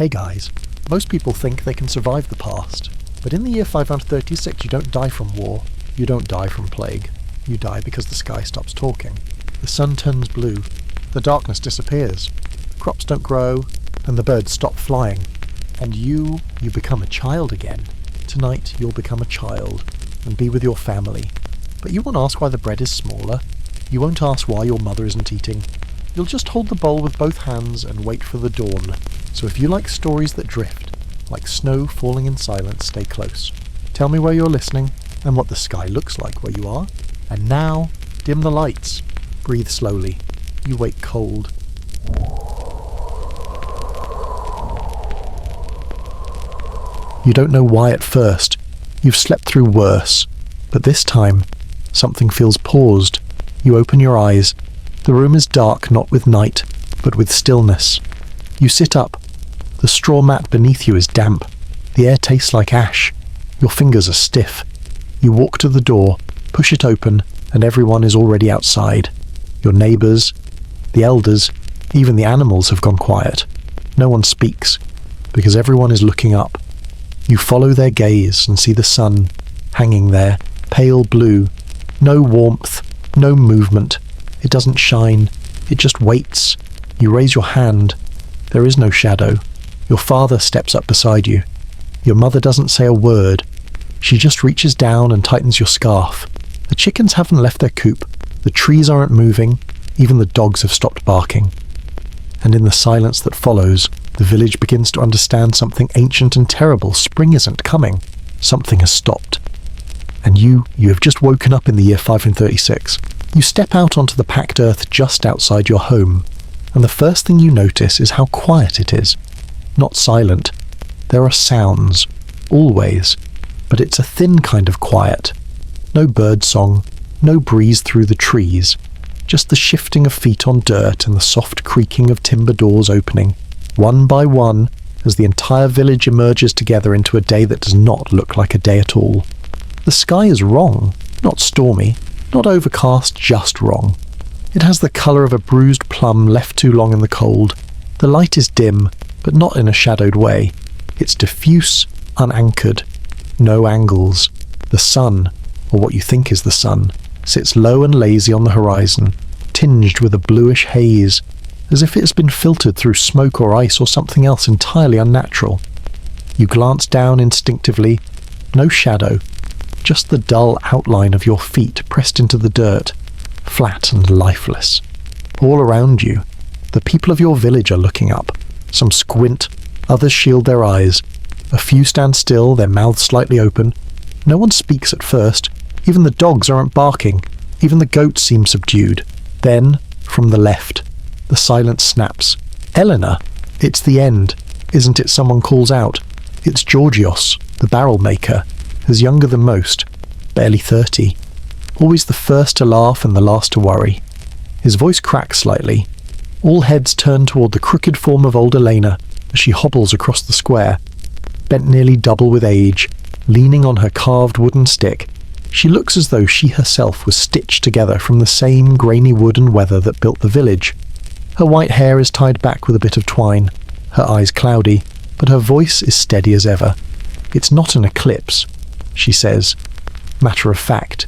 Hey guys, most people think they can survive the past, but in the year 536 you don't die from war, you don't die from plague, you die because the sky stops talking. The sun turns blue, the darkness disappears, the crops don't grow, and the birds stop flying. And you become a child again. Tonight you'll become a child, and be with your family. But you won't ask why the bread is smaller, you won't ask why your mother isn't eating. You'll just hold the bowl with both hands and wait for the dawn. So if you like stories that drift, like snow falling in silence, stay close. Tell me where you're listening, and what the sky looks like where you are. And now, dim the lights. Breathe slowly. You wake cold. You don't know why at first. You've slept through worse. But this time, something feels paused. You open your eyes. The room is dark, not with night, but with stillness. You sit up. The straw mat beneath you is damp. The air tastes like ash. Your fingers are stiff. You walk to the door, push it open, and everyone is already outside. Your neighbours, the elders, even the animals have gone quiet. No one speaks, because everyone is looking up. You follow their gaze and see the sun, hanging there, pale blue. No warmth, no movement. It doesn't shine. It just waits. You raise your hand. There is no shadow. Your father steps up beside you. Your mother doesn't say a word. She just reaches down and tightens your scarf. The chickens haven't left their coop. The trees aren't moving. Even the dogs have stopped barking. And in the silence that follows, the village begins to understand something ancient and terrible. Spring isn't coming. Something has stopped. And you have just woken up in the year 536. You step out onto the packed earth just outside your home, and the first thing you notice is how quiet it is. Not silent. There are sounds, always, but it's a thin kind of quiet. No bird song, no breeze through the trees, just the shifting of feet on dirt and the soft creaking of timber doors opening, one by one, as the entire village emerges together into a day that does not look like a day at all. The sky is wrong, not stormy, not overcast, just wrong. It has the colour of a bruised plum left too long in the cold. The light is dim, but not in a shadowed way. It's diffuse, unanchored. No angles. The sun, or what you think is the sun, sits low and lazy on the horizon, tinged with a bluish haze, as if it has been filtered through smoke or ice or something else entirely unnatural. You glance down instinctively. No shadow. Just the dull outline of your feet pressed into the dirt, flat and lifeless. All around you, the people of your village are looking up. Some squint, others shield their eyes. A few stand still, their mouths slightly open. No one speaks at first. Even the dogs aren't barking. Even the goats seem subdued. Then, from the left, the silence snaps. Eleanor! It's the end. Isn't it? Someone calls out. It's Georgios, the barrel maker, who's younger than most, barely 30. Always the first to laugh and the last to worry. His voice cracks slightly. All heads turn toward the crooked form of old Elena as she hobbles across the square, bent nearly double with age, leaning on her carved wooden stick. She looks as though she herself was stitched together from the same grainy wood and weather that built the village. Her white hair is tied back with a bit of twine, her eyes cloudy, but her voice is steady as ever. It's not an eclipse, she says. Matter of fact,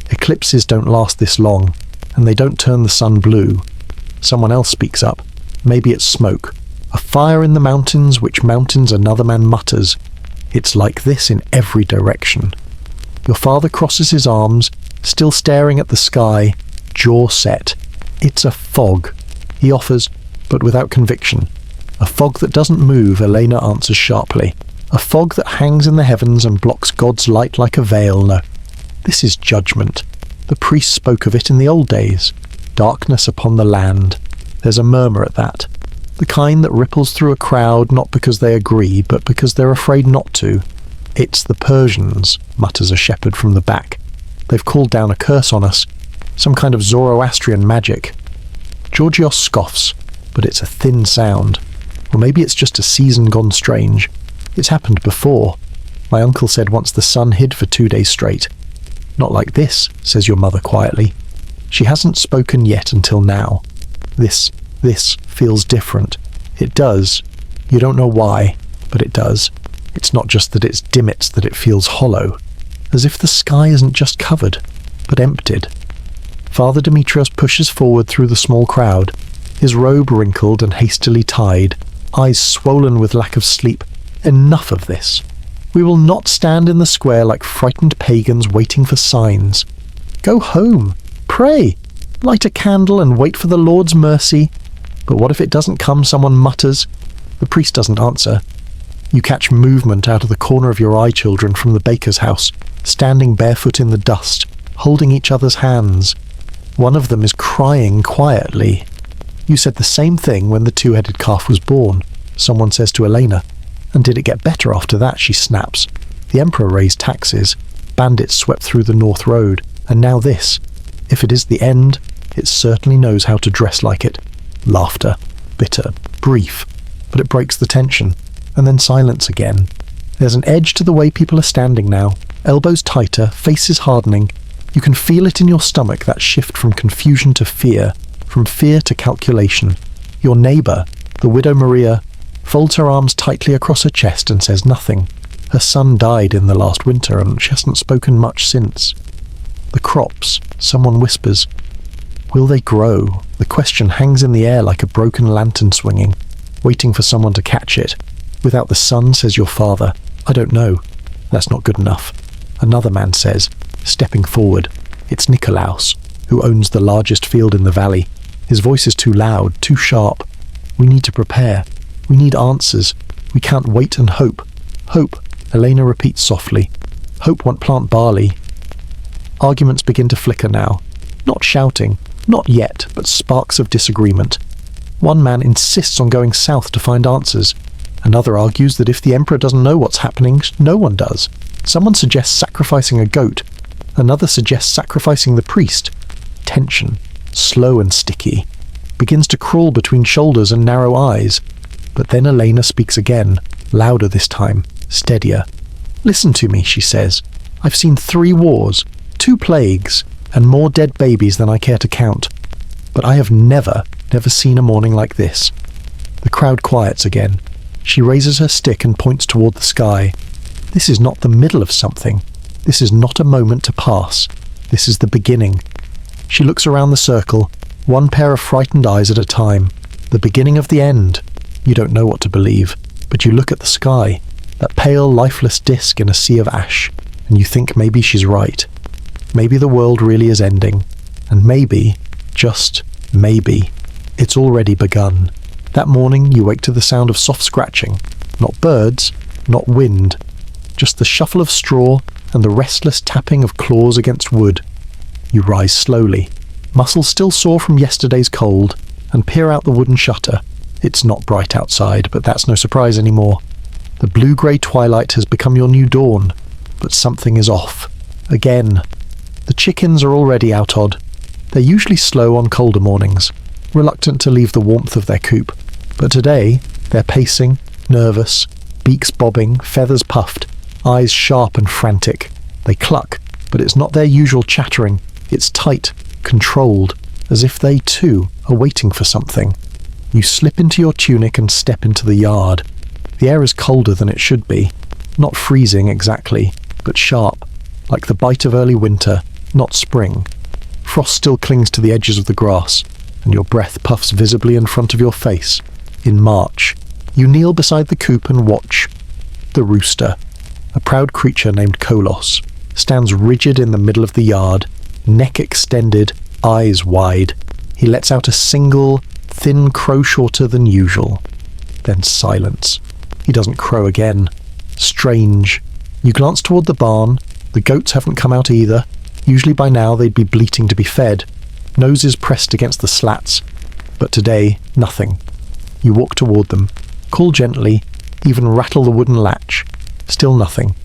eclipses don't last this long, and they don't turn the sun blue. Someone else speaks up. Maybe it's smoke. A fire in the mountains, which mountains another man mutters. It's like this in every direction. Your father crosses his arms, still staring at the sky, jaw set. It's a fog, he offers, but without conviction. A fog that doesn't move, Elena answers sharply. A fog that hangs in the heavens and blocks God's light like a veil. No, this is judgment. The priests spoke of it in the old days. Darkness upon the land. There's a murmur at that. The kind that ripples through a crowd not because they agree, but because they're afraid not to. It's the Persians, mutters a shepherd from the back. They've called down a curse on us. Some kind of Zoroastrian magic. Georgios scoffs, but it's a thin sound. Or maybe it's just a season gone strange. It's happened before. My uncle said once the sun hid for 2 days straight. Not like this, says your mother quietly. She hasn't spoken yet until now. This feels different. It does. You don't know why, but it does. It's not just that it's dim, it's that it feels hollow, as if the sky isn't just covered, but emptied. Father Demetrios pushes forward through the small crowd, his robe wrinkled and hastily tied, eyes swollen with lack of sleep. Enough of this. We will not stand in the square like frightened pagans waiting for signs. Go home, pray, light a candle and wait for the Lord's mercy. But what if it doesn't come? Someone mutters. The priest doesn't answer. You catch movement out of the corner of your eye, children, from the baker's house, standing barefoot in the dust, holding each other's hands. One of them is crying quietly. You said the same thing when the two-headed calf was born, someone says to Elena. And did it get better after that, she snaps. The emperor raised taxes, bandits swept through the North Road, and now this. If it is the end, it certainly knows how to dress like it. Laughter, bitter, brief, but it breaks the tension, and then silence again. There's an edge to the way people are standing now, elbows tighter, faces hardening. You can feel it in your stomach, that shift from confusion to fear, from fear to calculation. Your neighbour, the widow Maria, folds her arms tightly across her chest and says nothing. Her son died in the last winter and she hasn't spoken much since. The crops, someone whispers. Will they grow? The question hangs in the air like a broken lantern swinging, waiting for someone to catch it. Without the sun, says your father. I don't know. That's not good enough. Another man says, stepping forward. It's Nikolaus, who owns the largest field in the valley. His voice is too loud, too sharp. We need to prepare. We need answers. We can't wait and hope. Hope, Elena repeats softly. Hope won't plant barley. Arguments begin to flicker now. Not shouting, not yet, but sparks of disagreement. One man insists on going south to find answers. Another argues that if the emperor doesn't know what's happening, no one does. Someone suggests sacrificing a goat. Another suggests sacrificing the priest. Tension, slow and sticky, begins to crawl between shoulders and narrow eyes. But then Elena speaks again, louder this time, steadier. Listen to me, she says. I've seen 3 wars, 2 plagues, and more dead babies than I care to count. But I have never seen a morning like this. The crowd quiets again. She raises her stick and points toward the sky. This is not the middle of something. This is not a moment to pass. This is the beginning. She looks around the circle, one pair of frightened eyes at a time. The beginning of the end. You don't know what to believe, but you look at the sky, that pale, lifeless disk in a sea of ash, and you think maybe she's right. Maybe the world really is ending, and maybe, just maybe, it's already begun. That morning you wake to the sound of soft scratching, not birds, not wind, just the shuffle of straw and the restless tapping of claws against wood. You rise slowly, muscles still sore from yesterday's cold, and peer out the wooden shutter. It's not bright outside, but that's no surprise anymore. The blue-grey twilight has become your new dawn, but something is off. Again. The chickens are already out odd. They're usually slow on colder mornings, reluctant to leave the warmth of their coop. But today, they're pacing, nervous, beaks bobbing, feathers puffed, eyes sharp and frantic. They cluck, but it's not their usual chattering. It's tight, controlled, as if they too are waiting for something. You slip into your tunic and step into the yard. The air is colder than it should be. Not freezing exactly, but sharp, like the bite of early winter, not spring. Frost still clings to the edges of the grass, and your breath puffs visibly in front of your face. In March, you kneel beside the coop and watch. The rooster, a proud creature named Kolos, stands rigid in the middle of the yard, neck extended, eyes wide. He lets out a single, thin crow shorter than usual. Then silence. He doesn't crow again. Strange. You glance toward the barn. The goats haven't come out either. Usually by now they'd be bleating to be fed, noses pressed against the slats. But today, nothing. You walk toward them, call gently, even rattle the wooden latch. Still nothing.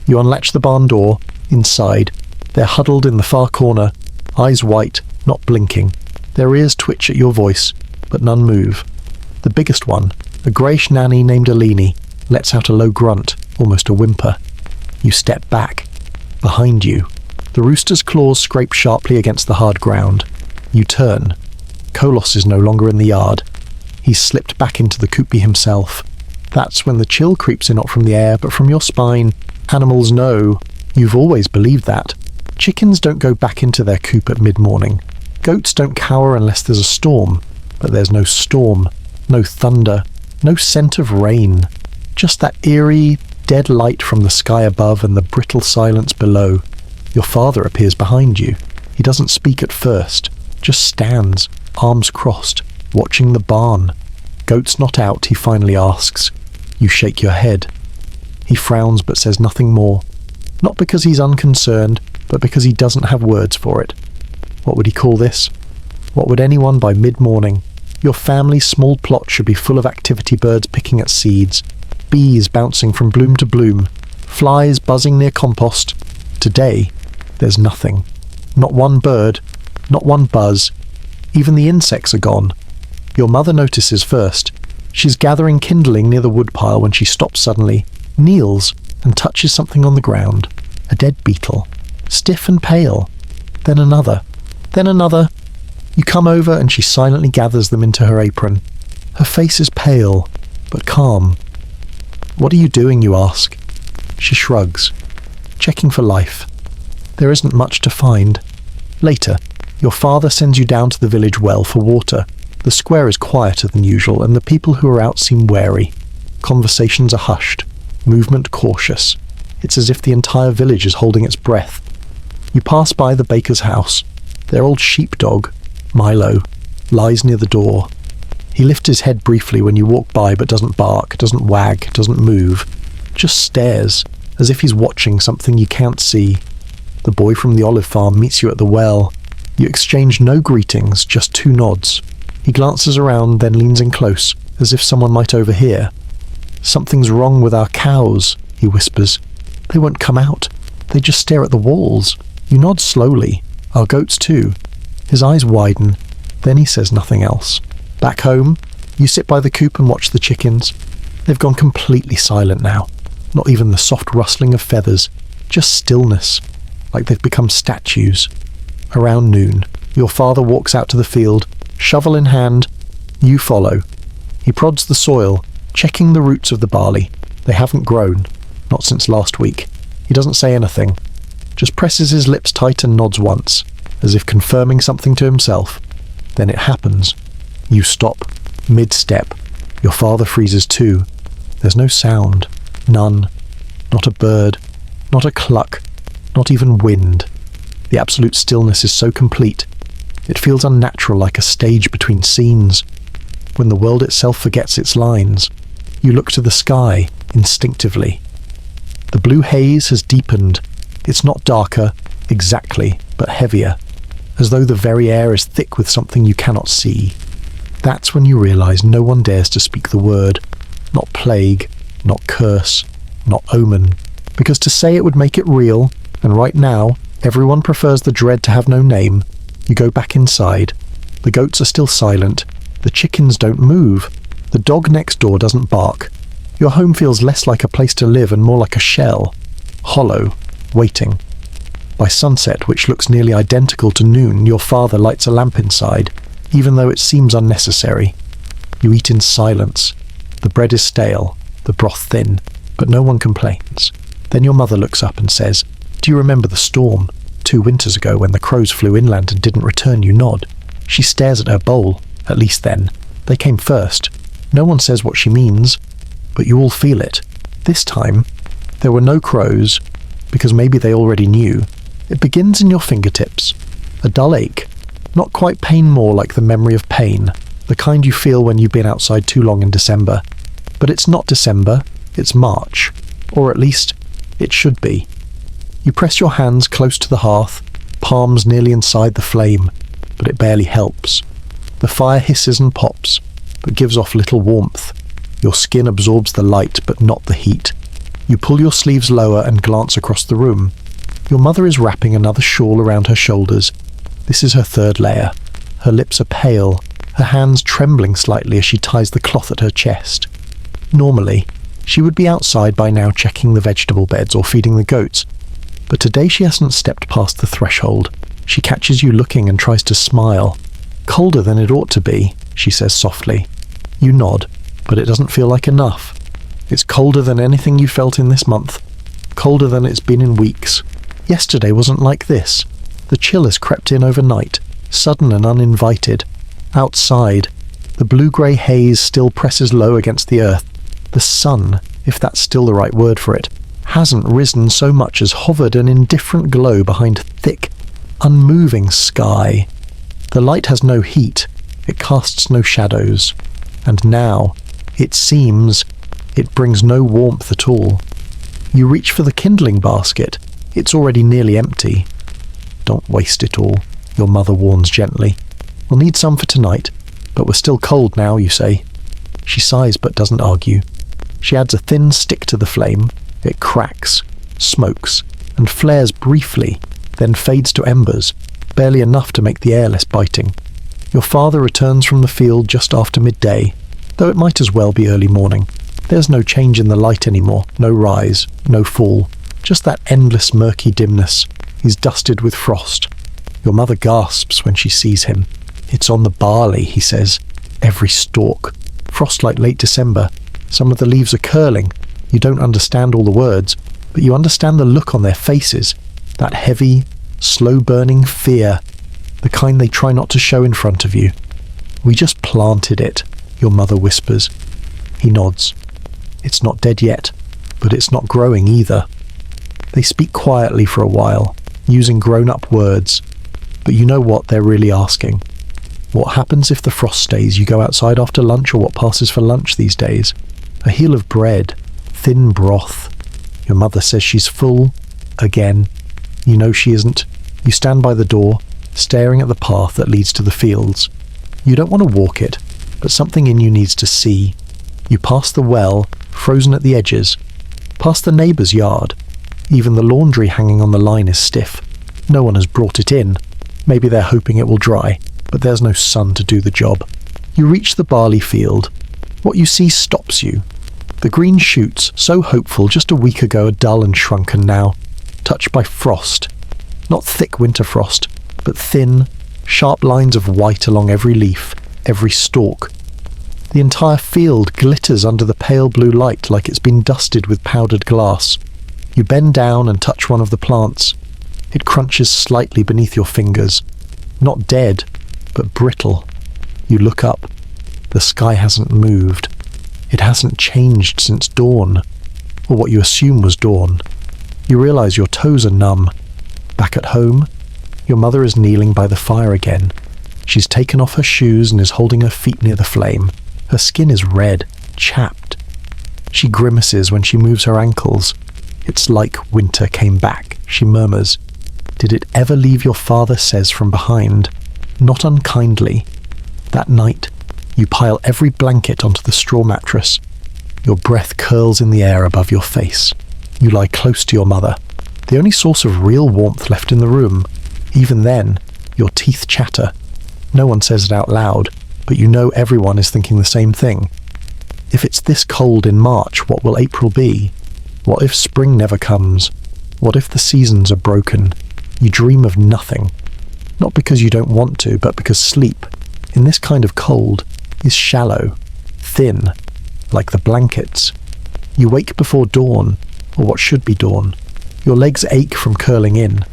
You unlatch the barn door. Inside, they're huddled in the far corner, eyes white, not blinking. Their ears twitch at your voice, but none move. The biggest one, a greyish nanny named Eleni, lets out a low grunt, almost a whimper. You step back. Behind you, the rooster's claws scrape sharply against the hard ground. You turn. Kolos is no longer in the yard. He's slipped back into the coopy himself, That's when the chill creeps in, not from the air, but from your spine. Animals know. You've always believed that. Chickens don't go back into their coop at mid-morning. Goats don't cower unless there's a storm. But there's no storm, no thunder, no scent of rain. Just that eerie, dead light from the sky above and the brittle silence below. Your father appears behind you. He doesn't speak at first, just stands, arms crossed, watching the barn. Goats not out, he finally asks. You shake your head. He frowns but says nothing more. Not because he's unconcerned, but because he doesn't have words for it. What would he call this? What would anyone by mid-morning? Your family's small plot should be full of activity, birds picking at seeds, bees bouncing from bloom to bloom, flies buzzing near compost. Today, there's nothing. Not one bird, not one buzz. Even the insects are gone. Your mother notices first. She's gathering kindling near the woodpile when she stops suddenly, kneels, and touches something on the ground. A dead beetle, stiff and pale. Then another. Then another. You come over and she silently gathers them into her apron. Her face is pale, but calm. What are you doing, you ask? She shrugs. Checking for life. There isn't much to find. Later, your father sends you down to the village well for water. The square is quieter than usual, and the people who are out seem wary. Conversations are hushed, movement cautious. It's as if the entire village is holding its breath. You pass by the baker's house. Their old sheepdog, Milo, lies near the door. He lifts his head briefly when you walk by, but doesn't bark, doesn't wag, doesn't move. Just stares, as if he's watching something you can't see. The boy from the olive farm meets you at the well. You exchange no greetings, just two nods. He glances around, then leans in close, as if someone might overhear. Something's wrong with our cows, he whispers. They won't come out. They just stare at the walls. You nod slowly. Our goats too. His eyes widen. Then he says nothing else. Back home, you sit by the coop and watch the chickens. They've gone completely silent now. Not even the soft rustling of feathers. Just stillness. Like they've become statues. Around noon, your father walks out to the field, shovel in hand. You follow. He prods the soil, checking the roots of the barley. They haven't grown. Not since last week. He doesn't say anything. Just presses his lips tight and nods once, as if confirming something to himself. Then it happens. You stop, mid-step. Your father freezes too. There's no sound. None. Not a bird. Not a cluck. Not even wind. The absolute stillness is so complete. It feels unnatural, like a stage between scenes. When the world itself forgets its lines, you look to the sky, instinctively. The blue haze has deepened. It's not darker, exactly, but heavier, as though the very air is thick with something you cannot see. That's when you realize no one dares to speak the word. Not plague, not curse, not omen. Because to say it would make it real, and right now, everyone prefers the dread to have no name. You go back inside. The goats are still silent. The chickens don't move. The dog next door doesn't bark. Your home feels less like a place to live and more like a shell. Hollow. Waiting. By sunset, which looks nearly identical to noon, your father lights a lamp inside, even though it seems unnecessary. You eat in silence. The bread is stale, the broth thin, but no one complains. Then your mother looks up and says, "Do you remember the storm? 2 winters ago when the crows flew inland and didn't return?" You nod. She stares at her bowl. At least then. They came first. No one says what she means, but you all feel it. This time, there were no crows, because maybe they already knew. It begins in your fingertips. A dull ache. Not quite pain, more like the memory of pain. The kind you feel when you've been outside too long in December. But it's not December, it's March. Or at least, it should be. You press your hands close to the hearth, palms nearly inside the flame, but it barely helps. The fire hisses and pops, but gives off little warmth. Your skin absorbs the light, but not the heat. You pull your sleeves lower and glance across the room. Your mother is wrapping another shawl around her shoulders. This is her third layer. Her lips are pale, her hands trembling slightly as she ties the cloth at her chest. Normally, she would be outside by now checking the vegetable beds or feeding the goats, but today she hasn't stepped past the threshold. She catches you looking and tries to smile. "Colder than it ought to be," she says softly. You nod, but it doesn't feel like enough. It's colder than anything you felt in this month. Colder than it's been in weeks. Yesterday wasn't like this. The chill has crept in overnight, sudden and uninvited. Outside, the blue-grey haze still presses low against the earth. The sun, if that's still the right word for it, hasn't risen so much as hovered an indifferent glow behind thick, unmoving sky. The light has no heat, it casts no shadows, and now, it seems, it brings no warmth at all. You reach for the kindling basket. It's already nearly empty. Don't waste it all, your mother warns gently. We'll need some for tonight, but we're still cold now, you say. She sighs but doesn't argue. She adds a thin stick to the flame. It cracks, smokes, and flares briefly, then fades to embers, barely enough to make the air less biting. Your father returns from the field just after midday, though it might as well be early morning. There's no change in the light anymore, no rise, no fall, just that endless murky dimness. He's dusted with frost. Your mother gasps when she sees him. It's on the barley, he says, every stalk. Frost like late December. Some of the leaves are curling. You don't understand all the words, but you understand the look on their faces, that heavy, slow-burning fear, the kind they try not to show in front of you. We just planted it, your mother whispers. He nods. It's not dead yet, but it's not growing either. They speak quietly for a while, using grown-up words, but you know what they're really asking. What happens if the frost stays? You go outside after lunch, or what passes for lunch these days? A heel of bread, thin broth. Your mother says she's full, again. You know she isn't. You stand by the door, staring at the path that leads to the fields. You don't want to walk it, but something in you needs to see. You pass the well, frozen at the edges, past the neighbour's yard. Even the laundry hanging on the line is stiff. No one has brought it in. Maybe they're hoping it will dry, but there's no sun to do the job. You reach the barley field. What you see stops you. The green shoots, so hopeful just a week ago, are dull and shrunken now, touched by frost. Not thick winter frost, but thin, sharp lines of white along every leaf, every stalk. The entire field glitters under the pale blue light like it's been dusted with powdered glass. You bend down and touch one of the plants. It crunches slightly beneath your fingers. Not dead, but brittle. You look up. The sky hasn't moved. It hasn't changed since dawn, or what you assume was dawn. You realize your toes are numb. Back at home, your mother is kneeling by the fire again. She's taken off her shoes and is holding her feet near the flame. Her skin is red, chapped. She grimaces when she moves her ankles. It's like winter came back, she murmurs. Did it ever leave, your father says from behind, not unkindly. That night, you pile every blanket onto the straw mattress. Your breath curls in the air above your face. You lie close to your mother, the only source of real warmth left in the room. Even then, your teeth chatter. No one says it out loud, but you know everyone is thinking the same thing. If it's this cold in March, what will April be? What if spring never comes? What if the seasons are broken? You dream of nothing. Not because you don't want to, but because sleep, in this kind of cold, is shallow, thin, like the blankets. You wake before dawn, or what should be dawn. Your legs ache from curling in.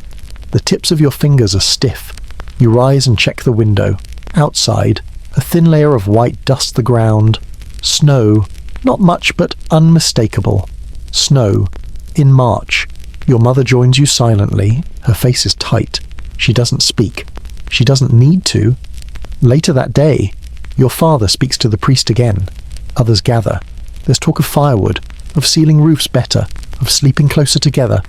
The tips of your fingers are stiff. You rise and check the window. Outside, a thin layer of white dusts the ground. Snow, not much but unmistakable. Snow, in March. Your mother joins you silently. Her face is tight. She doesn't speak. She doesn't need to. Later that day, your father speaks to the priest again. Others gather. There's talk of firewood, of sealing roofs better, of sleeping closer together.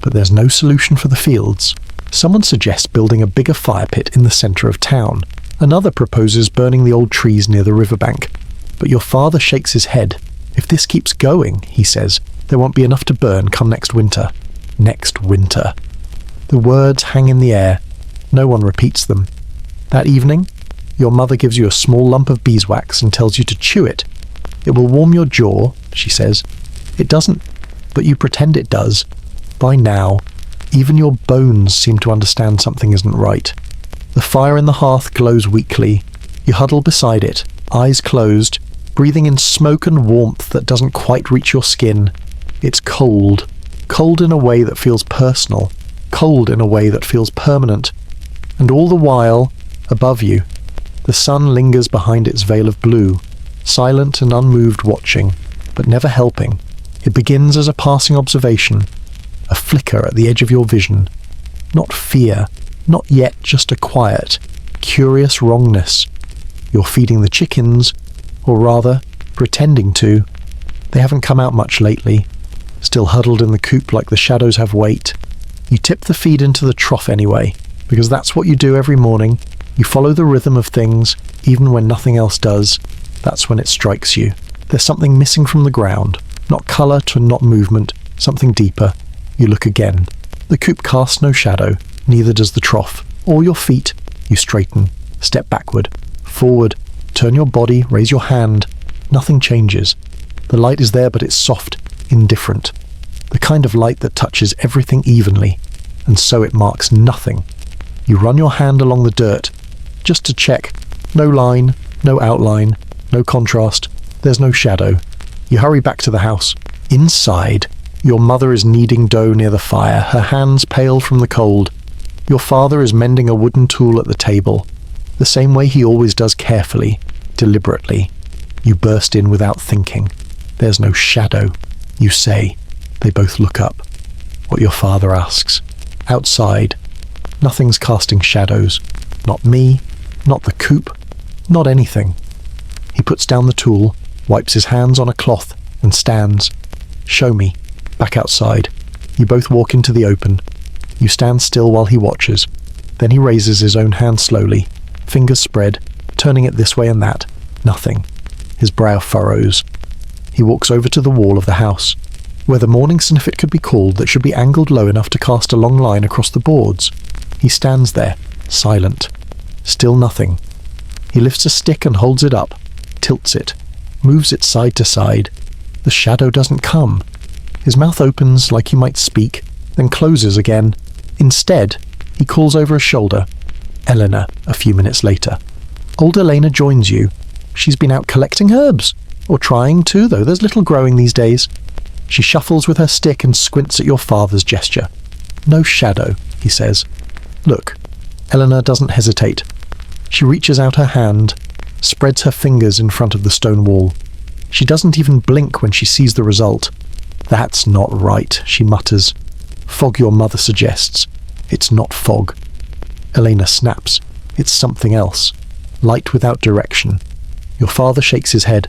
But there's no solution for the fields. Someone suggests building a bigger fire pit in the centre of town. Another proposes burning the old trees near the riverbank. But your father shakes his head. If this keeps going, he says, there won't be enough to burn come next winter. Next winter. The words hang in the air. No one repeats them. That evening, your mother gives you a small lump of beeswax and tells you to chew it. It will warm your jaw, she says. It doesn't, but you pretend it does. By now, even your bones seem to understand something isn't right. The fire in the hearth glows weakly. You huddle beside it, eyes closed. breathing in smoke and warmth that doesn't quite reach your skin. It's cold. Cold in a way that feels personal. Cold in a way that feels permanent. And all the while, above you, the sun lingers behind its veil of blue, silent and unmoved watching, but never helping. It begins as a passing observation, a flicker at the edge of your vision. Not fear, not yet just a quiet, curious wrongness. You're feeding the chickens, or rather, pretending to. They haven't come out much lately, still huddled in the coop like the shadows have weight. You tip the feed into the trough anyway, because that's what you do every morning. You follow the rhythm of things, even when nothing else does. That's when it strikes you. There's something missing from the ground. Not colour to not movement, something deeper. You look again. The coop casts no shadow, neither does the trough. Or your feet. You straighten, step backward, forward, turn your body, raise your hand. Nothing changes. The light is there, but it's soft, indifferent. The kind of light that touches everything evenly, and so it marks nothing. You run your hand along the dirt, just to check. No line, no outline, no contrast. There's no shadow. You hurry back to the house. Inside, your mother is kneading dough near the fire, her hands pale from the cold. Your father is mending a wooden tool at the table, the same way he always does, carefully, deliberately. You burst in without thinking. There's no shadow, you say. They both look up. What your father asks. Outside, nothing's casting shadows. Not me, not the coop, not anything. He puts down the tool, wipes his hands on a cloth, and stands. Show me. Back outside. You both walk into the open. You stand still while he watches. Then he raises his own hand slowly, fingers spread, turning it this way and that. Nothing. His brow furrows. He walks over to the wall of the house, where the morning sniffet could be called that should be angled low enough to cast a long line across the boards. He stands there, silent. Still nothing. He lifts a stick and holds it up, tilts it, moves it side to side. The shadow doesn't come. His mouth opens like he might speak, then closes again. Instead, he calls over his shoulder. Eleanor, a few minutes later. Old Elena joins you. She's been out collecting herbs. Or trying to, though there's little growing these days. She shuffles with her stick and squints at your father's gesture. No shadow, he says. Look. Eleanor doesn't hesitate. She reaches out her hand, spreads her fingers in front of the stone wall. She doesn't even blink when she sees the result. That's not right, she mutters. Fog, your mother suggests. It's not fog. Elena snaps. It's something else. Light without direction. Your father shakes his head.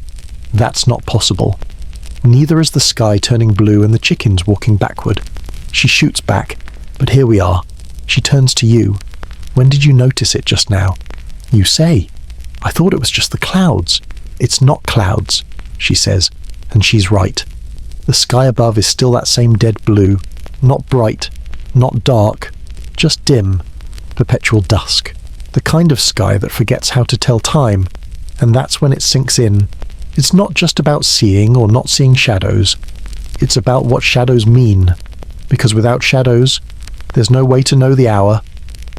That's not possible. Neither is the sky turning blue and the chickens walking backward. She shoots back. But here we are. She turns to you. When did you notice it just now? You say. I thought it was just the clouds. It's not clouds, she says, and she's right. The sky above is still that same dead blue. Not bright, not dark, just dim, perpetual dusk. The kind of sky that forgets how to tell time, and that's when it sinks in. It's not just about seeing or not seeing shadows. It's about what shadows mean. Because without shadows, there's no way to know the hour.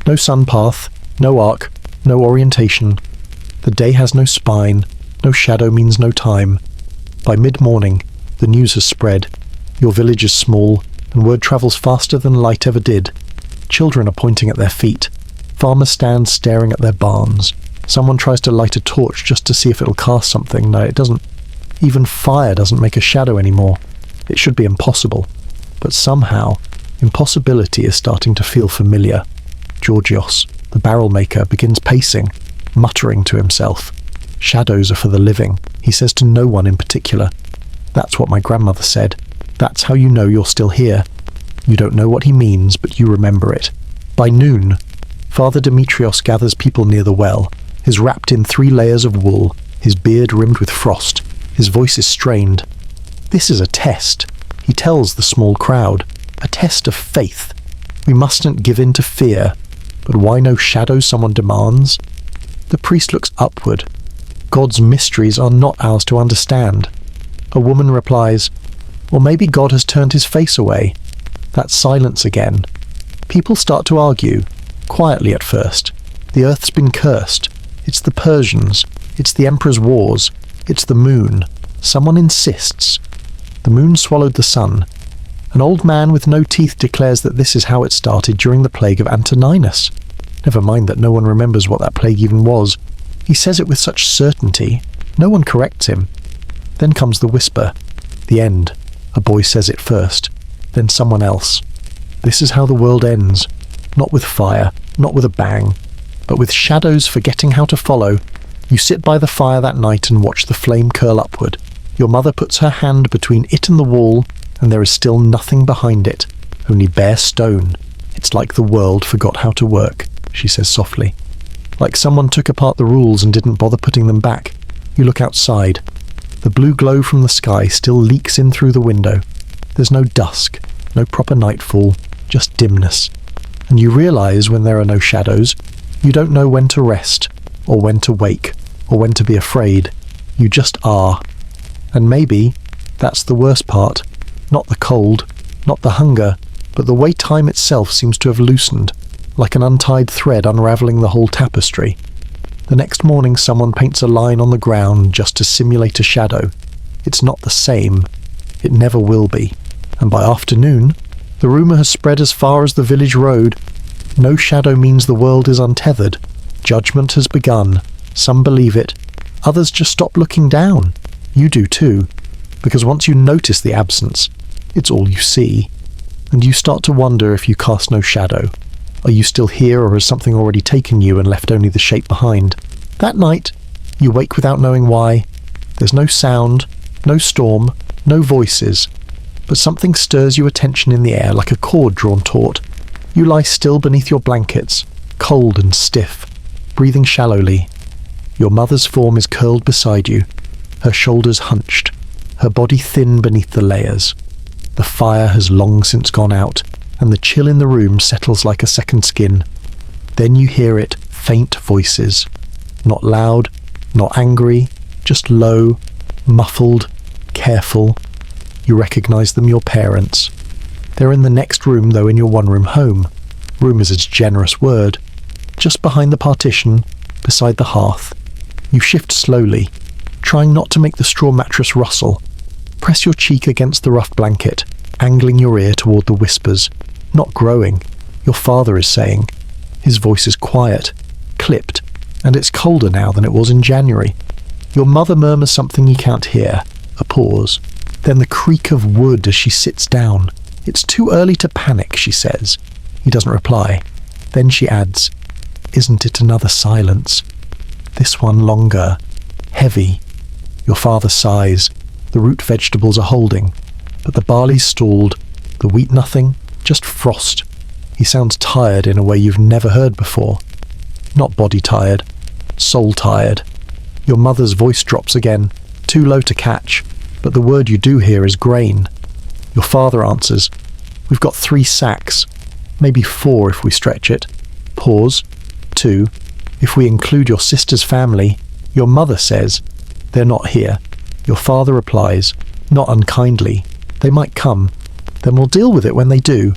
No sun path, no arc, no orientation. The day has no spine, no shadow means no time. By mid-morning, the news has spread. Your village is small, and word travels faster than light ever did. Children are pointing at their feet. Farmers stand staring at their barns. Someone tries to light a torch just to see if it'll cast something. No, it doesn't. Even fire doesn't make a shadow anymore. It should be impossible. But somehow, impossibility is starting to feel familiar. Georgios, the barrel maker, begins pacing, muttering to himself. Shadows are for the living, he says to no one in particular. That's what my grandmother said. That's how you know you're still here. You don't know what he means, but you remember it. By noon, Father Demetrios gathers people near the well. He's wrapped in 3 layers of wool, his beard rimmed with frost. His voice is strained. This is a test, he tells the small crowd. A test of faith. We mustn't give in to fear. But why no shadow, someone demands? The priest looks upward. God's mysteries are not ours to understand. A woman replies, or maybe God has turned his face away. That's silence again. People start to argue, quietly at first. The earth's been cursed. It's the Persians. It's the emperor's wars. It's the moon. Someone insists. The moon swallowed the sun. An old man with no teeth declares that this is how it started during the plague of Antoninus. Never mind that no one remembers what that plague even was. He says it with such certainty. No one corrects him. Then comes the whisper. The end. A boy says it first. Then someone else. This is how the world ends. Not with fire, not with a bang, but with shadows forgetting how to follow. You sit by the fire that night and watch the flame curl upward. Your mother puts her hand between it and the wall, and there is still nothing behind it, only bare stone. It's like the world forgot how to work, she says softly. Like someone took apart the rules and didn't bother putting them back. You look outside. The blue glow from the sky still leaks in through the window. There's no dusk, no proper nightfall, just dimness. And you realize when there are no shadows, you don't know when to rest, or when to wake, or when to be afraid. You just are. And maybe that's the worst part. Not the cold, not the hunger, but the way time itself seems to have loosened, like an untied thread unraveling the whole tapestry. The next morning someone paints a line on the ground just to simulate a shadow. It's not the same. It never will be. And by afternoon, the rumour has spread as far as the village road. No shadow means the world is untethered. Judgment has begun. Some believe it. Others just stop looking down. You do too. Because once you notice the absence, it's all you see. And you start to wonder if you cast no shadow. Are you still here, or has something already taken you and left only the shape behind? That night, you wake without knowing why. There's no sound, no storm, no voices. But something stirs your attention in the air like a cord drawn taut. You lie still beneath your blankets, cold and stiff, breathing shallowly. Your mother's form is curled beside you, her shoulders hunched, her body thin beneath the layers. The fire has long since gone out, and the chill in the room settles like a second skin. Then you hear it, faint voices. Not loud, not angry, just low, muffled, careful. You recognize them, your parents. They're in the next room, though, in your one-room home. Room is a generous word. Just behind the partition, beside the hearth. You shift slowly, trying not to make the straw mattress rustle. Press your cheek against the rough blanket, angling your ear toward the whispers. Not growing, your father is saying. His voice is quiet, clipped, and it's colder now than it was in January. Your mother murmurs something you can't hear, a pause. Then the creak of wood as she sits down. It's too early to panic, she says. He doesn't reply. Then she adds, isn't it another silence? This one longer, heavy. Your father sighs. The root vegetables are holding, but the barley's stalled, the wheat nothing, just frost. He sounds tired in a way you've never heard before. Not body tired, soul tired. Your mother's voice drops again, too low to catch, but the word you do hear is grain. Your father answers, we've got 3 sacks, maybe 4 if we stretch it. Pause. 2. If we include your sister's family. Your mother says, they're not here. Your father replies, not unkindly, they might come. Then we'll deal with it when they do.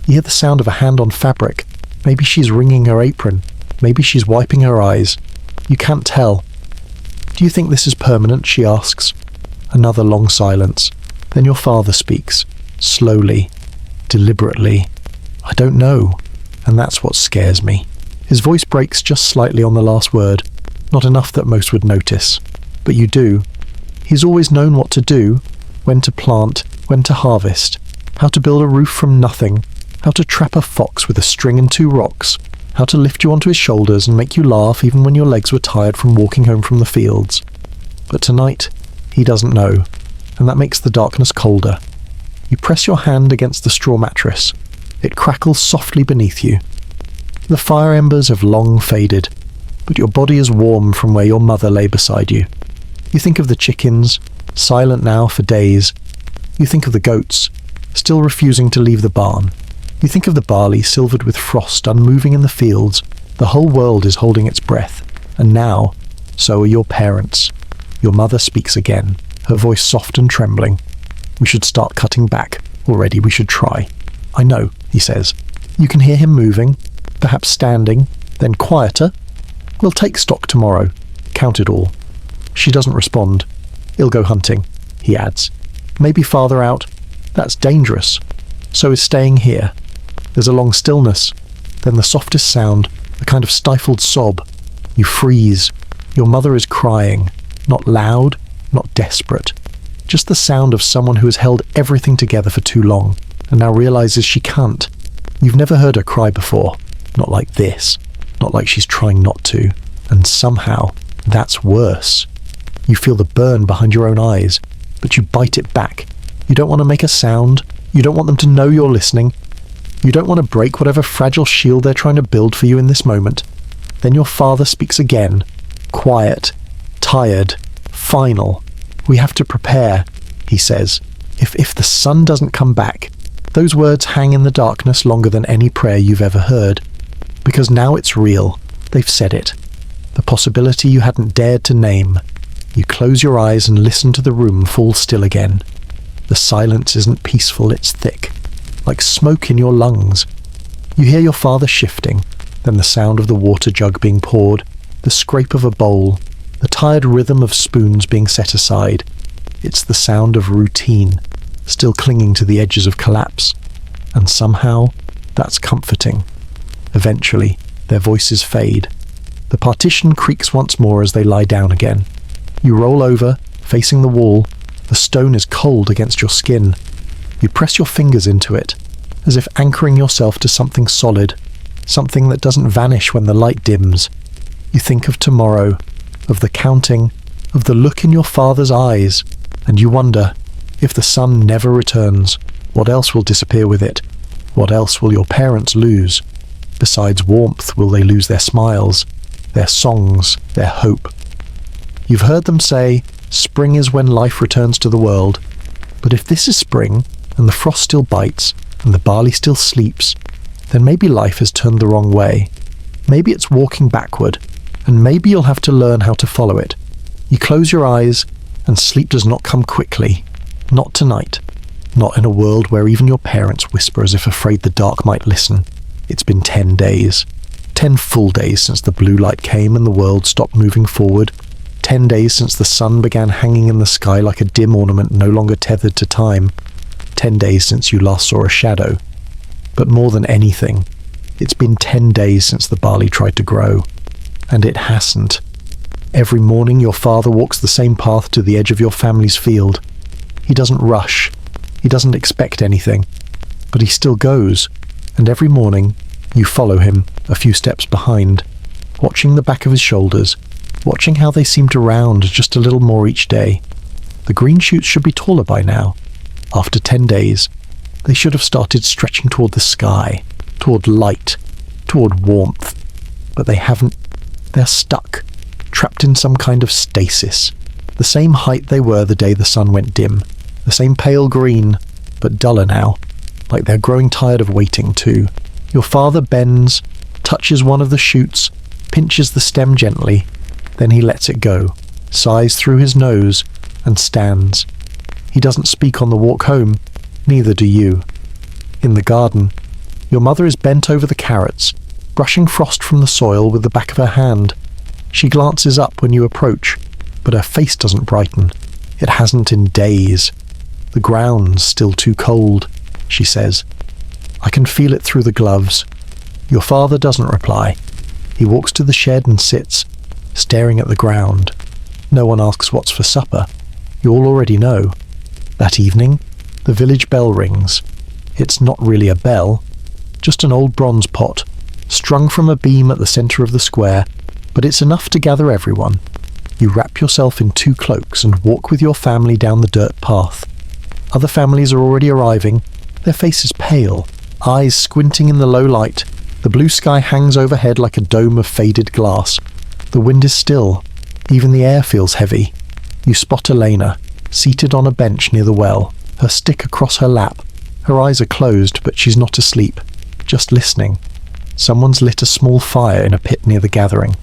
You hear the sound of a hand on fabric. Maybe she's wringing her apron. Maybe she's wiping her eyes. You can't tell. Do you think this is permanent? She asks. Another long silence. Then your father speaks, slowly, deliberately. I don't know, and that's what scares me. His voice breaks just slightly on the last word, not enough that most would notice. But you do. He's always known what to do, when to plant, when to harvest, how to build a roof from nothing, how to trap a fox with a string and 2 rocks, how to lift you onto his shoulders and make you laugh even when your legs were tired from walking home from the fields. But tonight, he doesn't know, and that makes the darkness colder. You press your hand against the straw mattress. It crackles softly beneath you. The fire embers have long faded, but your body is warm from where your mother lay beside you. You think of the chickens, silent now for days. You think of the goats, still refusing to leave the barn. You think of the barley silvered with frost unmoving in the fields. The whole world is holding its breath, and now, so are your parents. Your mother speaks again, her voice soft and trembling. We should start cutting back. Already we should try. I know, he says. You can hear him moving, perhaps standing, then quieter. We'll take stock tomorrow. Count it all. She doesn't respond. He'll go hunting," he adds. "Maybe farther out. That's dangerous. So is staying here." There's a long stillness, then the softest sound, a kind of stifled sob. You freeze. Your mother is crying, not loud, not desperate. Just the sound of someone who has held everything together for too long, and now realizes she can't. You've never heard her cry before. Not like this. Not like she's trying not to. And somehow, that's worse. You feel the burn behind your own eyes, but you bite it back. You don't want to make a sound. You don't want them to know you're listening. You don't want to break whatever fragile shield they're trying to build for you in this moment. Then your father speaks again. Quiet, tired, final. "We have to prepare," he says. If the sun doesn't come back." Those words hang in the darkness longer than any prayer you've ever heard. Because now it's real. They've said it. The possibility you hadn't dared to name. You close your eyes and listen to the room fall still again. The silence isn't peaceful, it's thick, like smoke in your lungs. You hear your father shifting, then the sound of the water jug being poured, the scrape of a bowl, the tired rhythm of spoons being set aside. It's the sound of routine, still clinging to the edges of collapse. And somehow, that's comforting. Eventually, their voices fade. The partition creaks once more as they lie down again. You roll over, facing the wall. The stone is cold against your skin. You press your fingers into it, as if anchoring yourself to something solid, something that doesn't vanish when the light dims. You think of tomorrow, of the counting, of the look in your father's eyes, and you wonder, if the sun never returns, what else will disappear with it? What else will your parents lose? Besides warmth, will they lose their smiles, their songs, their hope? You've heard them say, spring is when life returns to the world. But if this is spring, and the frost still bites, and the barley still sleeps, then maybe life has turned the wrong way. Maybe it's walking backward, and maybe you'll have to learn how to follow it. You close your eyes, and sleep does not come quickly. Not tonight. Not in a world where even your parents whisper as if afraid the dark might listen. It's been 10 days. 10 full days since the blue light came and the world stopped moving forward. 10 days since the sun began hanging in the sky like a dim ornament no longer tethered to time. 10 days since you last saw a shadow. But more than anything, it's been 10 days since the barley tried to grow. And it hasn't. Every morning your father walks the same path to the edge of your family's field. He doesn't rush. He doesn't expect anything. But he still goes. And every morning, you follow him, a few steps behind, watching the back of his shoulders, watching how they seem to round just a little more each day. The green shoots should be taller by now. After 10 days, they should have started stretching toward the sky, toward light, toward warmth. But they haven't. They're stuck, trapped in some kind of stasis. The same height they were the day the sun went dim. The same pale green, but duller now. Like they're growing tired of waiting too. Your father bends, touches one of the shoots, pinches the stem gently. Then he lets it go, sighs through his nose, and stands. He doesn't speak on the walk home, neither do you. In the garden, your mother is bent over the carrots, brushing frost from the soil with the back of her hand. She glances up when you approach, but her face doesn't brighten. It hasn't in days. The ground's still too cold, she says. I can feel it through the gloves. Your father doesn't reply. He walks to the shed and sits, staring at the ground. No one asks what's for supper. You all already know. That evening, the village bell rings. It's not really a bell, just an old bronze pot, strung from a beam at the centre of the square, but it's enough to gather everyone. You wrap yourself in 2 cloaks and walk with your family down the dirt path. Other families are already arriving, their faces pale, eyes squinting in the low light. The blue sky hangs overhead like a dome of faded glass. The wind is still. Even the air feels heavy. You spot Elena, seated on a bench near the well, her stick across her lap. Her eyes are closed, but she's not asleep, just listening. Someone's lit a small fire in a pit near the gathering.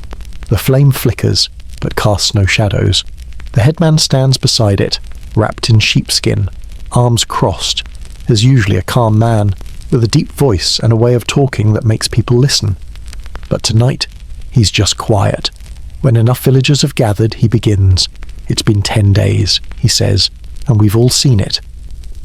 The flame flickers, but casts no shadows. The headman stands beside it, wrapped in sheepskin, arms crossed, as usually a calm man, with a deep voice and a way of talking that makes people listen. But tonight, he's just quiet. When enough villagers have gathered, he begins. It's been 10 days, he says, and we've all seen it.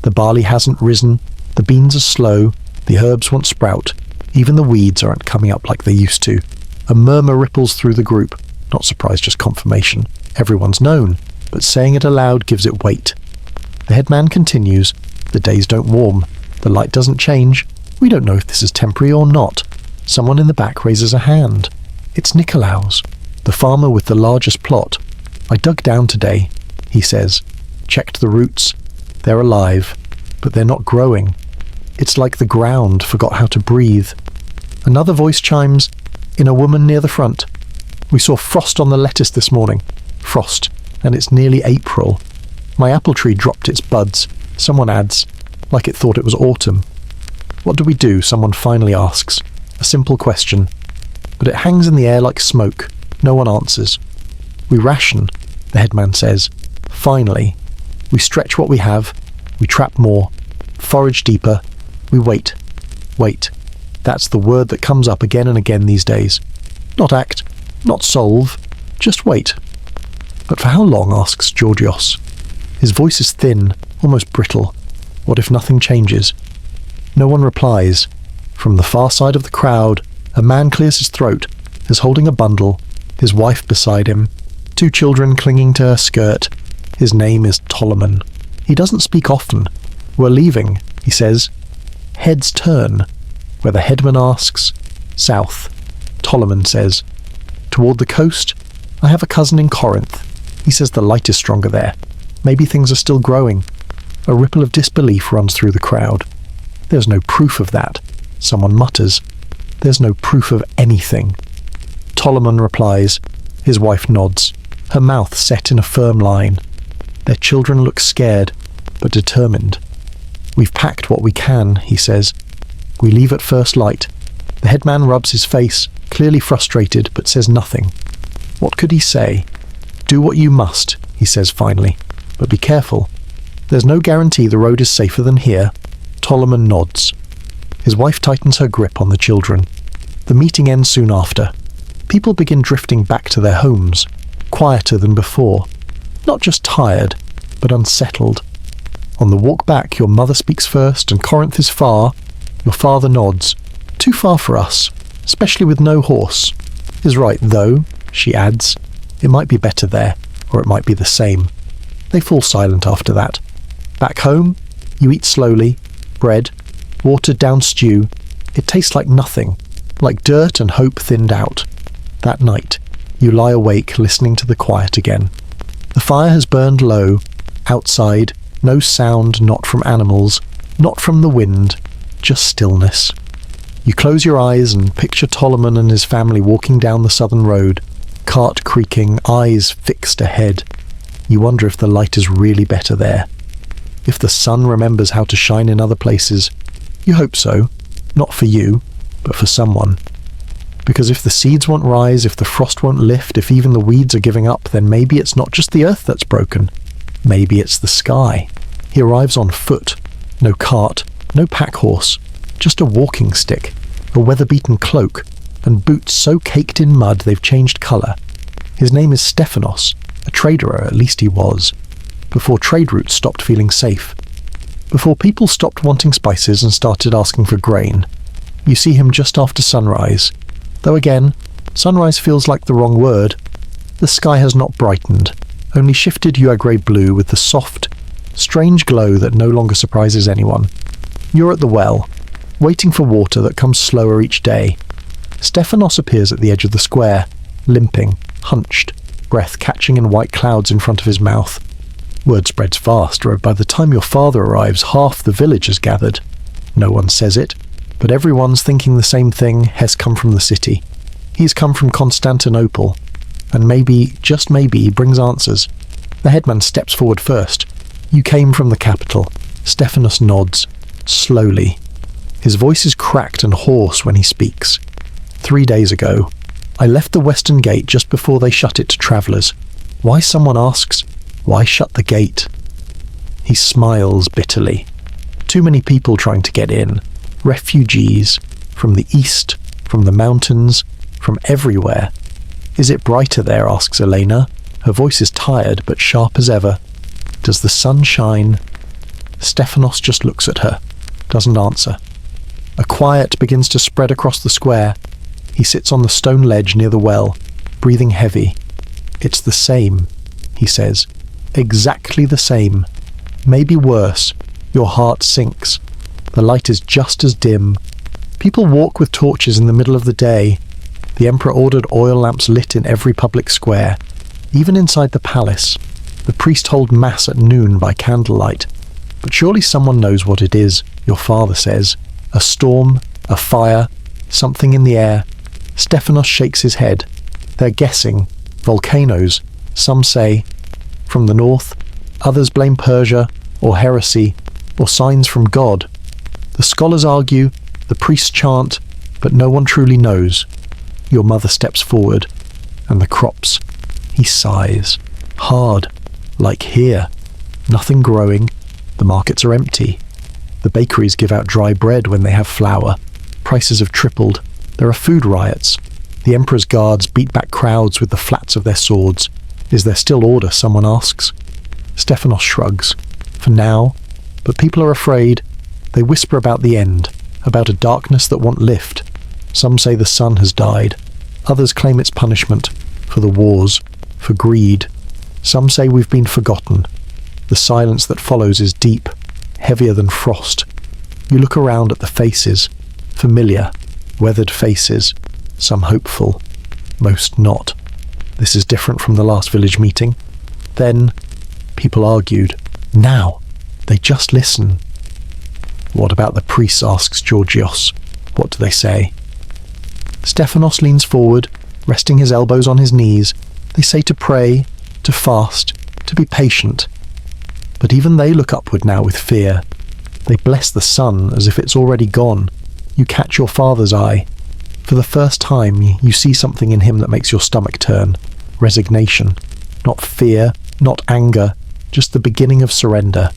The barley hasn't risen, the beans are slow, the herbs won't sprout, even the weeds aren't coming up like they used to. A murmur ripples through the group. Not surprise, just confirmation. Everyone's known, but saying it aloud gives it weight. The headman continues. The days don't warm. The light doesn't change. We don't know if this is temporary or not. Someone in the back raises a hand. It's Nicolaus, the farmer with the largest plot. I dug down today, he says. Checked the roots. They're alive, but they're not growing. It's like the ground forgot how to breathe. Another voice chimes, in a woman near the front. We saw frost on the lettuce this morning. Frost, and it's nearly April. My apple tree dropped its buds, someone adds, like it thought it was autumn. What do we do? Someone finally asks. A simple question. But it hangs in the air like smoke. No one answers. We ration, the headman says. Finally. We stretch what we have. We trap more. Forage deeper. We wait. Wait. That's the word that comes up again and again these days. Not act. Not solve. Just wait. But for how long? Asks Georgios. His voice is thin, almost brittle. What if nothing changes? No one replies. From the far side of the crowd, a man clears his throat, is holding a bundle, his wife beside him, 2 children clinging to her skirt. His name is Ptolemy. He doesn't speak often. We're leaving, he says. Heads turn. Where the headman asks, south. Ptolemy says. Toward the coast, I have a cousin in Corinth. He says the light is stronger there. Maybe things are still growing. A ripple of disbelief runs through the crowd. There's no proof of that. Someone mutters. There's no proof of anything. Ptolemy replies. His wife nods, her mouth set in a firm line. Their children look scared, but determined. We've packed what we can, he says. We leave at first light. The headman rubs his face, clearly frustrated, but says nothing. What could he say? Do what you must, he says finally. But be careful. There's no guarantee the road is safer than here. Ptolemy nods. His wife tightens her grip on the children. The meeting ends soon after. People begin drifting back to their homes, quieter than before. Not just tired, but unsettled. On the walk back, your mother speaks first, and Corinth is far. Your father nods. Too far for us, especially with no horse. Is right, though, she adds. It might be better there, or it might be the same. They fall silent after that. Back home, you eat slowly. Bread, watered down stew. It tastes like nothing, like dirt and hope thinned out. That night, you lie awake listening to the quiet again. The fire has burned low. Outside, no sound, not from animals, not from the wind, just stillness. You close your eyes and picture Ptolemy and his family walking down the southern road, cart creaking, eyes fixed ahead. You wonder if the light is really better there. If the sun remembers how to shine in other places. You hope so. Not for you, but for someone. Because if the seeds won't rise, if the frost won't lift, if even the weeds are giving up, then maybe it's not just the earth that's broken. Maybe it's the sky. He arrives on foot. No cart, no pack horse. Just a walking stick, a weather-beaten cloak, and boots so caked in mud they've changed colour. His name is Stephanos, a trader, or at least he was, before trade routes stopped feeling safe. Before people stopped wanting spices and started asking for grain. You see him just after sunrise. Though again, sunrise feels like the wrong word. The sky has not brightened, only shifted grey blue with the soft, strange glow that no longer surprises anyone. You're at the well, waiting for water that comes slower each day. Stephanos appears at the edge of the square, limping, hunched, breath catching in white clouds in front of his mouth. Word spreads fast, or by the time your father arrives, half the village has gathered. No one says it, but everyone's thinking the same thing. Has come from the city. He's come from Constantinople, and maybe, just maybe, he brings answers. The headman steps forward first. You came from the capital. Stephanos nods, slowly. His voice is cracked and hoarse when he speaks. 3 days ago, I left the western gate just before they shut it to travellers. Why, someone asks, why shut the gate? He smiles bitterly. Too many people trying to get in. Refugees, from the east, from the mountains, from everywhere. Is it brighter there, asks Elena. Her voice is tired but sharp as ever. Does the sun shine? Stephanos just looks at her, doesn't answer. A quiet begins to spread across the square. He sits on the stone ledge near the well, breathing heavy. It's the same, he says. Exactly the same. Maybe worse. Your heart sinks. The light is just as dim. People walk with torches in the middle of the day. The emperor ordered oil lamps lit in every public square. Even inside the palace. The priest holds mass at noon by candlelight. But surely someone knows what it is, your father says. A storm, a fire, something in the air. Stephanos shakes his head. They're guessing. Volcanoes, some say. From the north, others blame Persia, or heresy, or signs from God. The scholars argue, the priests chant, but no one truly knows. Your mother steps forward, and the crops. He sighs. Hard. Like here. Nothing growing. The markets are empty. The bakeries give out dry bread when they have flour. Prices have tripled. There are food riots. The emperor's guards beat back crowds with the flats of their swords. Is there still order, someone asks. Stephanos shrugs. For now. But people are afraid. They whisper about the end, about a darkness that won't lift. Some say the sun has died. Others claim it's punishment, for the wars, for greed. Some say we've been forgotten. The silence that follows is deep, heavier than frost. You look around at the faces, familiar, weathered faces, some hopeful, most not. This is different from the last village meeting. Then, people argued. Now, they just listen. What about the priests, asks Georgios. What do they say? Stephanos leans forward, resting his elbows on his knees. They say to pray, to fast, to be patient. But even they look upward now with fear. They bless the sun as if it's already gone. You catch your father's eye. For the first time, you see something in him that makes your stomach turn. Resignation. Not fear, not anger, just the beginning of surrender.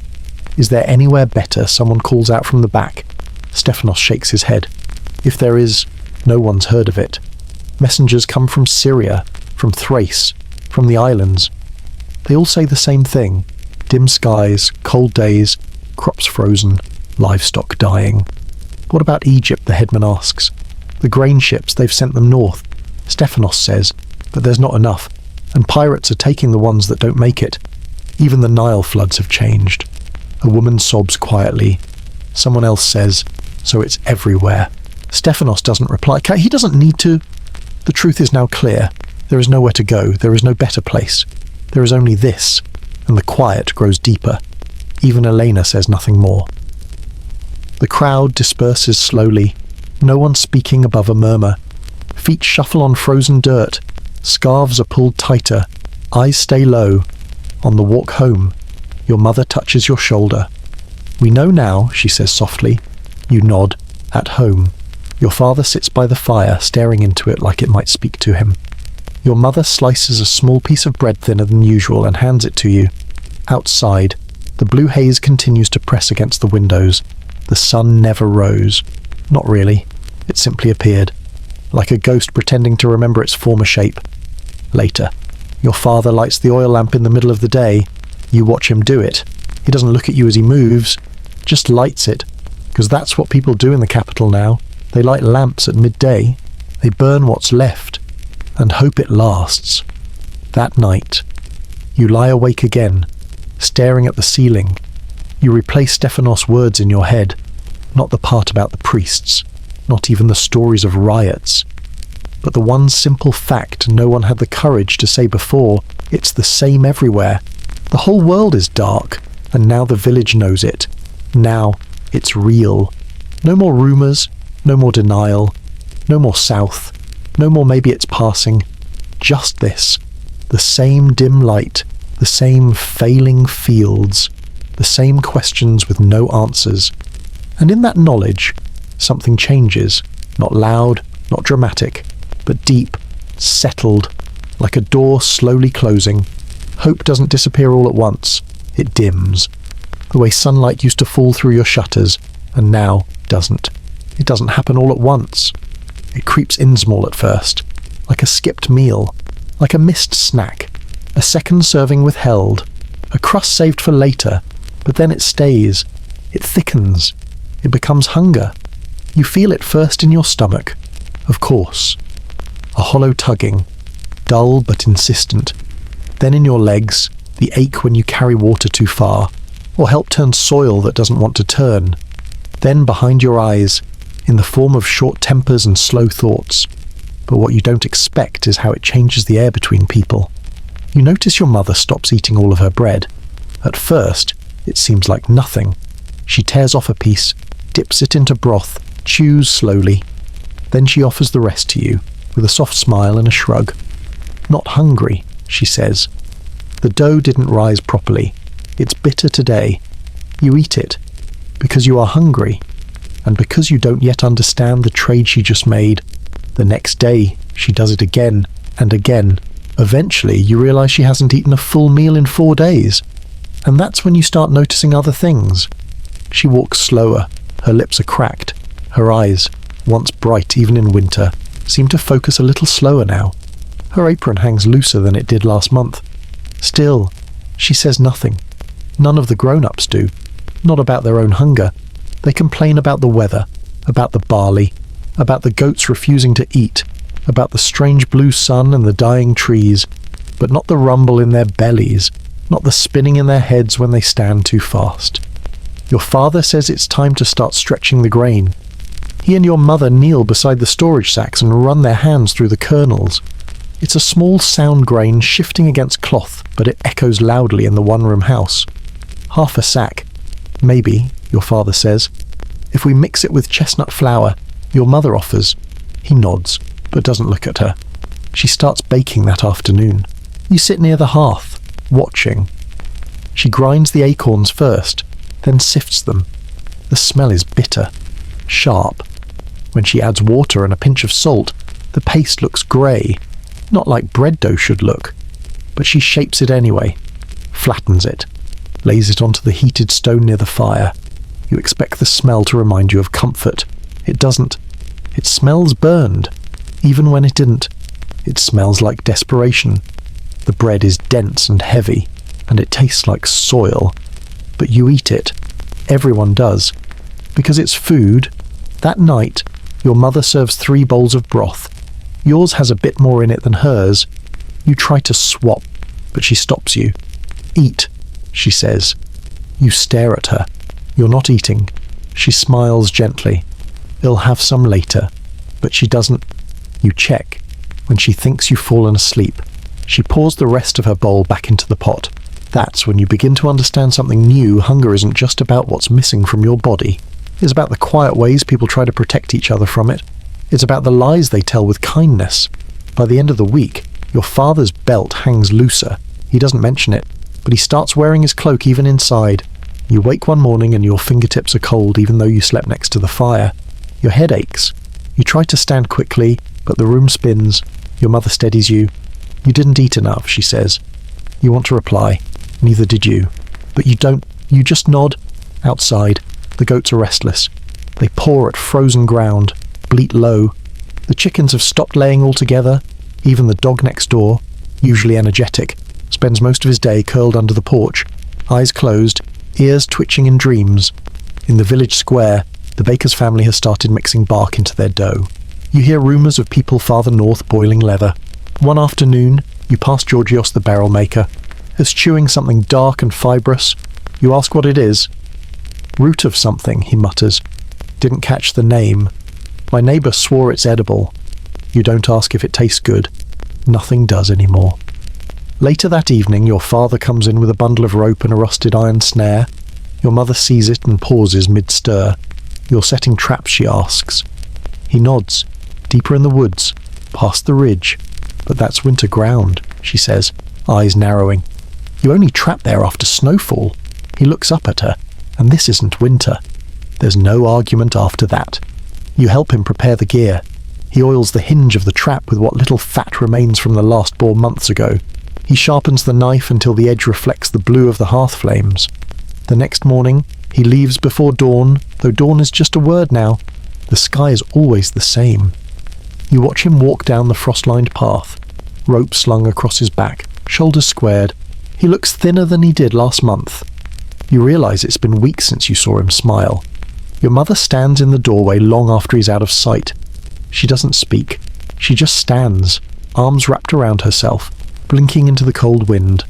Is there anywhere better? Someone calls out from the back. Stephanos shakes his head. If there is, no one's heard of it. Messengers come from Syria, from Thrace, from the islands. They all say the same thing. Dim skies, cold days, crops frozen, livestock dying. What about Egypt, the headman asks. The grain ships, they've sent them north. Stephanos says, but there's not enough, and pirates are taking the ones that don't make it. Even the Nile floods have changed. A woman sobs quietly. Someone else says, so it's everywhere. Stephanos doesn't reply. He doesn't need to. The truth is now clear. There is nowhere to go. There is no better place. There is only this. And the quiet grows deeper. Even Elena says nothing more. The crowd disperses slowly. No one speaking above a murmur. Feet shuffle on frozen dirt. Scarves are pulled tighter. Eyes stay low. On the walk home, your mother touches your shoulder. We know now, she says softly. You nod. At home. Your father sits by the fire, staring into it like it might speak to him. Your mother slices a small piece of bread thinner than usual and hands it to you. Outside, the blue haze continues to press against the windows. The sun never rose. Not really. It simply appeared. Like a ghost pretending to remember its former shape. Later, your father lights the oil lamp in the middle of the day. You watch him do it. He doesn't look at you as he moves, just lights it. Because that's what people do in the capital now. They light lamps at midday. They burn what's left, and hope it lasts. That night, you lie awake again, staring at the ceiling. You replay Stephanos' words in your head, not the part about the priests, not even the stories of riots, but the one simple fact no one had the courage to say before. It's the same everywhere. The whole world is dark, and now the village knows it. Now it's real. No more rumours, no more denial, no more south, no more maybe it's passing. Just this. The same dim light, the same failing fields, the same questions with no answers. And in that knowledge, something changes. Not loud, not dramatic, but deep, settled, like a door slowly closing. Hope doesn't disappear all at once. It dims. The way sunlight used to fall through your shutters, and now doesn't. It doesn't happen all at once. It creeps in small at first, like a skipped meal, like a missed snack. A second serving withheld. A crust saved for later, but then it stays. It thickens. It becomes hunger. You feel it first in your stomach, of course. A hollow tugging, dull but insistent. Then in your legs, the ache when you carry water too far, or help turn soil that doesn't want to turn. Then behind your eyes, in the form of short tempers and slow thoughts. But what you don't expect is how it changes the air between people. You notice your mother stops eating all of her bread. At first, it seems like nothing. She tears off a piece, dips it into broth, chews slowly. Then she offers the rest to you, with a soft smile and a shrug. Not hungry, she says. The dough didn't rise properly. It's bitter today. You eat it, because you are hungry, and because you don't yet understand the trade she just made. The next day, she does it again and again. Eventually, you realize she hasn't eaten a full meal in 4 days. And that's when you start noticing other things. She walks slower. Her lips are cracked. Her eyes, once bright even in winter, seem to focus a little slower now. Her apron hangs looser than it did last month. Still, she says nothing. None of the grown-ups do. Not about their own hunger. They complain about the weather, about the barley, about the goats refusing to eat, about the strange blue sun and the dying trees, but not the rumble in their bellies, not the spinning in their heads when they stand too fast. Your father says it's time to start stretching the grain. He and your mother kneel beside the storage sacks and run their hands through the kernels. It's a small sound grain shifting against cloth, but it echoes loudly in the one-room house. Half a sack. Maybe, your father says. If we mix it with chestnut flour, your mother offers. He nods, but doesn't look at her. She starts baking that afternoon. You sit near the hearth, watching. She grinds the acorns first, then sifts them. The smell is bitter, sharp. When she adds water and a pinch of salt, the paste looks grey, not like bread dough should look. But she shapes it anyway, flattens it, lays it onto the heated stone near the fire. You expect the smell to remind you of comfort. It doesn't. It smells burned, even when it didn't. It smells like desperation. The bread is dense and heavy, and it tastes like soil. But you eat it. Everyone does. Because it's food. That night, your mother serves 3 bowls of broth. Yours has a bit more in it than hers. You try to swap, but she stops you. Eat, she says. You stare at her. You're not eating. She smiles gently. You'll have some later. But she doesn't. You check. When she thinks you've fallen asleep, she pours the rest of her bowl back into the pot. That's when you begin to understand something new. Hunger isn't just about what's missing from your body. It's about the quiet ways people try to protect each other from it. It's about the lies they tell with kindness. By the end of the week, your father's belt hangs looser. He doesn't mention it, but he starts wearing his cloak even inside. You wake one morning and your fingertips are cold even though you slept next to the fire. Your head aches. You try to stand quickly, but the room spins. Your mother steadies you. You didn't eat enough, she says. You want to reply. Neither did you. But you don't. You just nod. Outside, the goats are restless. They paw at frozen ground, bleat low. The chickens have stopped laying altogether. Even the dog next door, usually energetic, spends most of his day curled under the porch, eyes closed, ears twitching in dreams. In the village square, the baker's family has started mixing bark into their dough. You hear rumours of people farther north boiling leather. One afternoon, you pass Georgios the barrel maker, eschewing something dark and fibrous. You ask what it is. Root of something, he mutters. Didn't catch the name. My neighbour swore it's edible. You don't ask if it tastes good. Nothing does anymore. Later that evening, your father comes in with a bundle of rope and a rusted iron snare. Your mother sees it and pauses mid-stir. You're setting traps, she asks. He nods. Deeper in the woods, past the ridge. But that's winter ground, she says, eyes narrowing. You only trap there after snowfall. He looks up at her, and this isn't winter. There's no argument after that. You help him prepare the gear. He oils the hinge of the trap with what little fat remains from the last boar months ago. He sharpens the knife until the edge reflects the blue of the hearth flames. The next morning, he leaves before dawn, though dawn is just a word now. The sky is always the same. You watch him walk down the frost-lined path, rope slung across his back, shoulders squared. He looks thinner than he did last month. You realise it's been weeks since you saw him smile. Your mother stands in the doorway long after he's out of sight. She doesn't speak. She just stands, arms wrapped around herself, blinking into the cold wind.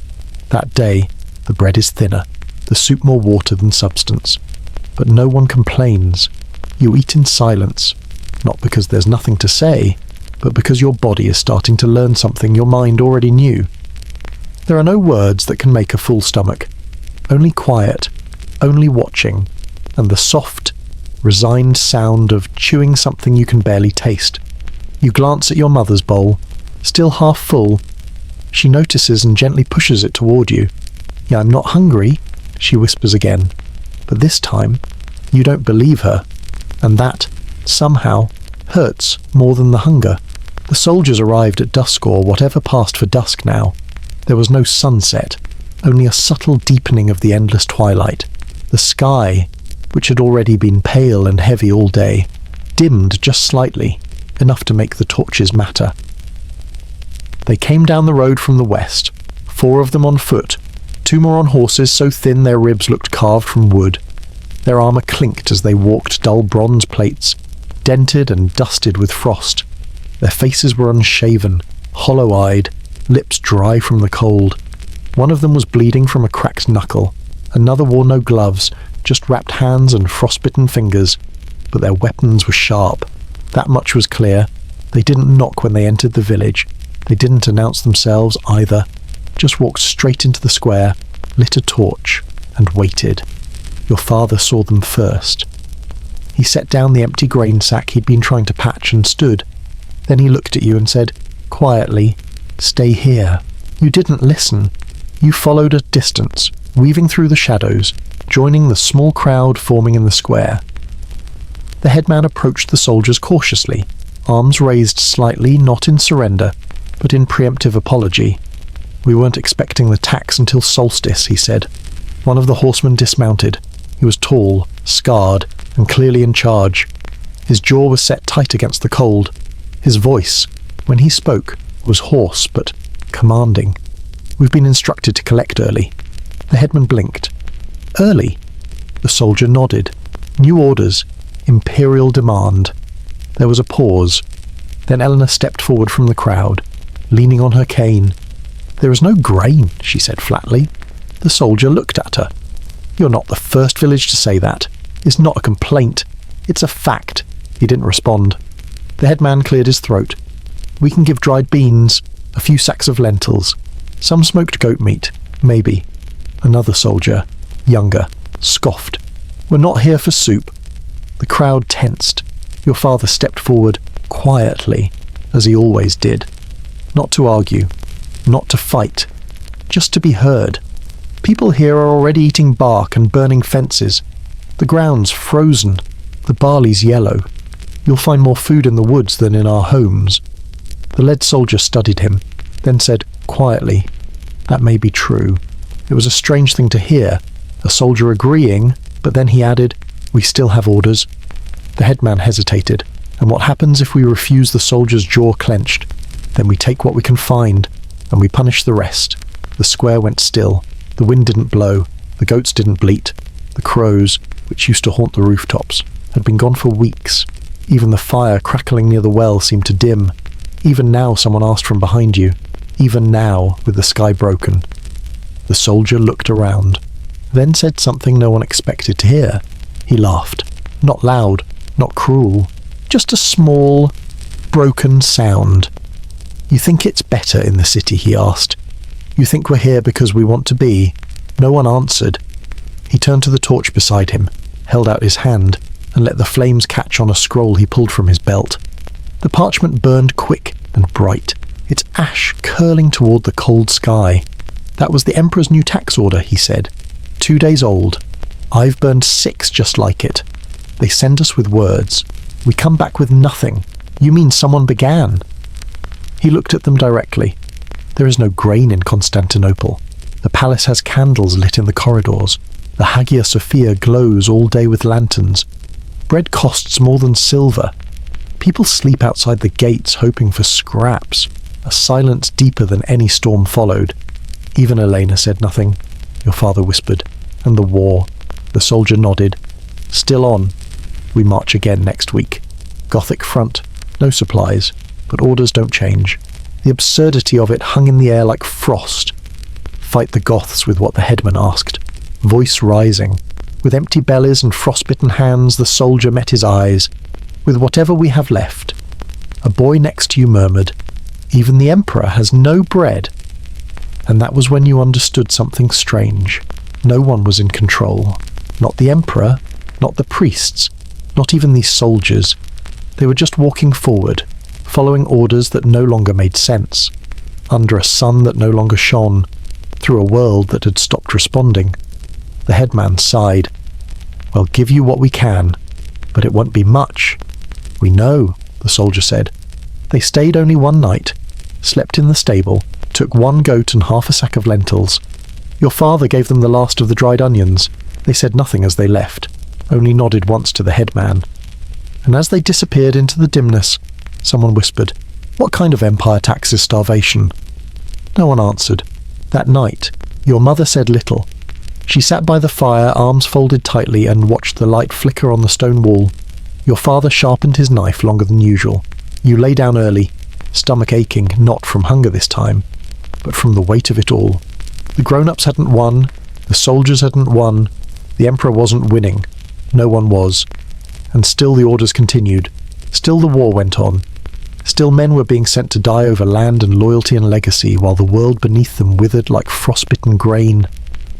That day, the bread is thinner, the soup more water than substance. But no one complains. You eat in silence, not because there's nothing to say, but because your body is starting to learn something your mind already knew. There are no words that can make a full stomach. Only quiet, only watching, and the soft, resigned sound of chewing something you can barely taste. You glance at your mother's bowl, still half full. She notices and gently pushes it toward you. "Yeah, I'm not hungry," she whispers again. But this time, you don't believe her, and that, somehow, hurts more than the hunger. The soldiers arrived at dusk or whatever passed for dusk now. There was no sunset, only a subtle deepening of the endless twilight. The sky, which had already been pale and heavy all day, dimmed just slightly, enough to make the torches matter. They came down the road from the west, 4 of them on foot, 2 more on horses so thin their ribs looked carved from wood. Their armour clinked as they walked dull bronze plates, dented and dusted with frost. Their faces were unshaven, hollow-eyed, lips dry from the cold. One of them was bleeding from a cracked knuckle. Another wore no gloves, just wrapped hands and frostbitten fingers. But their weapons were sharp. That much was clear. They didn't knock when they entered the village. They didn't announce themselves either. Just walked straight into the square, lit a torch, and waited. Your father saw them first. He set down the empty grain sack he'd been trying to patch and stood. Then he looked at you and said, quietly, "Stay here." You didn't listen. You followed at distance, weaving through the shadows, joining the small crowd forming in the square. The headman approached the soldiers cautiously, arms raised slightly, not in surrender, but in preemptive apology. "We weren't expecting the tax until solstice," he said. One of the horsemen dismounted. He was tall, scarred, and clearly in charge. His jaw was set tight against the cold. His voice, when he spoke, was hoarse but commanding. "We've been instructed to collect early." The headman blinked. "Early?" The soldier nodded. "New orders. Imperial demand." There was a pause. Then Eleanor stepped forward from the crowd, leaning on her cane. "There is no grain," she said flatly. The soldier looked at her. "You're not the first village to say that. It's not a complaint. It's a fact." He didn't respond. The headman cleared his throat. "We can give dried beans, a few sacks of lentils, some smoked goat meat, maybe." Another soldier, younger, scoffed. "We're not here for soup." The crowd tensed. Your father stepped forward, quietly, as he always did. Not to argue, not to fight, just to be heard. "People here are already eating bark and burning fences. The ground's frozen. The barley's yellow. You'll find more food in the woods than in our homes." The lead soldier studied him, then said quietly, "That may be true." It was a strange thing to hear, a soldier agreeing, but then he added, "We still have orders." The headman hesitated. "And what happens if we refuse?" The soldier's jaw clenched. "Then we take what we can find, and we punish the rest." The square went still. The wind didn't blow. The goats didn't bleat. The crows, which used to haunt the rooftops, had been gone for weeks. Even the fire crackling near the well seemed to dim. Even now someone asked from behind you. Even now, with the sky broken. The soldier looked around, then said something no one expected to hear. He laughed. Not loud, not cruel. Just a small, broken sound. "You think it's better in the city?" he asked. "You think we're here because we want to be?" No one answered. He turned to the torch beside him, held out his hand, and let the flames catch on a scroll he pulled from his belt. The parchment burned quick and bright, its ash curling toward the cold sky. "That was the Emperor's new tax order," he said. 2 days old. I've burned 6 just like it. They send us with words. We come back with nothing. You mean someone began?" He looked at them directly. "There is no grain in Constantinople. The palace has candles lit in the corridors. The Hagia Sophia glows all day with lanterns. Bread costs more than silver. People sleep outside the gates hoping for scraps. a silence deeper than any storm followed. Even Elena said nothing. Your father whispered. And the war. The soldier nodded. Still on. We march again next week. Gothic front. No supplies. But orders don't change. The absurdity of it hung in the air like frost. Fight the Goths with what the headman asked. Voice rising. With empty bellies and frostbitten hands, the soldier met his eyes. With whatever we have left. A boy next to you murmured, "Even the Emperor has no bread." And that was when you understood something strange. No one was in control. Not the Emperor, not the priests, not even these soldiers. They were just walking forward, following orders that no longer made sense, under a sun that no longer shone, through a world that had stopped responding. The headman sighed. "We'll give you what we can, but it won't be much." "We know," the soldier said. They stayed only one night, slept in the stable, took one goat and half a sack of lentils. Your father gave them the last of the dried onions. They said nothing as they left, only nodded once to the headman. And as they disappeared into the dimness, someone whispered, "What kind of empire taxes starvation?" No one answered. That night, your mother said little. She sat by the fire, arms folded tightly, and watched the light flicker on the stone wall. Your father sharpened his knife longer than usual. You lay down early, stomach aching, not from hunger this time, but from the weight of it all. The grown-ups hadn't won, the soldiers hadn't won, the Emperor wasn't winning. No one was. And still the orders continued. Still the war went on. Still men were being sent to die over land and loyalty and legacy, while the world beneath them withered like frostbitten grain.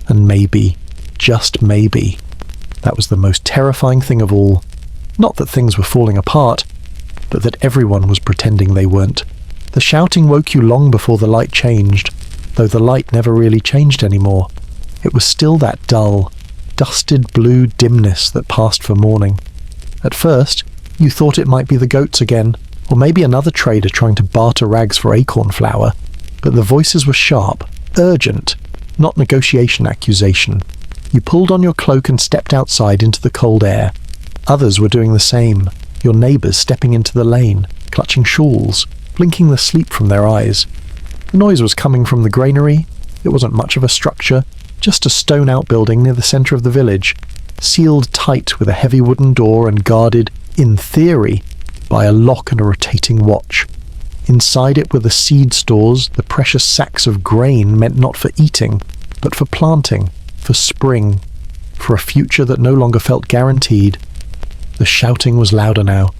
And maybe, just maybe, that was the most terrifying thing of all. Not that things were falling apart, but that everyone was pretending they weren't. The shouting woke you long before the light changed, though the light never really changed anymore. It was still that dull, dusted blue dimness that passed for morning. At first, you thought it might be the goats again, or maybe another trader trying to barter rags for acorn flour, but the voices were sharp, urgent, not negotiation accusation. You pulled on your cloak and stepped outside into the cold air. Others were doing the same, your neighbours stepping into the lane, clutching shawls, blinking the sleep from their eyes. The noise was coming from the granary. It wasn't much of a structure, just a stone outbuilding near the centre of the village, sealed tight with a heavy wooden door and guarded, in theory, by a lock and a rotating watch. Inside it were the seed stores, the precious sacks of grain meant not for eating, but for planting, for spring, for a future that no longer felt guaranteed. The shouting was louder now.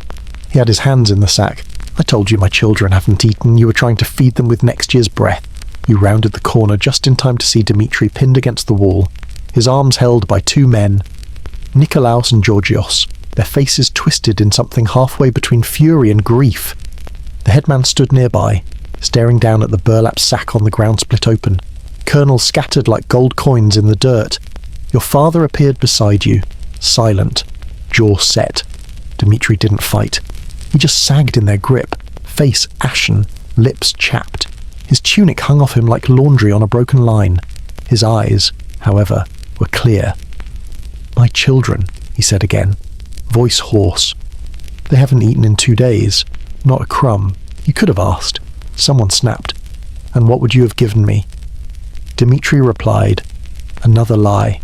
He had his hands in the sack. "I told you my children haven't eaten. You were trying to feed them with next year's breath." You rounded the corner just in time to see Dmitri pinned against the wall, his arms held by two men, Nikolaos and Georgios, their faces twisted in something halfway between fury and grief. The headman stood nearby, staring down at the burlap sack on the ground split open, kernels scattered like gold coins in the dirt. Your father appeared beside you, silent, jaw set. Dmitri didn't fight. He just sagged in their grip, face ashen, lips chapped. His tunic hung off him like laundry on a broken line. His eyes, however, were clear. "My children," he said again, voice hoarse. "They haven't eaten in 2 days. Not a crumb. You could have asked." Someone snapped. "And what would you have given me?" Dmitri replied, "Another lie.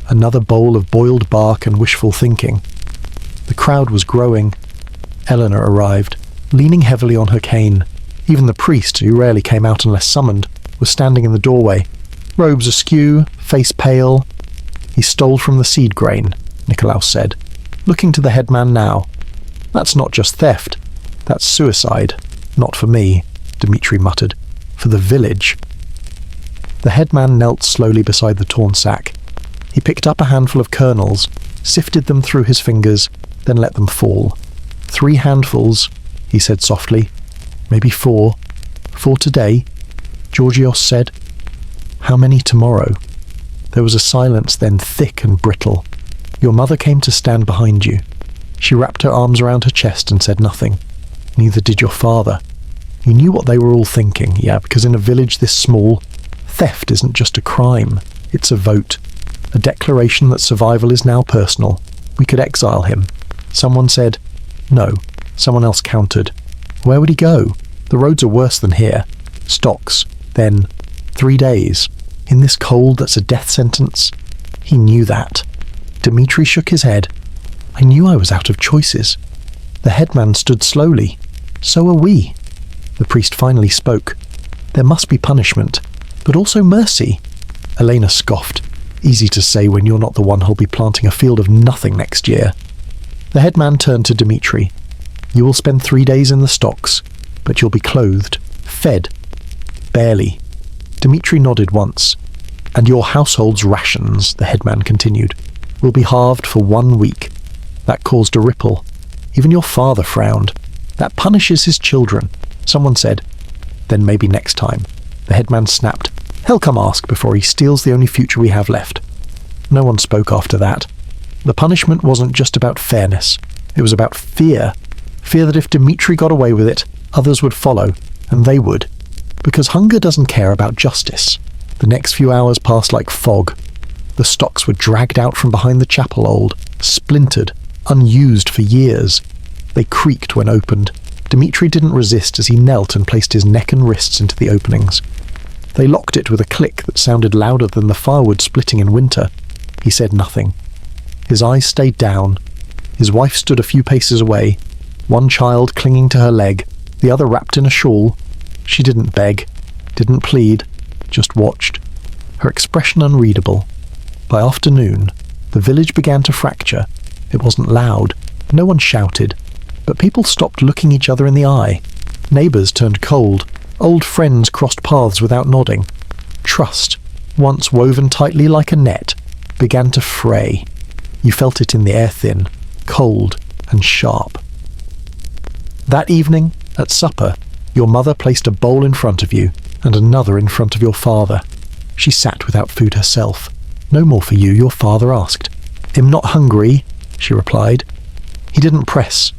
Another bowl of boiled bark and wishful thinking." The crowd was growing. Eleanor arrived, leaning heavily on her cane. Even the priest, who rarely came out unless summoned, was standing in the doorway, robes askew, face pale. "He stole from the seed grain," Nikolaos said, looking to the headman now. "That's not just theft. That's suicide. Not for me," Dmitri muttered. "For the village." The headman knelt slowly beside the torn sack. He picked up a handful of kernels, sifted them through his fingers, then let them fall. 3 handfuls, he said softly. "Maybe 4. 4 today," Georgios said. "How many tomorrow?" There was a silence then thick and brittle. Your mother came to stand behind you. She wrapped her arms around her chest and said nothing. Neither did your father. You knew what they were all thinking, yeah, because in a village this small, theft isn't just a crime, it's a vote. A declaration that survival is now personal. We could exile him. Someone said, no. Someone else countered. Where would he go? The roads are worse than here. Stocks. Then 3 days. In this cold that's a death sentence. He knew that. Dmitri shook his head. I knew I was out of choices. The headman stood slowly. So are we. The priest finally spoke. There must be punishment, but also mercy. Elena scoffed. Easy to say when you're not the one who'll be planting a field of nothing next year. The headman turned to Dmitri. You will spend 3 days in the stocks, but you'll be clothed, fed. Barely. Dmitri nodded once. And your household's rations, the headman continued, will be halved for 1 week. That caused a ripple. Even your father frowned. That punishes his children. Someone said, then maybe next time. The headman snapped. He'll come ask before he steals the only future we have left. No one spoke after that. The punishment wasn't just about fairness. It was about fear. Fear that if Dmitri got away with it, others would follow, and they would. Because hunger doesn't care about justice. The next few hours passed like fog. The stocks were dragged out from behind the chapel old, splintered, unused for years. They creaked when opened. Dmitri didn't resist as he knelt and placed his neck and wrists into the openings. They locked it with a click that sounded louder than the firewood splitting in winter. He said nothing. His eyes stayed down. His wife stood a few paces away, one child clinging to her leg, the other wrapped in a shawl. She didn't beg, didn't plead, just watched, her expression unreadable. By afternoon, the village began to fracture. It wasn't loud, no one shouted, but people stopped looking each other in the eye. Neighbours turned cold, old friends crossed paths without nodding. Trust, once woven tightly like a net, began to fray. You felt it in the air thin, cold and sharp. That evening, at supper, your mother placed a bowl in front of you and another in front of your father. She sat without food herself. No more for you, your father asked. I'm not hungry, she replied. He didn't press,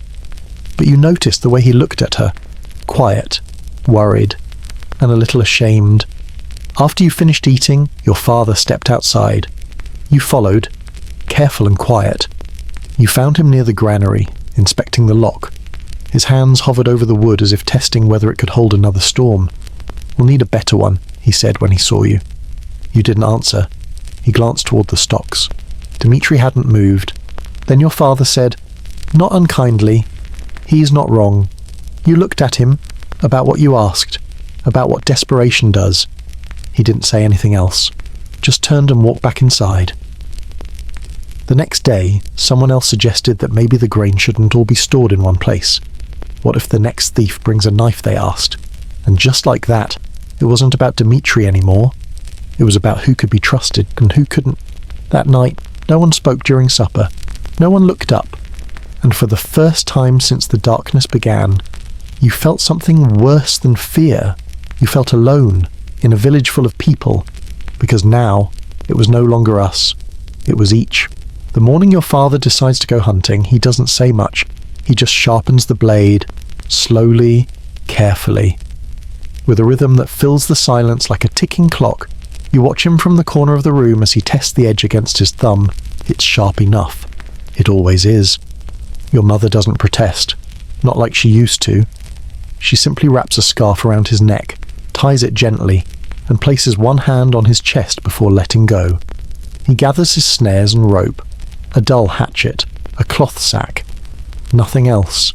but you noticed the way he looked at her, quiet, worried, and a little ashamed. After you finished eating, your father stepped outside. You followed, careful and quiet. You found him near the granary, inspecting the lock. His hands hovered over the wood as if testing whether it could hold another storm. We'll need a better one, he said when he saw you. You didn't answer. He glanced toward the stocks. Dmitri hadn't moved. Then your father said, not unkindly, he's not wrong. You looked at him, about what you asked, about what desperation does. He didn't say anything else, just turned and walked back inside. The next day, someone else suggested that maybe the grain shouldn't all be stored in one place. What if the next thief brings a knife, they asked. And just like that, it wasn't about Dmitri anymore. It was about who could be trusted and who couldn't. That night, no one spoke during supper. No one looked up. And for the first time since the darkness began, you felt something worse than fear. You felt alone, in a village full of people. Because now, it was no longer us. It was each. The morning your father decides to go hunting, he doesn't say much. He just sharpens the blade, slowly, carefully. With a rhythm that fills the silence like a ticking clock, you watch him from the corner of the room as he tests the edge against his thumb. It's sharp enough. It always is. Your mother doesn't protest. Not like she used to. She simply wraps a scarf around his neck, ties it gently, and places one hand on his chest before letting go. He gathers his snares and rope, a dull hatchet, a cloth sack. Nothing else.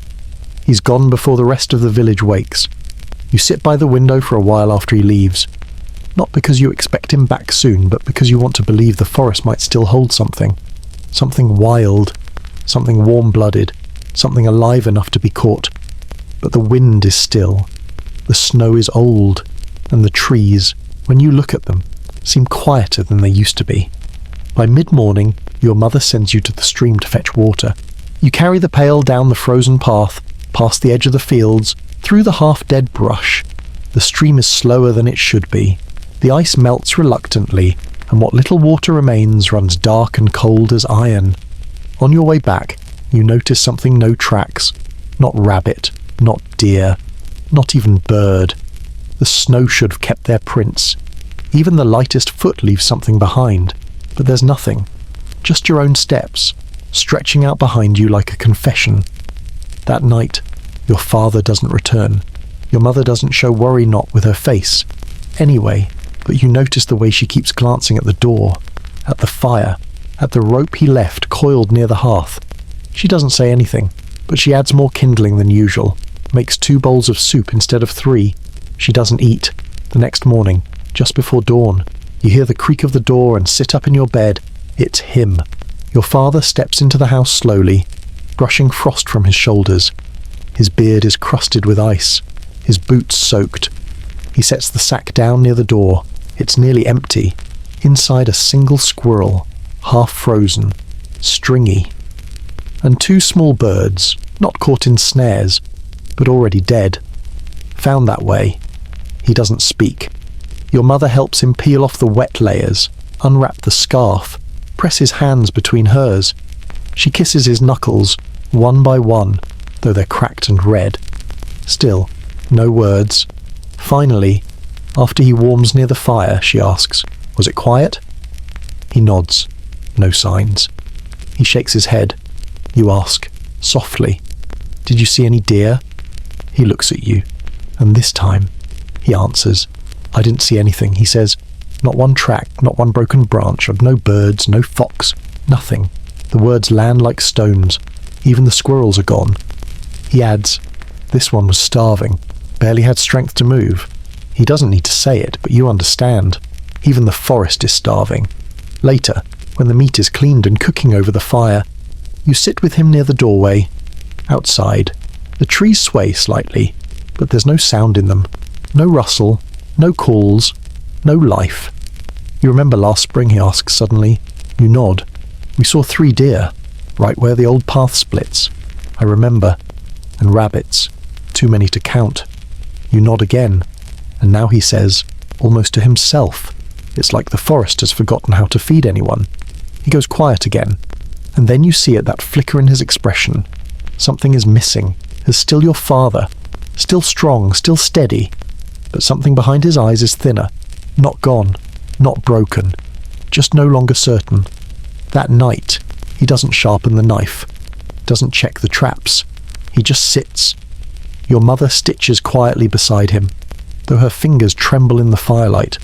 He's gone before the rest of the village wakes. You sit by the window for a while after he leaves. Not because you expect him back soon, but because you want to believe the forest might still hold something. Something wild, something warm-blooded, something alive enough to be caught. But the wind is still. The snow is old, and the trees, when you look at them, seem quieter than they used to be. By mid-morning, your mother sends you to the stream to fetch water. You carry the pail down the frozen path, past the edge of the fields, through the half-dead brush. The stream is slower than it should be. The ice melts reluctantly, and what little water remains runs dark and cold as iron. On your way back, you notice something no tracks. Not rabbit, not deer, not even bird. The snow should have kept their prints. Even the lightest foot leaves something behind. But there's nothing. Just your own steps, stretching out behind you like a confession. That night, your father doesn't return. Your mother doesn't show worry not with her face. Anyway, but you notice the way she keeps glancing at the door, at the fire, at the rope he left coiled near the hearth. She doesn't say anything, but she adds more kindling than usual, makes 2 bowls of soup instead of 3. She doesn't eat. The next morning, just before dawn, you hear the creak of the door and sit up in your bed. It's him. Your father steps into the house slowly, brushing frost from his shoulders. His beard is crusted with ice, his boots soaked. He sets the sack down near the door. It's nearly empty. Inside a single squirrel, half frozen, stringy. And 2 small birds, not caught in snares, but already dead. Found that way. He doesn't speak. Your mother helps him peel off the wet layers, unwrap the scarf, press his hands between hers. She kisses his knuckles, one by one, though they're cracked and red. Still, no words. Finally, after he warms near the fire, she asks, "Was it quiet?" He nods. No signs. He shakes his head. You ask, softly, "Did you see any deer?" He looks at you, and this time, he answers, "I didn't see anything," he says. "Not one track, not one broken branch, of no birds, no fox, nothing." The words land like stones. Even the squirrels are gone. He adds, "This one was starving, barely had strength to move." He doesn't need to say it, but you understand. Even the forest is starving. Later, when the meat is cleaned and cooking over the fire, you sit with him near the doorway. Outside, the trees sway slightly, but there's no sound in them. No rustle, no calls, no life. "You remember last spring?" he asks suddenly. You nod. "We saw 3 deer, right where the old path splits." "I remember. And rabbits. Too many to count." You nod again, and now he says, almost to himself, it's like the forest has forgotten how to feed anyone. He goes quiet again, and then you see it, that flicker in his expression. Something is missing. There's still your father, still strong, still steady, but something behind his eyes is thinner, not gone, not broken, just no longer certain. That night, he doesn't sharpen the knife, doesn't check the traps. He just sits. Your mother stitches quietly beside him, though her fingers tremble in the firelight.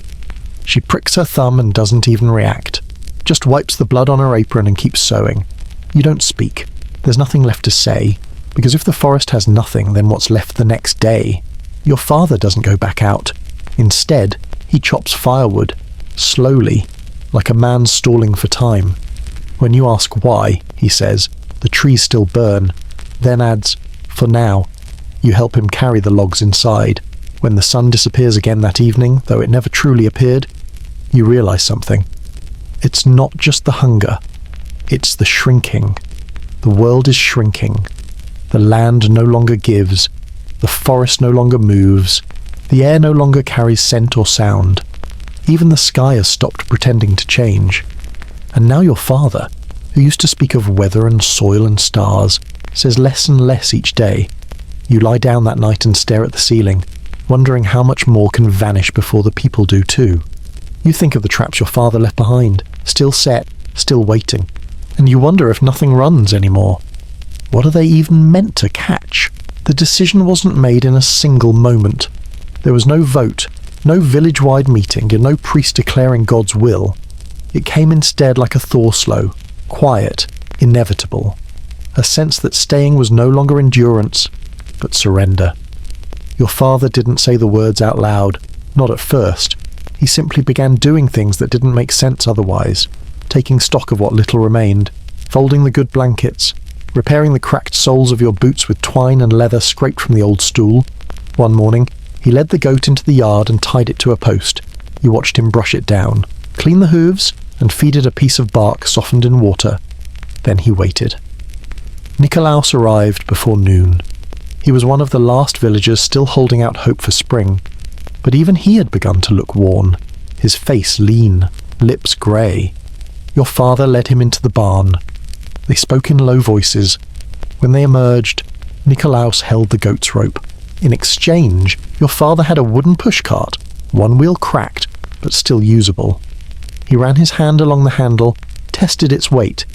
She pricks her thumb and doesn't even react, just wipes the blood on her apron and keeps sewing. You don't speak. There's nothing left to say, because if the forest has nothing, then what's left the next day? Your father doesn't go back out. Instead, he chops firewood, slowly, like a man stalling for time. When you ask why, he says, "The trees still burn," then adds, "For now." You help him carry the logs inside. When the sun disappears again that evening, though it never truly appeared, you realize something. It's not just the hunger. It's the shrinking. The world is shrinking. The land no longer gives. The forest no longer moves. The air no longer carries scent or sound. Even the sky has stopped pretending to change. And now your father, who used to speak of weather and soil and stars, says less and less each day. You lie down that night and stare at the ceiling, wondering how much more can vanish before the people do too. You think of the traps your father left behind, still set, still waiting, and you wonder if nothing runs anymore. What are they even meant to catch? The decision wasn't made in a single moment. There was no vote, no village-wide meeting, and no priest declaring God's will. It came instead like a thaw slow, quiet, inevitable. A sense that staying was no longer endurance, but surrender. Your father didn't say the words out loud, not at first. He simply began doing things that didn't make sense otherwise, taking stock of what little remained, folding the good blankets, repairing the cracked soles of your boots with twine and leather scraped from the old stool. One morning, he led the goat into the yard and tied it to a post. You watched him brush it down, clean the hooves, and feed it a piece of bark softened in water. Then he waited. Nikolaus arrived before noon. He was one of the last villagers still holding out hope for spring, but even he had begun to look worn, his face lean, lips grey. Your father led him into the barn. They spoke in low voices. When they emerged, Nikolaus held the goat's rope. In exchange, your father had a wooden pushcart, one wheel cracked, but still usable. He ran his hand along the handle, tested its weight.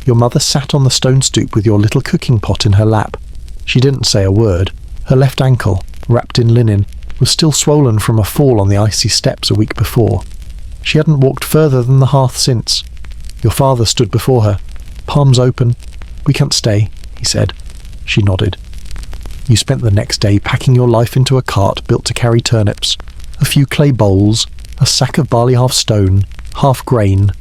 Your mother sat on the stone stoop with your little cooking pot in her lap. She didn't say a word. Her left ankle, wrapped in linen, was still swollen from a fall on the icy steps a week before. She hadn't walked further than the hearth since. Your father stood before her, palms open. "We can't stay," he said. She nodded. You spent the next day packing your life into a cart built to carry turnips, a few clay bowls, a sack of barley half stone, half grain,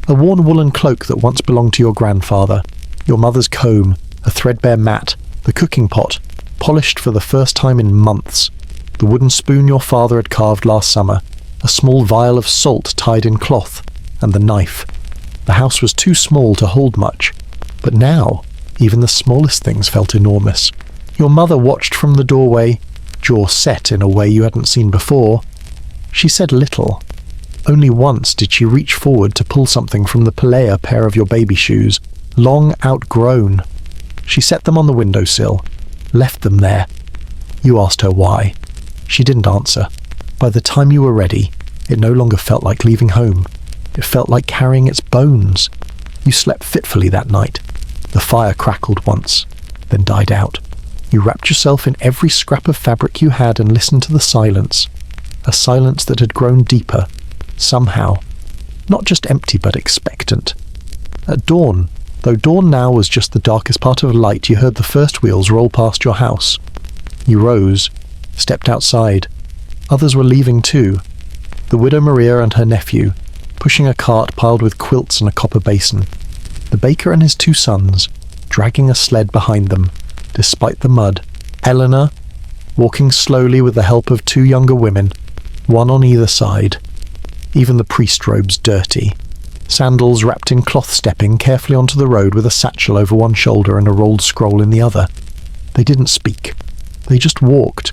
a worn woolen cloak that once belonged to your grandfather, your mother's comb, a threadbare mat, the cooking pot, polished for the first time in months, the wooden spoon your father had carved last summer, a small vial of salt tied in cloth, and the knife. The house was too small to hold much, but now even the smallest things felt enormous. Your mother watched from the doorway, jaw set in a way you hadn't seen before. She said little. Only once did she reach forward to pull something from the Pelea pair of your baby shoes, long outgrown. She set them on the windowsill, left them there. You asked her why. She didn't answer. By the time you were ready, it no longer felt like leaving home. It felt like carrying its bones. You slept fitfully that night. The fire crackled once, then died out. You wrapped yourself in every scrap of fabric you had and listened to the silence. A silence that had grown deeper, somehow. Not just empty, but expectant. At dawn, though dawn now was just the darkest part of light, you heard the first wheels roll past your house. You rose, stepped outside. Others were leaving too. The widow Maria and her nephew, pushing a cart piled with quilts and a copper basin. The baker and his two sons, dragging a sled behind them, despite the mud. Eleanor, walking slowly with the help of two younger women, one on either side. Even the priest robes dirty. Sandals wrapped in cloth stepping carefully onto the road with a satchel over one shoulder and a rolled scroll in the other. They didn't speak. They just walked.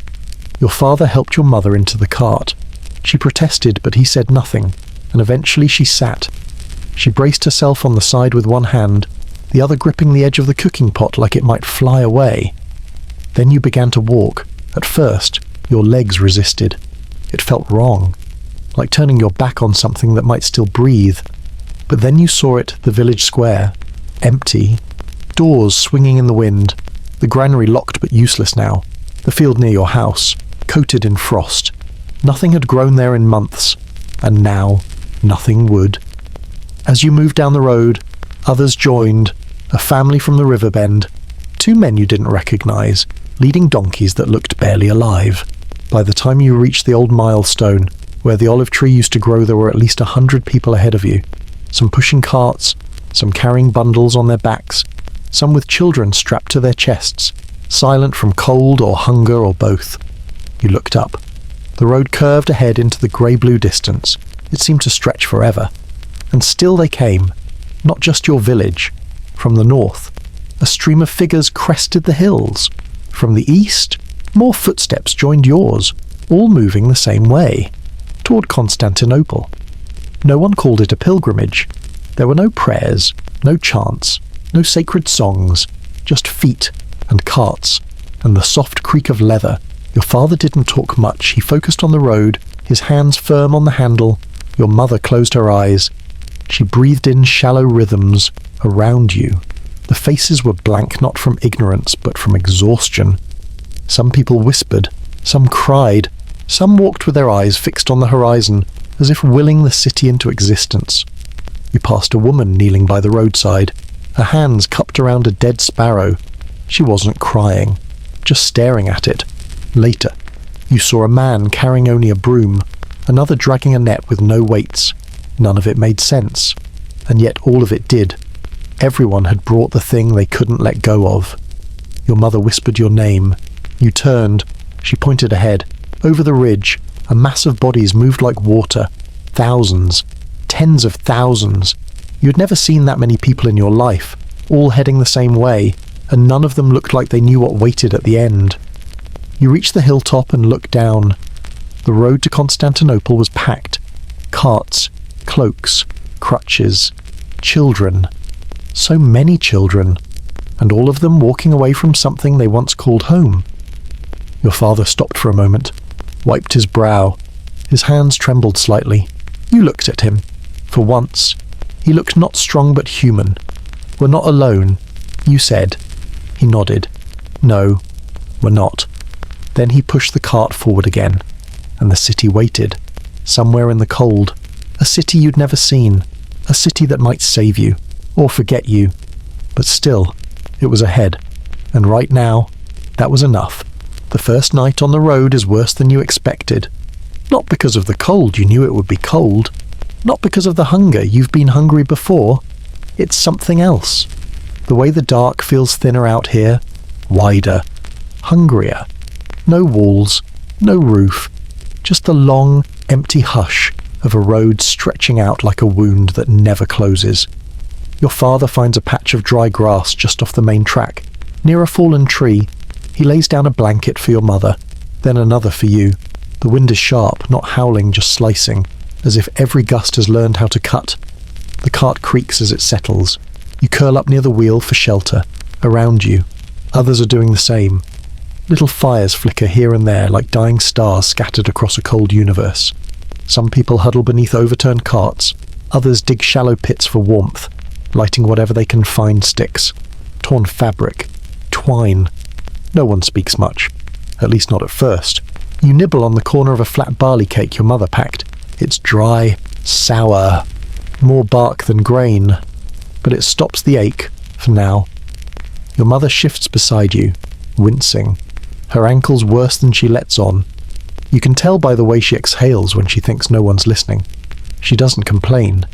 Your father helped your mother into the cart. She protested, but he said nothing, and eventually she sat. She braced herself on the side with one hand, the other gripping the edge of the cooking pot like it might fly away. Then you began to walk. At first, your legs resisted. It felt wrong, like turning your back on something that might still breathe. But then you saw it, the village square, empty, doors swinging in the wind, the granary locked but useless now, the field near your house, coated in frost. Nothing had grown there in months, and now nothing would. As you moved down the road, others joined, a family from the river bend, two men you didn't recognize, leading donkeys that looked barely alive. By the time you reached the old milestone, where the olive tree used to grow, there were at least 100 people ahead of you, some pushing carts, some carrying bundles on their backs, some with children strapped to their chests, silent from cold or hunger or both. You looked up. The road curved ahead into the grey-blue distance. It seemed to stretch forever. And still they came, not just your village. From the north, a stream of figures crested the hills. From the east, more footsteps joined yours, all moving the same way, toward Constantinople. No one called it a pilgrimage. There were no prayers, no chants, no sacred songs, just feet and carts and the soft creak of leather. Your father didn't talk much. He focused on the road, his hands firm on the handle. Your mother closed her eyes. She breathed in shallow rhythms around you. The faces were blank, not from ignorance, but from exhaustion. Some people whispered, some cried, some walked with their eyes fixed on the horizon, as if willing the city into existence. You passed a woman kneeling by the roadside, her hands cupped around a dead sparrow. She wasn't crying, just staring at it. Later, you saw a man carrying only a broom, another dragging a net with no weights. None of it made sense, and yet all of it did. Everyone had brought the thing they couldn't let go of. Your mother whispered your name. You turned. She pointed ahead. Over the ridge, a mass of bodies moved like water. Thousands. Tens of thousands. You had never seen that many people in your life, all heading the same way, and none of them looked like they knew what waited at the end. You reached the hilltop and looked down. The road to Constantinople was packed. Carts, cloaks, crutches, children. So many children, and all of them walking away from something they once called home. Your father stopped for a moment, wiped his brow. His hands trembled slightly. You looked at him. For once, he looked not strong but human. "We're not alone," you said. He nodded. "No, we're not." Then he pushed the cart forward again, and the city waited, somewhere in the cold, a city you'd never seen, a city that might save you, or forget you. But still, it was ahead, and right now, that was enough. The first night on the road is worse than you expected. Not because of the cold, you knew it would be cold. Not because of the hunger, you've been hungry before. It's something else. The way the dark feels thinner out here, wider, hungrier. No walls, no roof, just the long, empty hush of a road stretching out like a wound that never closes. Your father finds a patch of dry grass just off the main track. Near a fallen tree, he lays down a blanket for your mother, then another for you. The wind is sharp, not howling, just slicing, as if every gust has learned how to cut. The cart creaks as it settles. You curl up near the wheel for shelter. Around you, others are doing the same. Little fires flicker here and there like dying stars scattered across a cold universe. Some people huddle beneath overturned carts. Others dig shallow pits for warmth, lighting whatever they can find sticks. Torn fabric. Twine. No one speaks much. At least not at first. You nibble on the corner of a flat barley cake your mother packed. It's dry, sour, more bark than grain. But it stops the ache, for now. Your mother shifts beside you, wincing. Her ankle's worse than she lets on. You can tell by the way she exhales when she thinks no one's listening. She doesn't complain.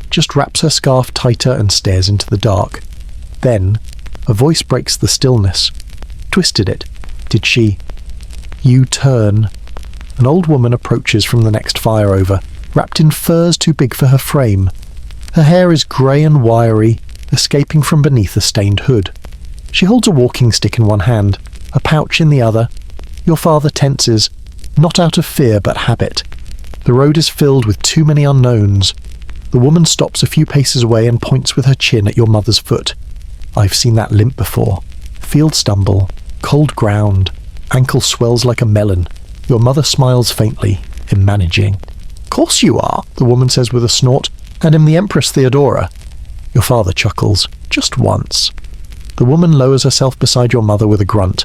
Just wraps her scarf tighter and stares into the dark. Then, a voice breaks the stillness. Twisted it. Did she? You turn. An old woman approaches from the next fire over, wrapped in furs too big for her frame. Her hair is grey and wiry, escaping from beneath a stained hood. She holds a walking stick in one hand, a pouch in the other. Your father tenses, not out of fear but habit. The road is filled with too many unknowns. The woman stops a few paces away and points with her chin at your mother's foot. I've seen that limp before. Field stumble, cold ground, ankle swells like a melon. Your mother smiles faintly, in managing. Course you are, the woman says with a snort, and am the Empress Theodora. Your father chuckles, just once. The woman lowers herself beside your mother with a grunt.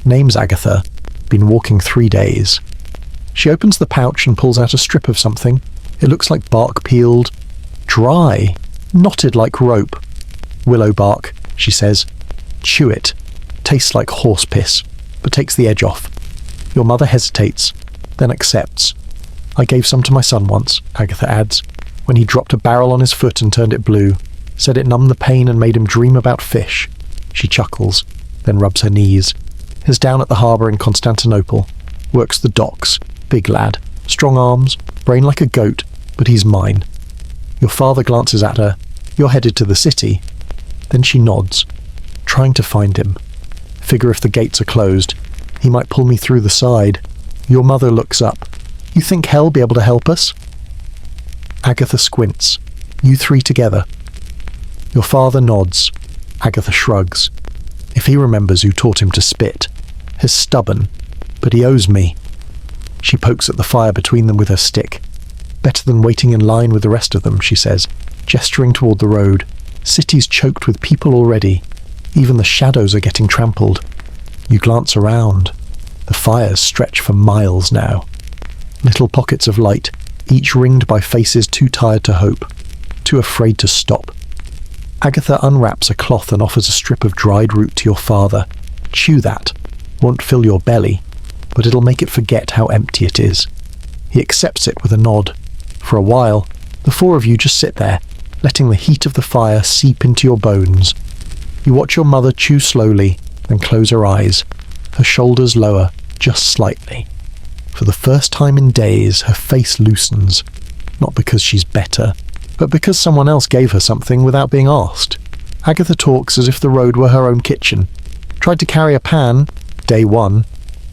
Name's Agatha. Been walking 3 days. She opens the pouch and pulls out a strip of something. It looks like bark peeled. Dry. Knotted like rope. Willow bark, she says. Chew it. Tastes like horse piss, but takes the edge off. Your mother hesitates, then accepts. I gave some to my son once, Agatha adds, when he dropped a barrel on his foot and turned it blue. Said it numbed the pain and made him dream about fish. She chuckles, then rubs her knees. Is down at the harbour in Constantinople. Works the docks. Big lad. Strong arms. Brain like a goat, but he's mine. Your father glances at her. You're headed to the city. Then she nods, trying to find him. Figure if the gates are closed. He might pull me through the side. Your mother looks up. You think hell'll be able to help us? Agatha squints. You three together. Your father nods. Agatha shrugs. If he remembers who taught him to spit. He's stubborn, but he owes me. She pokes at the fire between them with her stick. Better than waiting in line with the rest of them, she says, gesturing toward the road. City's choked with people already. Even the shadows are getting trampled. You glance around. The fires stretch for miles now. Little pockets of light, each ringed by faces too tired to hope, too afraid to stop. Agatha unwraps a cloth and offers a strip of dried root to your father. Chew that. Won't fill your belly, but it'll make it forget how empty it is. He accepts it with a nod. For a while, the four of you just sit there, letting the heat of the fire seep into your bones. You watch your mother chew slowly, then close her eyes. Her shoulders lower, just slightly. For the first time in days, her face loosens. Not because she's better, but because someone else gave her something without being asked. Agatha talks as if the road were her own kitchen. Tried to carry a pan, day one.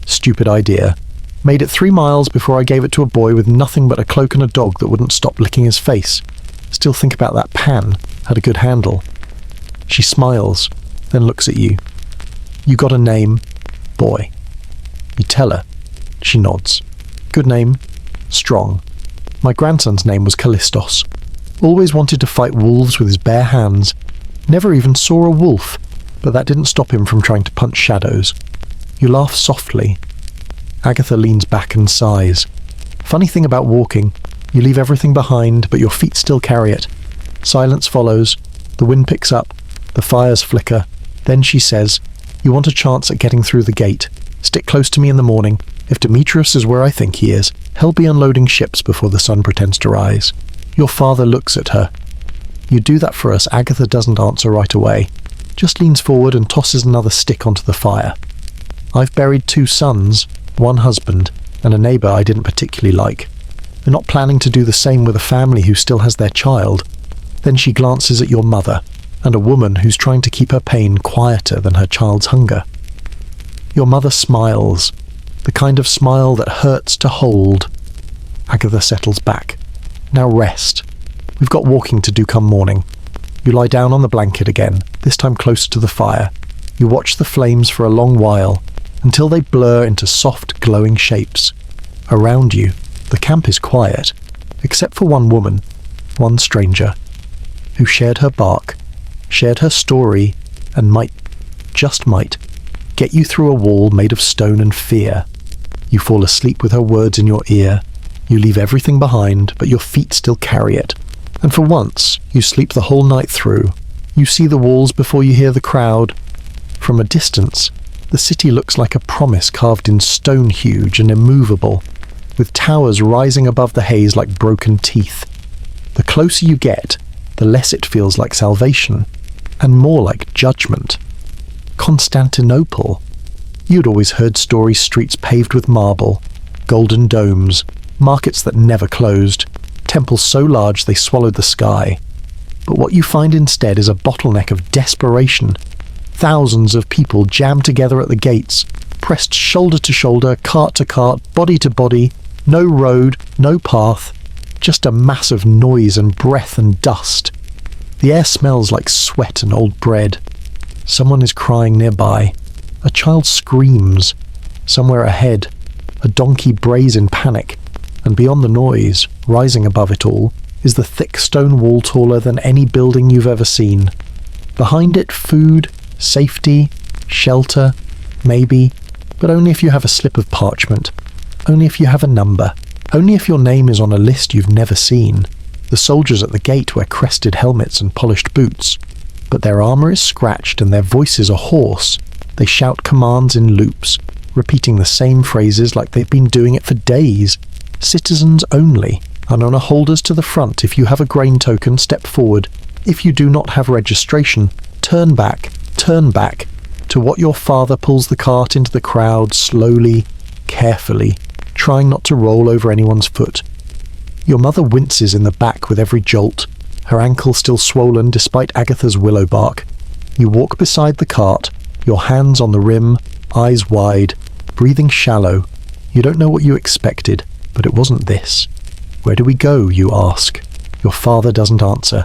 Stupid idea. Made it 3 miles before I gave it to a boy with nothing but a cloak and a dog that wouldn't stop licking his face. Still think about that pan. Had a good handle. She smiles, then looks at you. You got a name? Boy. You tell her. She nods. Good name. Strong. My grandson's name was Callistos. Always wanted to fight wolves with his bare hands. Never even saw a wolf, but that didn't stop him from trying to punch shadows. You laugh softly, Agatha leans back and sighs. Funny thing about walking, you leave everything behind, but your feet still carry it. Silence follows. The wind picks up. The fires flicker. Then she says, "You want a chance at getting through the gate. Stick close to me in the morning. If Demetrius is where I think he is, he'll be unloading ships before the sun pretends to rise." Your father looks at her. "You do that for us." Agatha doesn't answer right away, just leans forward and tosses another stick onto the fire. "I've buried 2 sons, 1 husband, and a neighbour I didn't particularly like. We're not planning to do the same with a family who still has their child." Then she glances at your mother, and a woman who's trying to keep her pain quieter than her child's hunger. Your mother smiles, the kind of smile that hurts to hold. Agatha settles back. "Now rest. We've got walking to do come morning." You lie down on the blanket again, this time closer to the fire. You watch the flames for a long while, until they blur into soft, glowing shapes. Around you, the camp is quiet, except for one woman, one stranger, who shared her bark, shared her story, and might, just might, get you through a wall made of stone and fear. You fall asleep with her words in your ear. You leave everything behind, but your feet still carry it. And for once, you sleep the whole night through. You see the walls before you hear the crowd. From a distance, the city looks like a promise carved in stone, huge and immovable, with towers rising above the haze like broken teeth. The closer you get, the less it feels like salvation, and more like judgment. Constantinople. You'd always heard stories, streets paved with marble, golden domes, markets that never closed, temples so large they swallowed the sky. But what you find instead is a bottleneck of desperation. Thousands of people jammed together at the gates, pressed shoulder to shoulder, cart to cart, body to body, no road, no path, just a mass of noise and breath and dust. The air smells like sweat and old bread. Someone is crying nearby. A child screams. Somewhere ahead, a donkey brays in panic, and beyond the noise, rising above it all, is the thick stone wall taller than any building you've ever seen. Behind it, food, safety, shelter, maybe, but only if you have a slip of parchment, only if you have a number, only if your name is on a list you've never seen. The soldiers at the gate wear crested helmets and polished boots, but their armour is scratched and their voices are hoarse. They shout commands in loops, repeating the same phrases like they've been doing it for days. Citizens only, and on holders to the front. If you have a grain token, step forward. If you do not have registration, turn back, to what your father pulls the cart into the crowd slowly, carefully, trying not to roll over anyone's foot. Your mother winces in the back with every jolt, her ankle still swollen despite Agatha's willow bark. You walk beside the cart, your hands on the rim, eyes wide, breathing shallow. You don't know what you expected, but it wasn't this. "Where do we go?" you ask. Your father doesn't answer.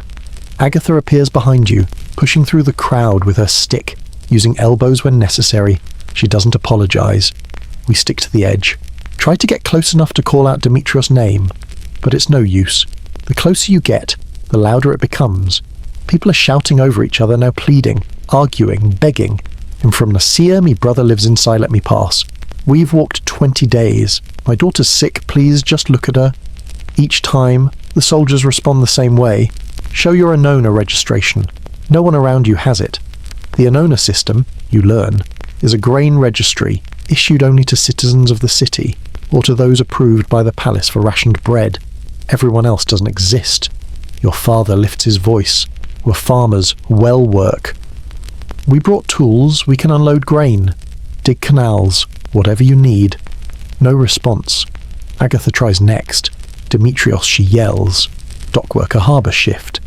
Agatha appears behind you, pushing through the crowd with her stick, using elbows when necessary. She doesn't apologize. We stick to the edge. Try to get close enough to call out Demetrios' name, but it's no use. The closer you get, the louder it becomes. People are shouting over each other now, pleading, arguing, begging. "I'm from Nicaea, me brother lives inside, let me pass. We've walked 20 days. My daughter's sick, please just look at her." Each time, the soldiers respond the same way. Show your Anona registration. No one around you has it. The Anona system, you learn, is a grain registry issued only to citizens of the city, or to those approved by the palace for rationed bread. Everyone else doesn't exist. Your father lifts his voice. "We're farmers, well work. We brought tools, we can unload grain, dig canals, whatever you need." No response. Agatha tries next. Demetrios, she yells. "Dockworker, harbour shift."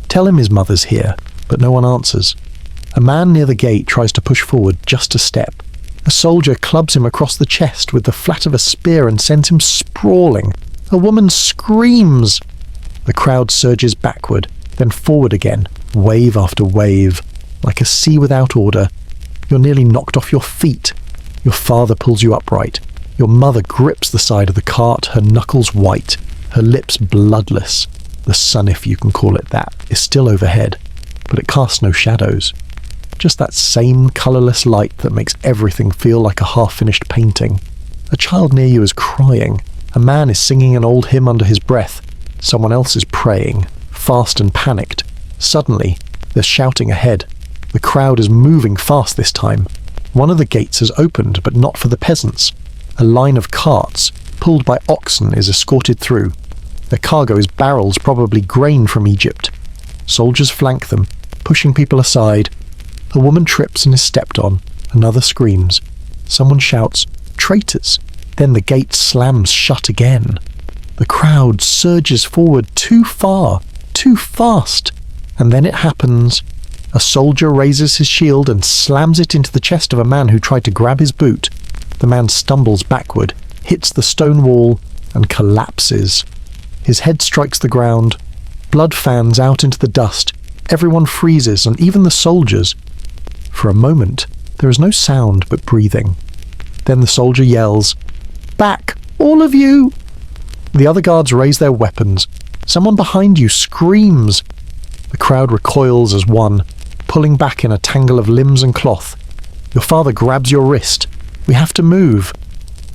Tell him his mother's here, but no one answers. A man near the gate tries to push forward just a step. A soldier clubs him across the chest with the flat of a spear and sends him sprawling. A woman screams. The crowd surges backward, then forward again, wave after wave, like a sea without order. You're nearly knocked off your feet. Your father pulls you upright. Your mother grips the side of the cart, her knuckles white, her lips bloodless. The sun, if you can call it that, is still overhead, but it casts no shadows. Just that same colourless light that makes everything feel like a half-finished painting. A child near you is crying. A man is singing an old hymn under his breath. Someone else is praying, fast and panicked. Suddenly, there's shouting ahead. The crowd is moving fast this time. One of the gates has opened, but not for the peasants. A line of carts, pulled by oxen, is escorted through. Their cargo is barrels, probably grain from Egypt. Soldiers flank them, pushing people aside. A woman trips and is stepped on. Another screams. Someone shouts, "Traitors!" Then the gate slams shut again. The crowd surges forward too far, too fast. And then it happens. A soldier raises his shield and slams it into the chest of a man who tried to grab his boot. The man stumbles backward, hits the stone wall, and collapses. His head strikes the ground. Blood fans out into the dust. Everyone freezes, and even the soldiers. For a moment, there is no sound but breathing. Then the soldier yells, "Back, all of you!" The other guards raise their weapons. Someone behind you screams. The crowd recoils as one, pulling back in a tangle of limbs and cloth. Your father grabs your wrist. "We have to move."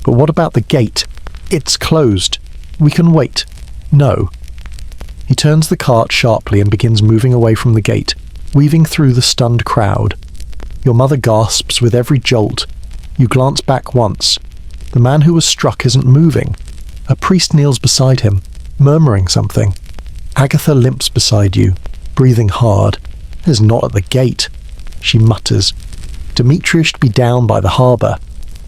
"But what about the gate?" "It's closed. We can wait." "No." He turns the cart sharply and begins moving away from the gate, weaving through the stunned crowd. Your mother gasps with every jolt. You glance back once. The man who was struck isn't moving. A priest kneels beside him, murmuring something. Agatha limps beside you, breathing hard. "It's not at the gate," she mutters. Demetrius should be down by the harbour.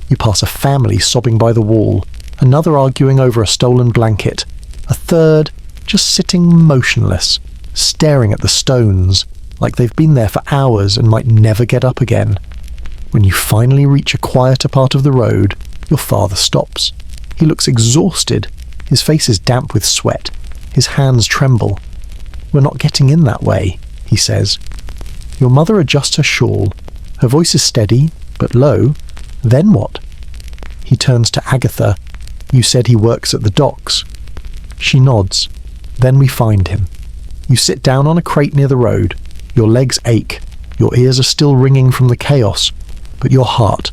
You pass a family sobbing by the wall, another arguing over a stolen blanket, a third just sitting motionless, staring at the stones, like they've been there for hours and might never get up again. When you finally reach a quieter part of the road, your father stops. He looks exhausted. His face is damp with sweat. His hands tremble. "We're not getting in that way," he says. Your mother adjusts her shawl. Her voice is steady, but low. "Then what?" He turns to Agatha. "You said he works at the docks." She nods. Then we find him. You sit down on a crate near the road. Your legs ache. Your ears are still ringing from the chaos. But your heart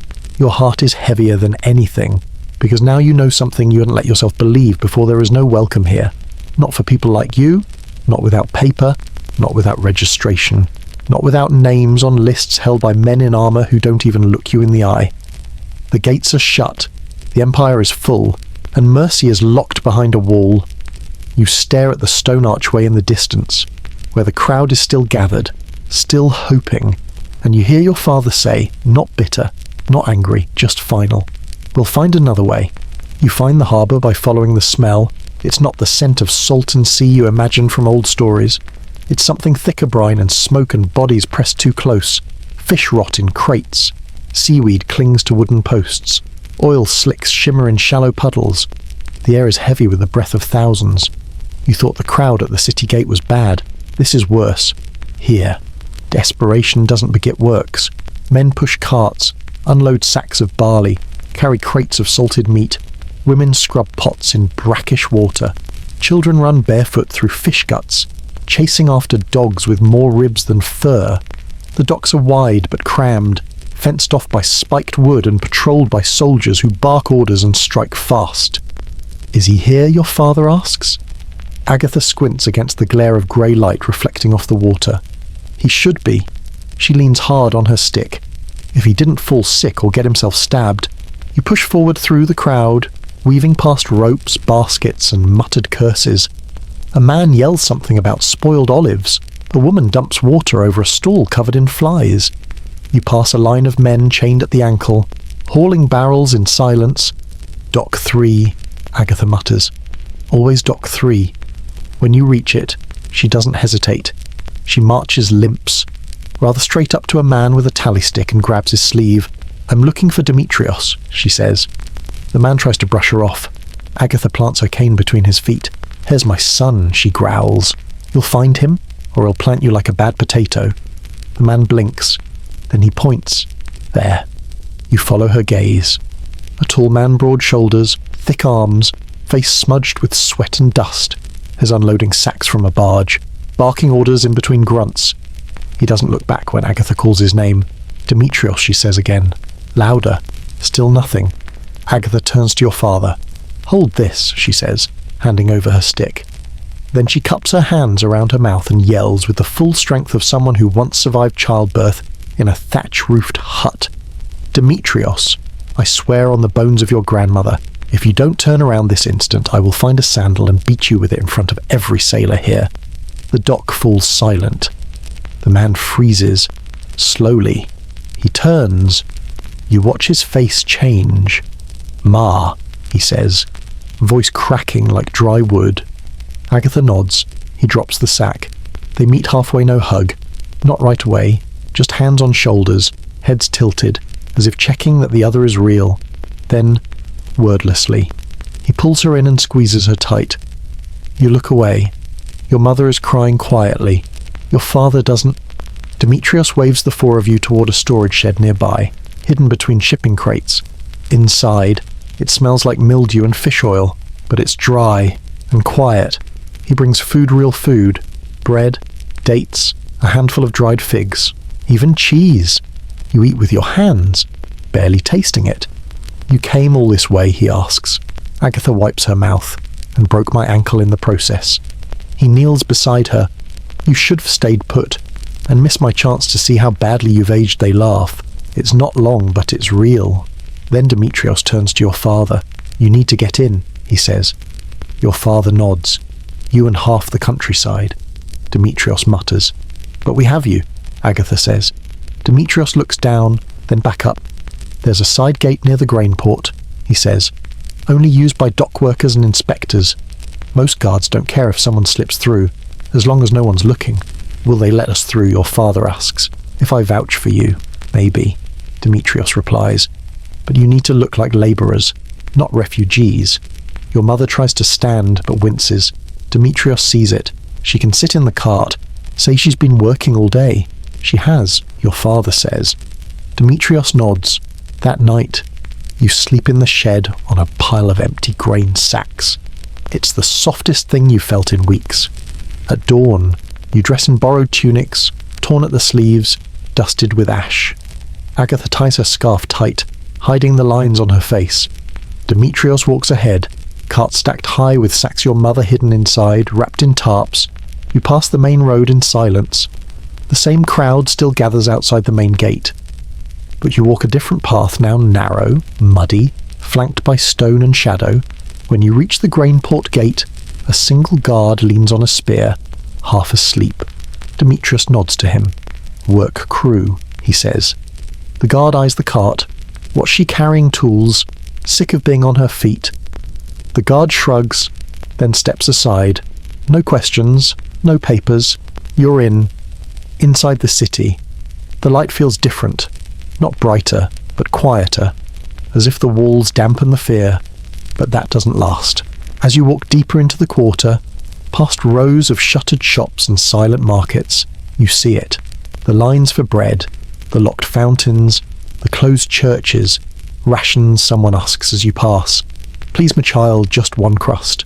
is heavier than anything, because now you know something you hadn't let yourself believe before. There is no welcome here. Not for people like you, not without paper, not without registration, not without names on lists held by men in armour who don't even look you in the eye. The gates are shut, the Empire is full, and mercy is locked behind a wall. You stare at the stone archway in the distance, where the crowd is still gathered, still hoping, and you hear your father say, not bitter, not angry, just final, "We'll find another way." You find the harbour by following the smell. It's not the scent of salt and sea you imagine from old stories. It's something thicker brine and smoke and bodies pressed too close. Fish rot in crates. Seaweed clings to wooden posts. Oil slicks shimmer in shallow puddles. The air is heavy with the breath of thousands. You thought the crowd at the city gate was bad. This is worse. Here, desperation doesn't beget works. Men push carts, unload sacks of barley, carry crates of salted meat. Women scrub pots in brackish water. Children run barefoot through fish guts, chasing after dogs with more ribs than fur. The docks are wide but crammed, fenced off by spiked wood and patrolled by soldiers who bark orders and strike fast. "Is he here?" your father asks. Agatha squints against the glare of grey light reflecting off the water. "He should be." She leans hard on her stick. "If he didn't fall sick or get himself stabbed." You push forward through the crowd, weaving past ropes, baskets, and muttered curses. A man yells something about spoiled olives. A woman dumps water over a stall covered in flies. You pass a line of men chained at the ankle, hauling barrels in silence. "Dock 3, Agatha mutters. "Always dock 3. When you reach it, she doesn't hesitate. She marches limps, rather straight up to a man with a tally stick and grabs his sleeve. "I'm looking for Demetrios," she says. The man tries to brush her off. Agatha plants her cane between his feet. "Here's my son," she growls. "You'll find him, or he'll plant you like a bad potato." The man blinks. Then he points. There. You follow her gaze. A tall man, broad shoulders, thick arms, face smudged with sweat and dust, is unloading sacks from a barge, barking orders in between grunts. He doesn't look back when Agatha calls his name. "Demetrios," she says again. Louder. Still nothing. Agatha turns to your father. "Hold this," she says, handing over her stick. Then she cups her hands around her mouth and yells with the full strength of someone who once survived childbirth in a thatch-roofed hut. "Demetrios, I swear on the bones of your grandmother, if you don't turn around this instant, I will find a sandal and beat you with it in front of every sailor here." The dock falls silent. The man freezes, slowly. He turns. You watch his face change. "Ma," he says, voice cracking like dry wood. Agatha nods. He drops the sack. They meet halfway, no hug. Not right away, just hands on shoulders, heads tilted, as if checking that the other is real. Then, wordlessly, he pulls her in and squeezes her tight. You look away. Your mother is crying quietly. Your father doesn't. Demetrios waves the four of you toward a storage shed nearby, hidden between shipping crates. Inside, it smells like mildew and fish oil, but it's dry and quiet. He brings food, real food, bread, dates, a handful of dried figs, even cheese. You eat with your hands, barely tasting it. "You came all this way?" he asks. Agatha wipes her mouth, and broke my ankle in the process. He kneels beside her. "You should have stayed put, and missed my chance to see how badly you've aged." They laugh. "It's not long, but it's real." Then Demetrios turns to your father. "You need to get in," he says. Your father nods. "You and half the countryside." Demetrios mutters. "But we have you," Agatha says. Demetrios looks down, then back up. "There's a side gate near the grain port," he says. "Only used by dock workers and inspectors. Most guards don't care if someone slips through, as long as no one's looking." "Will they let us through?" your father asks. "If I vouch for you, maybe," Demetrios replies. "But you need to look like labourers, not refugees." Your mother tries to stand, but winces. Demetrios sees it. She can sit in the cart, say she's been working all day. She has, your father says. Demetrios nods. That night, you sleep in the shed on a pile of empty grain sacks. It's the softest thing you've felt in weeks. At dawn, you dress in borrowed tunics, torn at the sleeves, dusted with ash. Agatha ties her scarf tight, hiding the lines on her face. Demetrios walks ahead, cart stacked high with sacks your mother hidden inside, wrapped in tarps. You pass the main road in silence. The same crowd still gathers outside the main gate. But you walk a different path, now narrow, muddy, flanked by stone and shadow. When you reach the grainport gate, a single guard leans on a spear, half asleep. Demetrios nods to him. "Work crew," he says. The guard eyes the cart. What's she carrying? Tools? Sick of being on her feet. The guard shrugs, then steps aside. No questions, no papers. You're in. Inside the city. The light feels different. Not brighter, but quieter. As if the walls dampen the fear. But that doesn't last. As you walk deeper into the quarter, past rows of shuttered shops and silent markets, you see it. The lines for bread, the locked fountains, the closed churches, rations someone asks as you pass. "Please, my child, just one crust."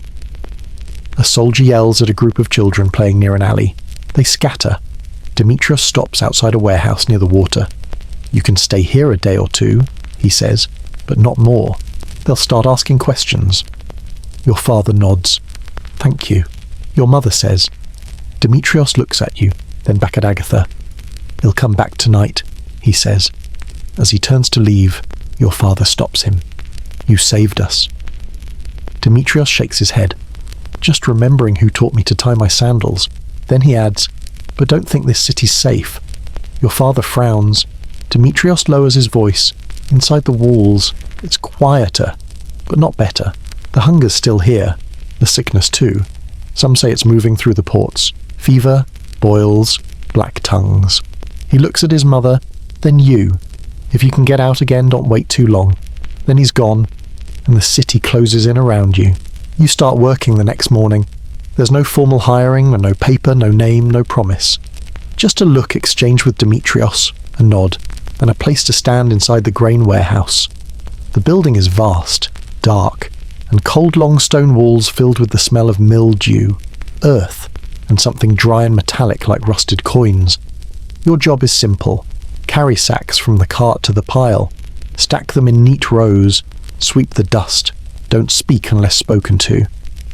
A soldier yells at a group of children playing near an alley. They scatter. Demetrios stops outside a warehouse near the water. "You can stay here a day or two," he says, "but not more. They'll start asking questions." Your father nods. "Thank you." Your mother says. Demetrios looks at you, then back at Agatha. "He'll come back tonight," he says. As he turns to leave, your father stops him. "You saved us." Demetrios shakes his head. "Just remembering who taught me to tie my sandals." Then he adds, "But don't think this city's safe." Your father frowns. Demetrios lowers his voice. Inside the walls, it's quieter, but not better. The hunger's still here. The sickness too. Some say it's moving through the ports. Fever, boils, black tongues. He looks at his mother, then you. If you can get out again, don't wait too long. Then he's gone, and the city closes in around you. You start working the next morning. There's no formal hiring, and no paper, no name, no promise. Just a look exchanged with Demetrios, a nod, and a place to stand inside the grain warehouse. The building is vast, dark, and cold long stone walls filled with the smell of mildew, earth, and something dry and metallic like rusted coins. Your job is simple. Carry sacks from the cart to the pile. Stack them in neat rows. Sweep the dust. Don't speak unless spoken to.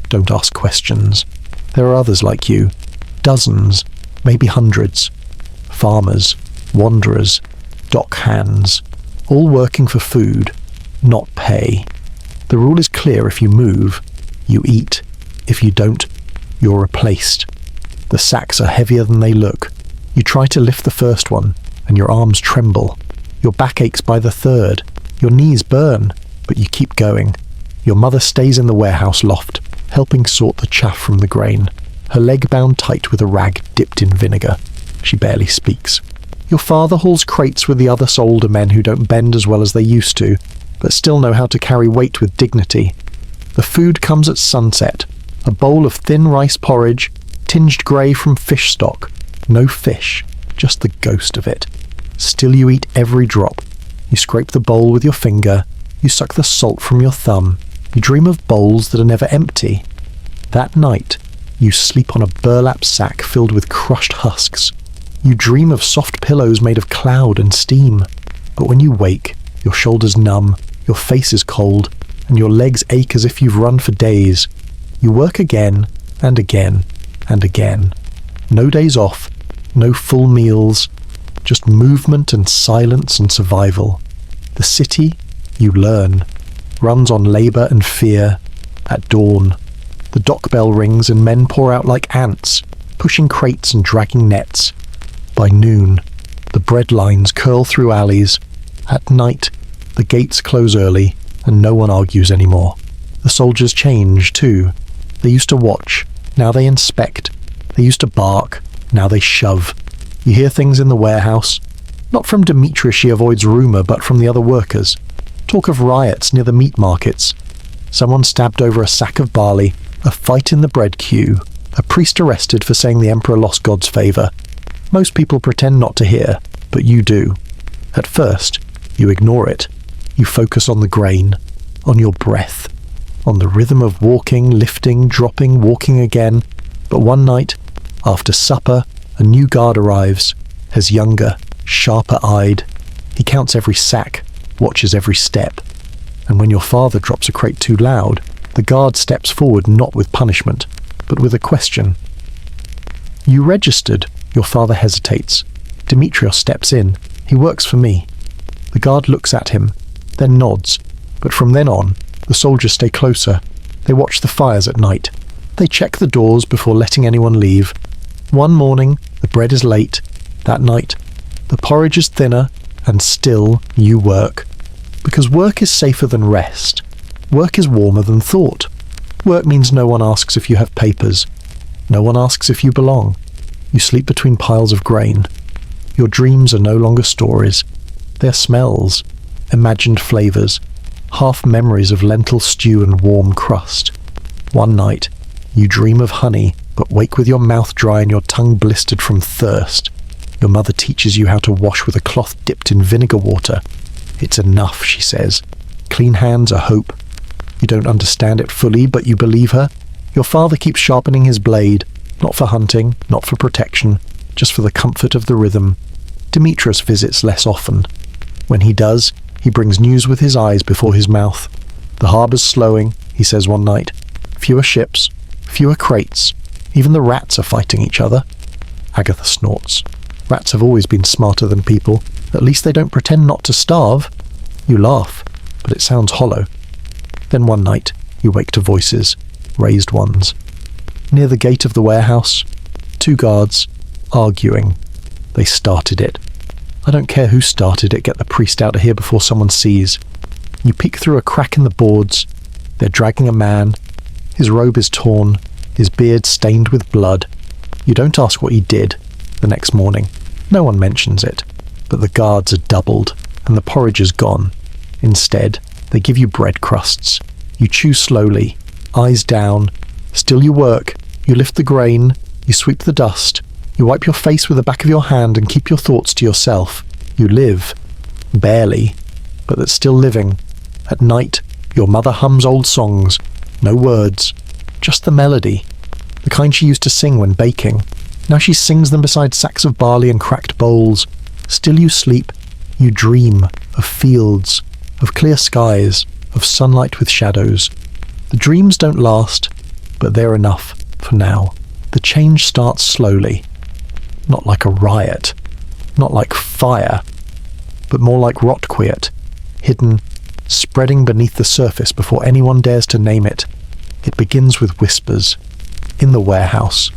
Don't ask questions. There are others like you. Dozens, maybe hundreds. Farmers, wanderers, dock hands, all working for food, not pay. The rule is clear: if you move, you eat. If you don't, you're replaced. The sacks are heavier than they look. You try to lift the first one, and your arms tremble. Your back aches by the third. Your knees burn, but you keep going. Your mother stays in the warehouse loft, helping sort the chaff from the grain, her leg bound tight with a rag dipped in vinegar. She barely speaks. Your father hauls crates with the other older men who don't bend as well as they used to, but still know how to carry weight with dignity. The food comes at sunset, a bowl of thin rice porridge, tinged grey from fish stock. No fish, just the ghost of it. Still you eat every drop. You scrape the bowl with your finger, you suck the salt from your thumb, you dream of bowls that are never empty. That night, you sleep on a burlap sack filled with crushed husks. You dream of soft pillows made of cloud and steam. But when you wake, your shoulders numb, your face is cold, and your legs ache as if you've run for days. You work again, and again, and again. No days off, no full meals, just movement and silence and survival. The city, you learn, runs on labour and fear. At dawn, the dock bell rings and men pour out like ants, pushing crates and dragging nets. By noon, the bread lines curl through alleys. At night, the gates close early and no one argues anymore. The soldiers change too. They used to watch, now they inspect. They used to bark, now they shove. You hear things in the warehouse, not from Demetria, she avoids rumour, but from the other workers. Talk of riots near the meat markets. Someone stabbed over a sack of barley, a fight in the bread queue, a priest arrested for saying the emperor lost God's favour. Most people pretend not to hear, but you do. At first, you ignore it. You focus on the grain, on your breath, on the rhythm of walking, lifting, dropping, walking again. But one night, after supper, a new guard arrives, as younger, sharper-eyed. He counts every sack, watches every step. And when your father drops a crate too loud, the guard steps forward not with punishment, but with a question. You registered. Your father hesitates. Demetrios steps in. He works for me. The guard looks at him, then nods. But from then on, the soldiers stay closer. They watch the fires at night. They check the doors before letting anyone leave. One morning, the bread is late. That night, the porridge is thinner, and still you work. Because work is safer than rest. Work is warmer than thought. Work means no one asks if you have papers. No one asks if you belong. You sleep between piles of grain. Your dreams are no longer stories. They're smells, imagined flavours, half memories of lentil stew and warm crust. One night, you dream of honey, but wake with your mouth dry and your tongue blistered from thirst. Your mother teaches you how to wash with a cloth dipped in vinegar water. It's enough, she says. Clean hands are hope. You don't understand it fully, but you believe her. Your father keeps sharpening his blade, not for hunting, not for protection, just for the comfort of the rhythm. Demetrius visits less often. When he does, he brings news with his eyes before his mouth. The harbour's slowing, he says one night. Fewer ships, fewer crates. Even the rats are fighting each other. Agatha snorts. Rats have always been smarter than people. At least they don't pretend not to starve. You laugh, but it sounds hollow. Then one night, you wake to voices, raised ones. Near the gate of the warehouse, two guards, arguing. They started it. I don't care who started it, get the priest out of here before someone sees. You peek through a crack in the boards. They're dragging a man. His robe is torn, his beard stained with blood. You don't ask what he did. The next morning, no one mentions it. But the guards are doubled, and the porridge is gone. Instead, they give you bread crusts. You chew slowly, eyes down. Still you work. You lift the grain. You sweep the dust. You wipe your face with the back of your hand and keep your thoughts to yourself. You live. Barely. But that's still living. At night, your mother hums old songs. No words. Just the melody. The kind she used to sing when baking. Now she sings them beside sacks of barley and cracked bowls. Still you sleep. You dream of fields, of clear skies, of sunlight with shadows. The dreams don't last, but they're enough for now. The change starts slowly. Not like a riot, not like fire, but more like rotquiet, hidden, spreading beneath the surface before anyone dares to name it. It begins with whispers. In the warehouse,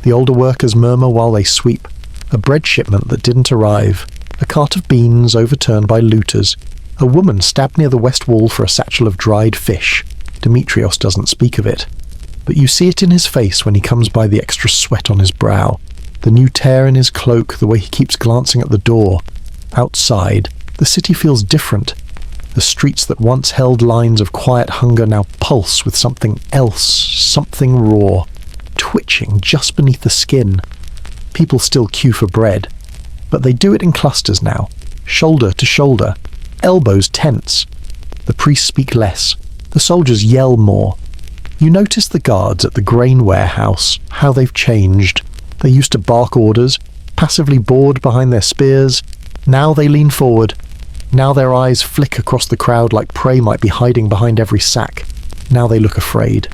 the older workers murmur while they sweep. A bread shipment that didn't arrive. A cart of beans overturned by looters. A woman stabbed near the west wall for a satchel of dried fish. Demetrios doesn't speak of it, but you see it in his face when he comes by, the extra sweat on his brow, the new tear in his cloak, the way he keeps glancing at the door. Outside, the city feels different. The streets that once held lines of quiet hunger now pulse with something else, something raw, twitching just beneath the skin. People still queue for bread, but they do it in clusters now, shoulder to shoulder, elbows tense. The priests speak less, the soldiers yell more. You notice the guards at the grain warehouse, how they've changed. They used to bark orders, passively bored behind their spears. Now they lean forward. Now their eyes flick across the crowd like prey might be hiding behind every sack. Now they look afraid.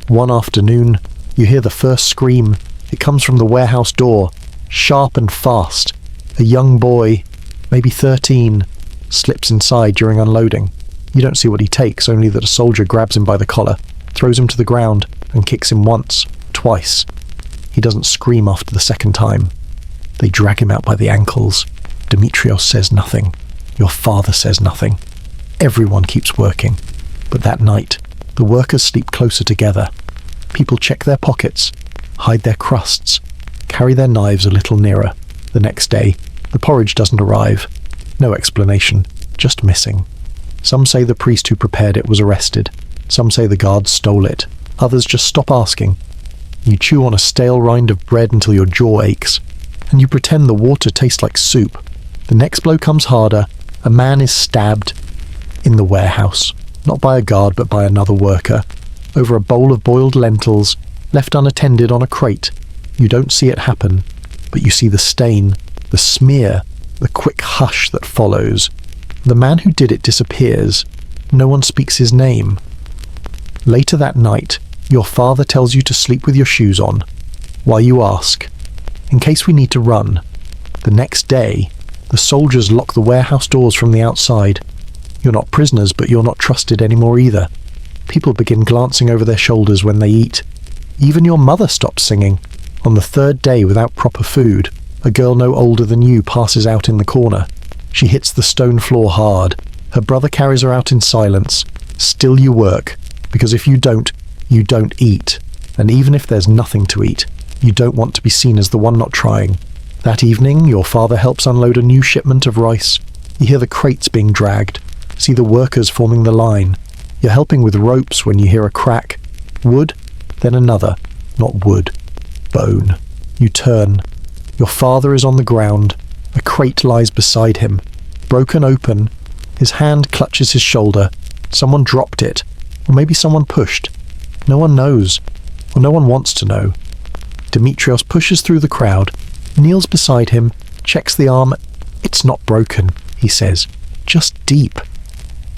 One afternoon, you hear the first scream. It comes from the warehouse door, sharp and fast. A young boy, maybe 13, slips inside during unloading. You don't see what he takes, only that a soldier grabs him by the collar, throws him to the ground, and kicks him once, twice. He doesn't scream after the second time. They drag him out by the ankles. Demetrios says nothing. Your father says nothing. Everyone keeps working. But that night, the workers sleep closer together. People check their pockets, hide their crusts, carry their knives a little nearer. The next day, the porridge doesn't arrive. No explanation, just missing. Some say the priest who prepared it was arrested. Some say the guards stole it. Others just stop asking. You chew on a stale rind of bread until your jaw aches, and you pretend the water tastes like soup. The next blow comes harder. A man is stabbed in the warehouse, not by a guard but by another worker, over a bowl of boiled lentils, left unattended on a crate. You don't see it happen, but you see the stain, the smear, the quick hush that follows. The man who did it disappears. No one speaks his name. Later that night, your father tells you to sleep with your shoes on, while you ask, in case we need to run. The next day, the soldiers lock the warehouse doors from the outside. You're not prisoners, but you're not trusted anymore either. People begin glancing over their shoulders when they eat. Even your mother stops singing. On the third day without proper food, a girl no older than you passes out in the corner. She hits the stone floor hard. Her brother carries her out in silence. Still you work, because if you don't eat. And even if there's nothing to eat, you don't want to be seen as the one not trying. That evening, your father helps unload a new shipment of rice. You hear the crates being dragged, see the workers forming the line. You're helping with ropes when you hear a crack. Wood, then another. Not wood. Bone. You turn. Your father is on the ground. A crate lies beside him. Broken open. His hand clutches his shoulder. Someone dropped it. Or maybe someone pushed. No one knows. Or no one wants to know. Demetrios pushes through the crowd, kneels beside him, checks the arm. It's not broken, he says. Just deep.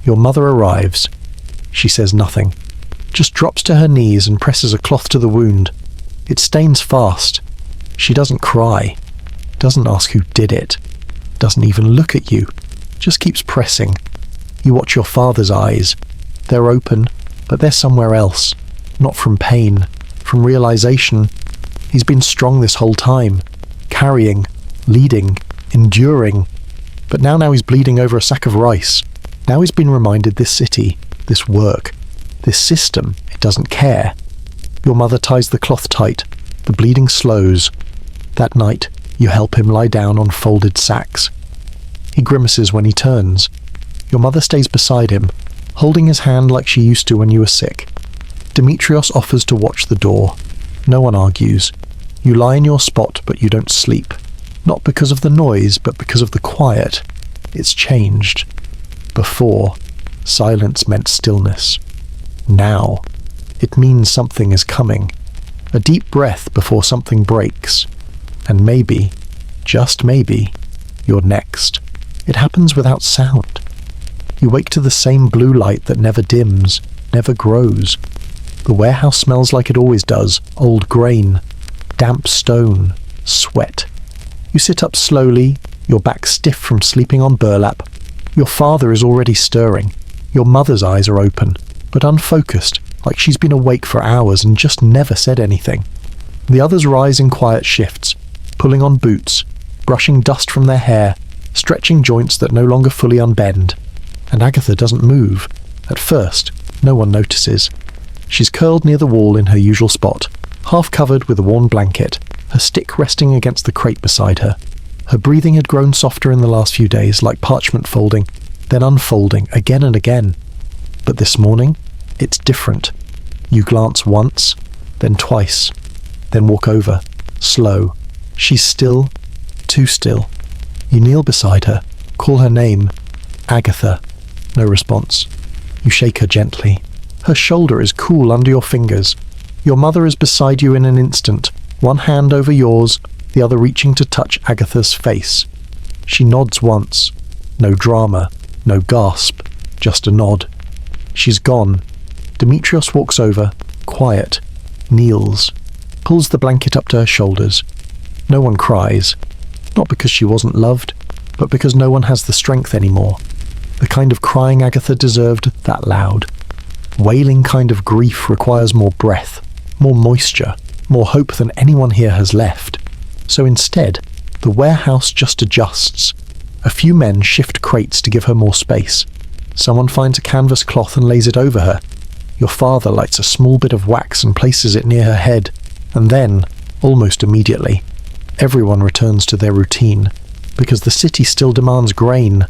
Your mother arrives. She says nothing. Just drops to her knees and presses a cloth to the wound. It stains fast. She doesn't cry. Doesn't ask who did it. Doesn't even look at you. Just keeps pressing. You watch your father's eyes. They're open, but they're somewhere else. Not from pain. From realization. He's been strong this whole time. Carrying, leading, enduring. But now he's bleeding over a sack of rice. Now he's been reminded this city, this work, this system, it doesn't care. Your mother ties the cloth tight. The bleeding slows. That night, you help him lie down on folded sacks. He grimaces when he turns. Your mother stays beside him, holding his hand like she used to when you were sick. Demetrios offers to watch the door. No one argues. You lie in your spot, but you don't sleep. Not because of the noise, but because of the quiet. It's changed. Before, silence meant stillness. Now, it means something is coming. A deep breath before something breaks. And maybe, just maybe, you're next. It happens without sound. You wake to the same blue light that never dims, never grows. The warehouse smells like it always does, old grain, damp stone, sweat. You sit up slowly, your back stiff from sleeping on burlap. Your father is already stirring. Your mother's eyes are open, but unfocused, like she's been awake for hours and just never said anything. The others rise in quiet shifts, pulling on boots, brushing dust from their hair, stretching joints that no longer fully unbend. And Agatha doesn't move. At first, no one notices. She's curled near the wall in her usual spot, half covered with a worn blanket, her stick resting against the crate beside her. Her breathing had grown softer in the last few days, like parchment folding, then unfolding again and again. But this morning, it's different. You glance once, then twice, then walk over, slow. She's still, too still. You kneel beside her, call her name, Agatha. No response. You shake her gently. Her shoulder is cool under your fingers. Your mother is beside you in an instant, one hand over yours, the other reaching to touch Agatha's face. She nods once. No drama, no gasp, just a nod. She's gone. Demetrios walks over, quiet, kneels, pulls the blanket up to her shoulders. No one cries, not because she wasn't loved, but because no one has the strength anymore. The kind of crying Agatha deserved that loud. Wailing kind of grief requires more breath, more moisture, more hope than anyone here has left. So instead, the warehouse just adjusts. A few men shift crates to give her more space. Someone finds a canvas cloth and lays it over her. Your father lights a small bit of wax and places it near her head. And then, almost immediately, everyone returns to their routine. Because the city still demands grain.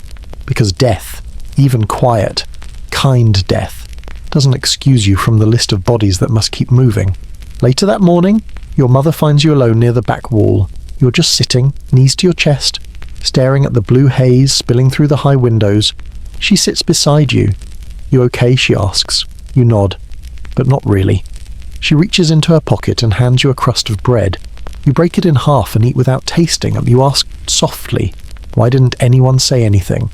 Because death, even quiet, kind death, doesn't excuse you from the list of bodies that must keep moving. Later that morning, your mother finds you alone near the back wall. You're just sitting, knees to your chest, staring at the blue haze spilling through the high windows. She sits beside you. You okay? She asks. You nod. But not really. She reaches into her pocket and hands you a crust of bread. You break it in half and eat without tasting. You ask softly, why didn't anyone say anything?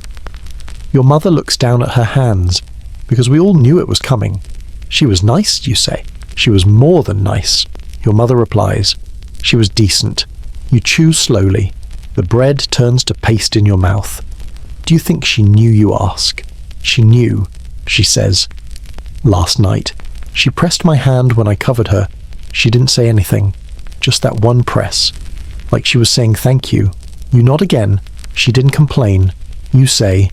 Your mother looks down at her hands, because we all knew it was coming. She was nice, you say. She was more than nice. Your mother replies. She was decent. You chew slowly. The bread turns to paste in your mouth. Do you think she knew, you ask? She knew, she says. Last night. She pressed my hand when I covered her. She didn't say anything. Just that one press. Like she was saying thank you. You nod again. She didn't complain. You say,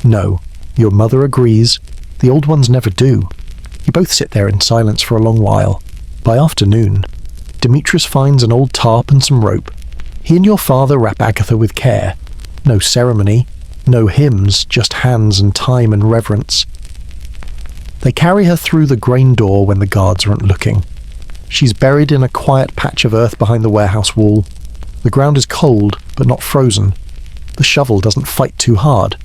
no. Your mother agrees. The old ones never do. You both sit there in silence for a long while. By afternoon, Demetrius finds an old tarp and some rope. He and your father wrap Agatha with care. No ceremony, no hymns, just hands and time and reverence. They carry her through the grain door when the guards aren't looking. She's buried in a quiet patch of earth behind the warehouse wall. The ground is cold, but not frozen. The shovel doesn't fight too hard.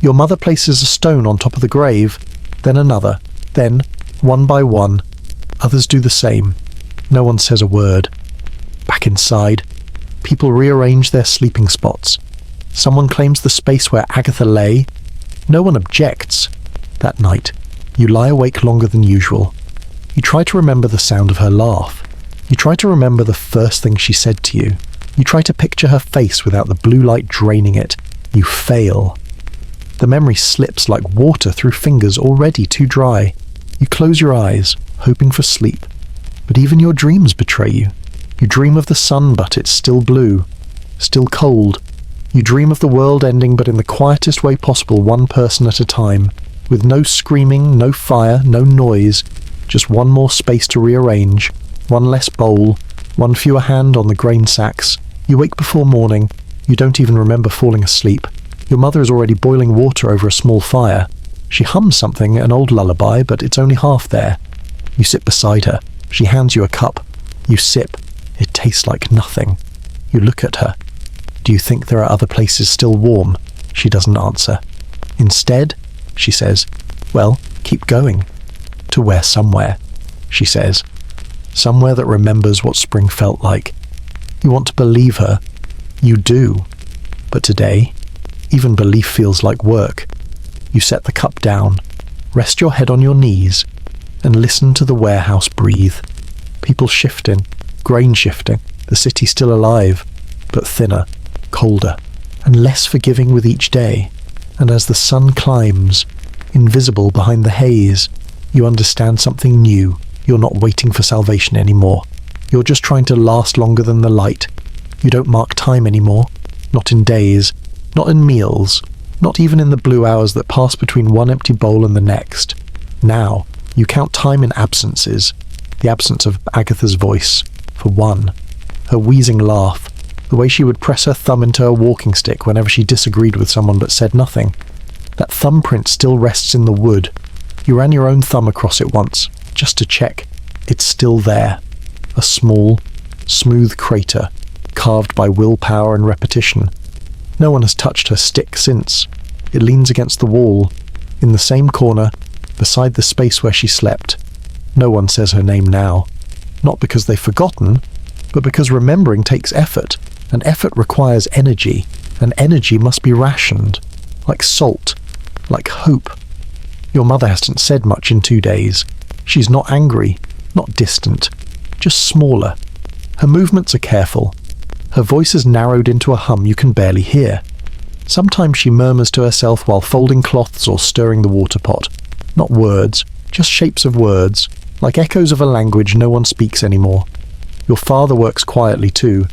Your mother places a stone on top of the grave, then another, then, one by one, others do the same. No one says a word. Back inside, people rearrange their sleeping spots. Someone claims the space where Agatha lay. No one objects. That night, you lie awake longer than usual. You try to remember the sound of her laugh. You try to remember the first thing she said to you. You try to picture her face without the blue light draining it. You fail. The memory slips like water through fingers already too dry. You close your eyes, hoping for sleep. But even your dreams betray you. You dream of the sun, but it's still blue, still cold. You dream of the world ending, but in the quietest way possible, one person at a time, with no screaming, no fire, no noise, just one more space to rearrange, one less bowl, one fewer hand on the grain sacks. You wake before morning. You don't even remember falling asleep. Your mother is already boiling water over a small fire. She hums something, an old lullaby, but it's only half there. You sit beside her. She hands you a cup. You sip. It tastes like nothing. You look at her. Do you think there are other places still warm? She doesn't answer. Instead, she says, well, keep going. To where somewhere, she says. Somewhere that remembers what spring felt like. You want to believe her. You do. But today, even belief feels like work. You set the cup down, rest your head on your knees, and listen to the warehouse breathe. People shifting, grain shifting, the city still alive, but thinner, colder, and less forgiving with each day. And as the sun climbs, invisible behind the haze, you understand something new. You're not waiting for salvation anymore. You're just trying to last longer than the light. You don't mark time anymore. Not in days, not in meals, not even in the blue hours that pass between one empty bowl and the next. Now, you count time in absences. The absence of Agatha's voice, for one. Her wheezing laugh, the way she would press her thumb into her walking stick whenever she disagreed with someone but said nothing. That thumbprint still rests in the wood. You ran your own thumb across it once, just to check. It's still there. A small, smooth crater, carved by willpower and repetition. No one has touched her stick since. It leans against the wall, in the same corner, beside the space where she slept. No one says her name now. Not because they've forgotten, but because remembering takes effort, and effort requires energy, and energy must be rationed. Like salt, like hope. Your mother hasn't said much in 2 days. She's not angry, not distant, just smaller. Her movements are careful. Her voice is narrowed into a hum you can barely hear. Sometimes she murmurs to herself while folding cloths or stirring the water pot. Not words, just shapes of words, like echoes of a language no one speaks anymore. Your father works quietly too.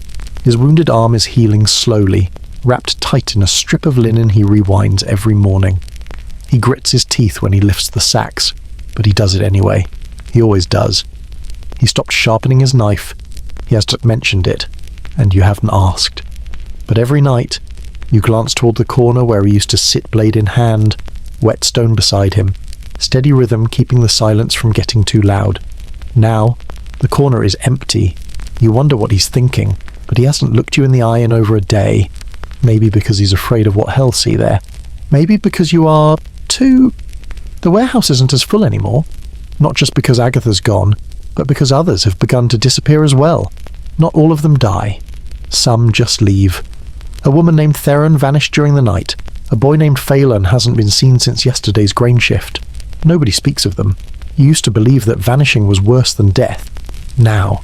His wounded arm is healing slowly, wrapped tight in a strip of linen he rewinds every morning. He grits his teeth when he lifts the sacks, but he does it anyway. He always does. He stopped sharpening his knife. He hasn't mentioned it, and you haven't asked. But every night, you glance toward the corner where he used to sit blade in hand, whetstone beside him, steady rhythm keeping the silence from getting too loud. Now, the corner is empty. You wonder what he's thinking, but he hasn't looked you in the eye in over a day. Maybe because he's afraid of what he'll see there. Maybe because you are, too... The warehouse isn't as full anymore. Not just because Agatha's gone, but because others have begun to disappear as well. Not all of them die. Some just leave. A woman named Theron vanished during the night. A boy named Phelan hasn't been seen since yesterday's grain shift. Nobody speaks of them. You used to believe that vanishing was worse than death. Now,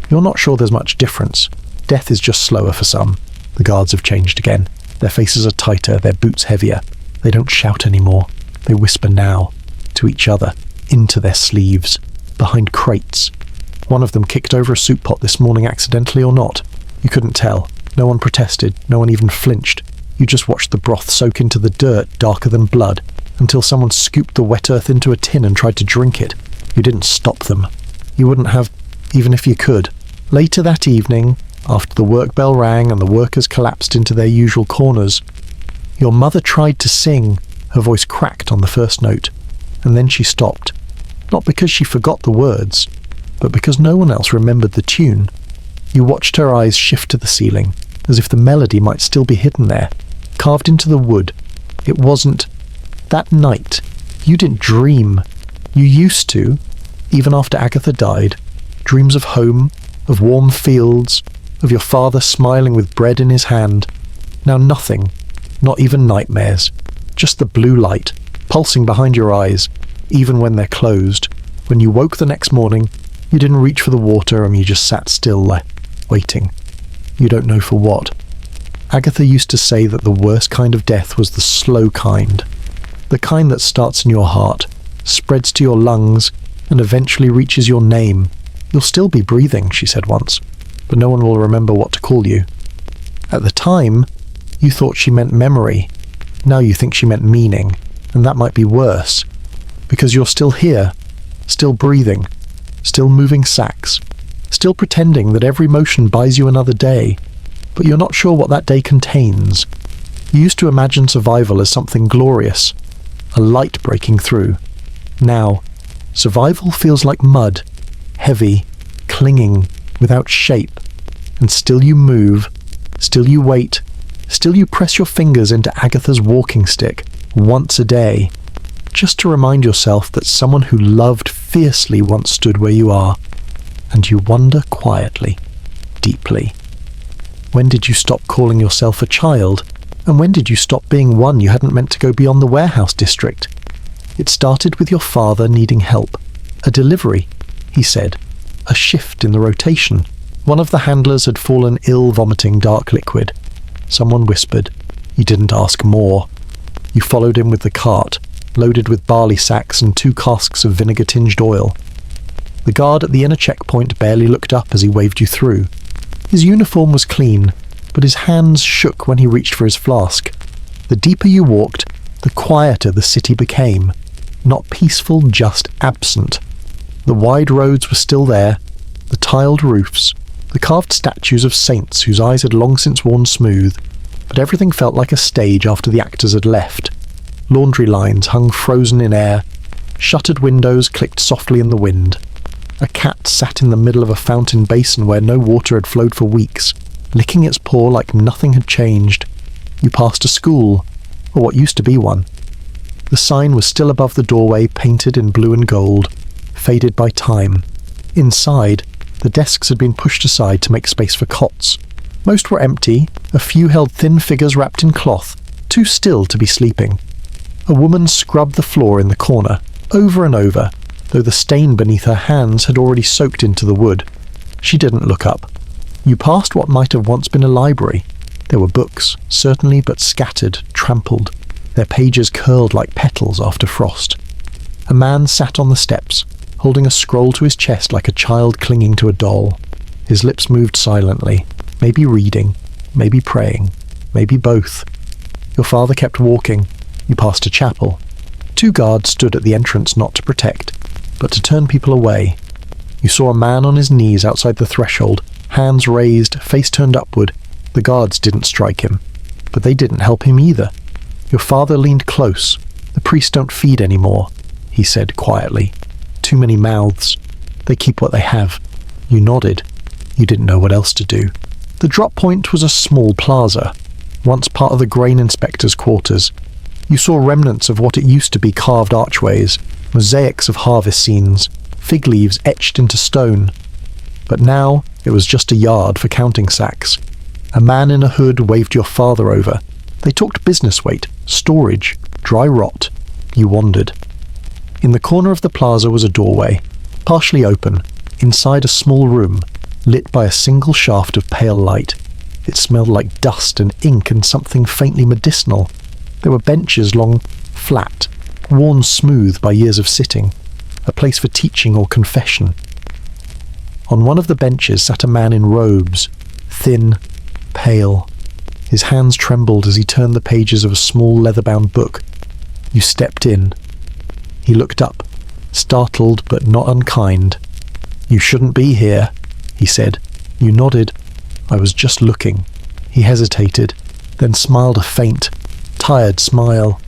you're not sure there's much difference. Death is just slower for some. The guards have changed again. Their faces are tighter, their boots heavier. They don't shout anymore. They whisper now, to each other, into their sleeves, behind crates. One of them kicked over a soup pot this morning accidentally or not. You couldn't tell. No one protested. No one even flinched. You just watched the broth soak into the dirt darker than blood, until someone scooped the wet earth into a tin and tried to drink it. You didn't stop them. You wouldn't have, even if you could. Later that evening, after the work bell rang and the workers collapsed into their usual corners, your mother tried to sing. Her voice cracked on the first note, and then she stopped. Not because she forgot the words, but because no one else remembered the tune. You watched her eyes shift to the ceiling, as if the melody might still be hidden there, carved into the wood. It wasn't... That night, you didn't dream. You used to, even after Agatha died. Dreams of home, of warm fields, of your father smiling with bread in his hand. Now nothing, not even nightmares. Just the blue light, pulsing behind your eyes, even when they're closed. When you woke the next morning, you didn't reach for the water and you just sat still, waiting. You don't know for what. Agatha used to say that the worst kind of death was the slow kind. The kind that starts in your heart, spreads to your lungs, and eventually reaches your name. You'll still be breathing, she said once, but no one will remember what to call you. At the time, you thought she meant memory. Now you think she meant meaning, and that might be worse, because you're still here, still breathing, still moving sacks, still pretending that every motion buys you another day, but you're not sure what that day contains. You used to imagine survival as something glorious, a light breaking through. Now, survival feels like mud, heavy, clinging, without shape, and still you move, still you wait, still you press your fingers into Agatha's walking stick once a day, just to remind yourself that someone who loved fiercely once stood where you are, and you wonder quietly, deeply. When did you stop calling yourself a child And when did you stop being one you hadn't meant to go beyond the warehouse district? It started with your father needing help. A delivery, he said. A shift in the rotation. One of the handlers had fallen ill vomiting dark liquid. Someone whispered. You didn't ask more. You followed him with the cart, loaded with barley sacks and 2 casks of vinegar-tinged oil. The guard at the inner checkpoint barely looked up as he waved you through. His uniform was clean, but his hands shook when he reached for his flask. The deeper you walked, the quieter the city became. Not peaceful, just absent. The wide roads were still there, the tiled roofs, the carved statues of saints whose eyes had long since worn smooth, but everything felt like a stage after the actors had left. Laundry lines hung frozen in air. Shuttered windows clicked softly in the wind. A cat sat in the middle of a fountain basin where no water had flowed for weeks, licking its paw like nothing had changed. You passed a school, or what used to be one. The sign was still above the doorway, painted in blue and gold, faded by time. Inside, the desks had been pushed aside to make space for cots. Most were empty, a few held thin figures wrapped in cloth, too still to be sleeping. A woman scrubbed the floor in the corner, over and over, though the stain beneath her hands had already soaked into the wood. She didn't look up. You passed what might have once been a library. There were books, certainly, but scattered, trampled, their pages curled like petals after frost. A man sat on the steps, holding a scroll to his chest like a child clinging to a doll. His lips moved silently, maybe reading, maybe praying, maybe both. Your father kept walking. You passed a chapel. 2 guards stood at the entrance not to protect, but to turn people away. You saw a man on his knees outside the threshold, hands raised, face turned upward. The guards didn't strike him, but they didn't help him either. Your father leaned close. The priests don't feed anymore, he said quietly. Too many mouths. They keep what they have. You nodded. You didn't know what else to do. The drop point was a small plaza, once part of the grain inspector's quarters. You saw remnants of what it used to be carved archways, mosaics of harvest scenes, fig leaves etched into stone. But now it was just a yard for counting sacks. A man in a hood waved your father over. They talked business weight, storage, dry rot. You wandered. In the corner of the plaza was a doorway, partially open, inside a small room, lit by a single shaft of pale light. It smelled like dust and ink and something faintly medicinal. There were benches long, flat, worn smooth by years of sitting, a place for teaching or confession. On one of the benches sat a man in robes, thin, pale. His hands trembled as he turned the pages of a small leather-bound book. You stepped in. He looked up, startled but not unkind. "You shouldn't be here," he said. You nodded. "I was just looking." He hesitated, then smiled a faint, tired smile.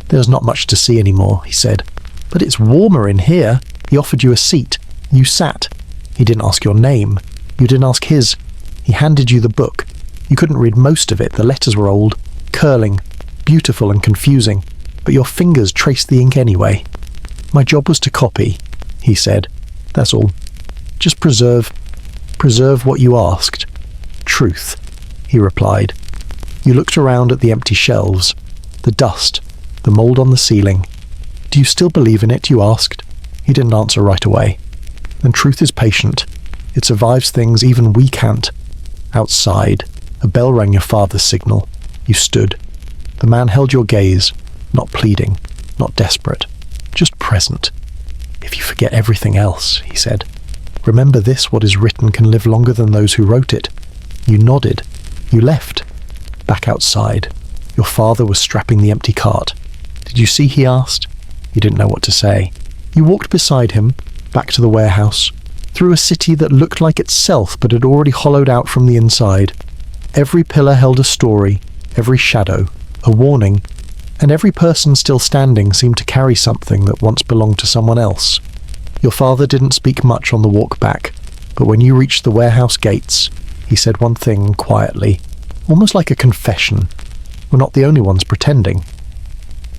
"There's not much to see anymore," he said. "But it's warmer in here." He offered you a seat. You sat. He didn't ask your name. You didn't ask his. He handed you the book. You couldn't read most of it. The letters were old, curling, beautiful and confusing, but your fingers traced the ink anyway. "My job was to copy," he said. "That's all. Just preserve what you asked." "Truth," he replied. You looked around at the empty shelves, the dust, the mould on the ceiling. "Do you still believe in it?" you asked. He didn't answer right away. And truth is patient. It survives things even we can't. Outside, a bell rang your father's signal. You stood. The man held your gaze, not pleading, not desperate, just present. "If you forget everything else," he said, "remember this: what is written can live longer than those who wrote it." You nodded. You left. Back outside. Your father was strapping the empty cart. "Did you see?" he asked. You didn't know what to say. You walked beside him, back to the warehouse, through a city that looked like itself but had already hollowed out from the inside. Every pillar held a story, every shadow, a warning, and every person still standing seemed to carry something that once belonged to someone else. Your father didn't speak much on the walk back, but when you reached the warehouse gates, he said one thing quietly, almost like a confession. "We're not the only ones pretending."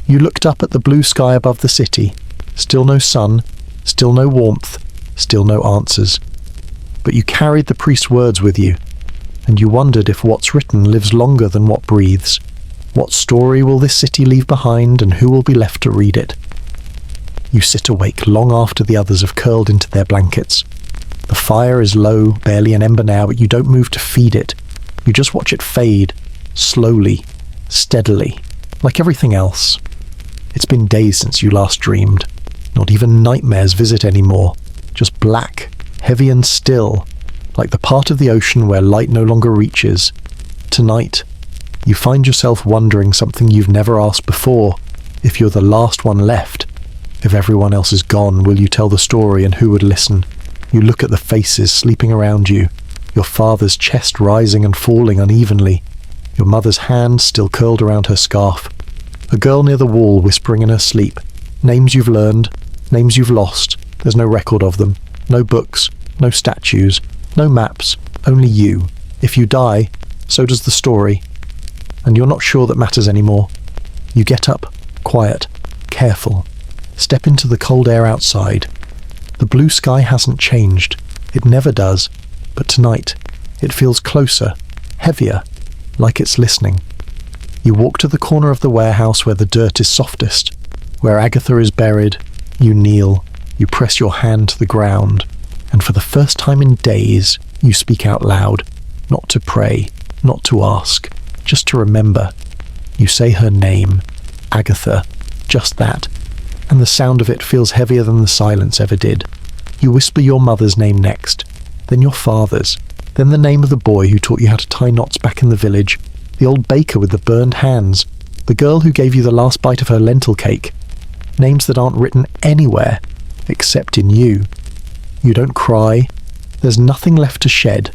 You looked up at the blue sky above the city. Still no sun, still no warmth, still no answers. But you carried the priest's words with you, and you wondered if what's written lives longer than what breathes. What story will this city leave behind, and who will be left to read it? You sit awake long after the others have curled into their blankets. The fire is low, barely an ember now, but you don't move to feed it. You just watch it fade, slowly, steadily, like everything else. It's been days since you last dreamed. Not even nightmares visit anymore. Just black, heavy and still, like the part of the ocean where light no longer reaches. Tonight, you find yourself wondering something you've never asked before. If you're the last one left, if everyone else is gone, will you tell the story, and who would listen? You look at the faces sleeping around you, your father's chest rising and falling unevenly, your mother's hand still curled around her scarf, a girl near the wall whispering in her sleep, names you've learned, names you've lost, there's no record of them, no books, no statues, no maps, only you. If you die, so does the story, and you're not sure that matters anymore. You get up, quiet, careful, step into the cold air outside. The blue sky hasn't changed. It never does. But tonight, it feels closer, heavier, like it's listening. You walk to the corner of the warehouse where the dirt is softest, where Agatha is buried. You kneel, you press your hand to the ground, and for the first time in days, you speak out loud, not to pray, not to ask, just to remember. You say her name, Agatha, just that, and the sound of it feels heavier than the silence ever did. You whisper your mother's name next, then your father's, then the name of the boy who taught you how to tie knots back in the village, the old baker with the burned hands, the girl who gave you the last bite of her lentil cake. Names that aren't written anywhere, except in you. You don't cry, there's nothing left to shed,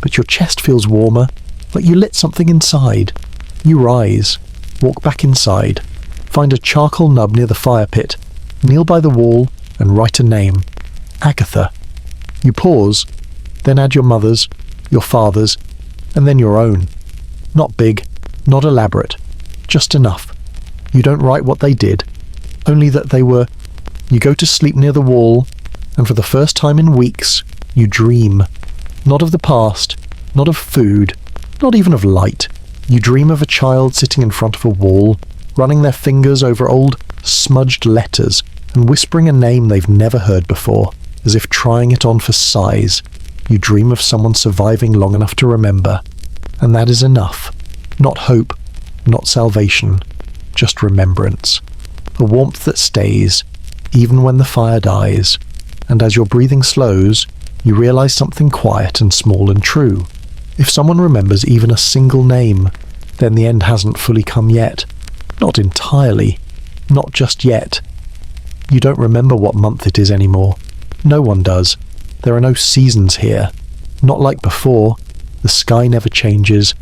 but your chest feels warmer, like you lit something inside. You rise, walk back inside, find a charcoal nub near the fire pit, kneel by the wall, and write a name. Agatha. You pause, then add your mother's, your father's, and then your own. Not big, not elaborate, just enough. You don't write what they did, only that they were. You go to sleep near the wall, and for the first time in weeks, you dream. Not of the past, not of food, not even of light. You dream of a child sitting in front of a wall, running their fingers over old, smudged letters, and whispering a name they've never heard before, as if trying it on for size. You dream of someone surviving long enough to remember. And that is enough. Not hope, not salvation, just remembrance. A warmth that stays, even when the fire dies. And as your breathing slows, you realize something quiet and small and true. If someone remembers even a single name, then the end hasn't fully come yet. Not entirely. Not just yet. You don't remember what month it is anymore. No one does. There are no seasons here. Not like before. The sky never changes.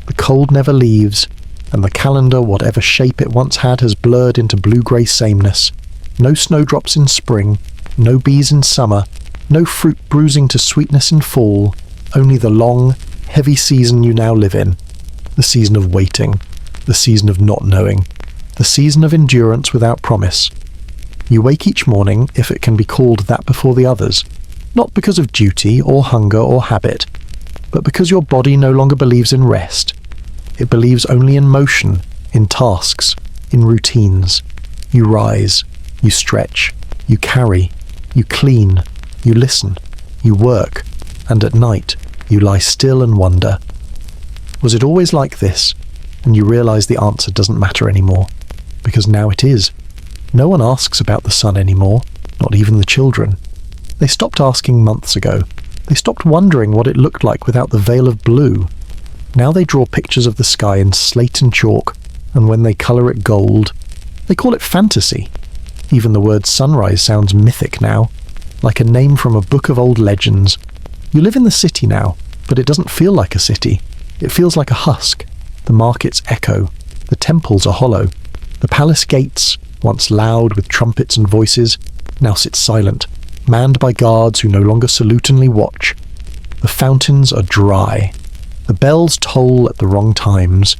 The cold never leaves. And the calendar, whatever shape it once had, has blurred into blue-grey sameness. No snowdrops in spring. No bees in summer. No fruit bruising to sweetness in fall. Only the long, heavy season you now live in. The season of waiting. The season of not knowing. The season of endurance without promise. You wake each morning, if it can be called that, before the others, not because of duty or hunger or habit, but because your body no longer believes in rest. It believes only in motion, in tasks, in routines. You rise, you stretch, you carry, you clean, you listen, you work, and at night you lie still and wonder. Was it always like this? And you realize the answer doesn't matter anymore, because now it is. No one asks about the sun anymore, not even the children. They stopped asking months ago. They stopped wondering what it looked like without the veil of blue. Now they draw pictures of the sky in slate and chalk, and when they colour it gold, they call it fantasy. Even the word sunrise sounds mythic now, like a name from a book of old legends. You live in the city now, but it doesn't feel like a city. It feels like a husk. The markets echo. The temples are hollow. The palace gates, once loud with trumpets and voices, now sit silent, manned by guards who no longer salutingly watch. The fountains are dry. The bells toll at the wrong times.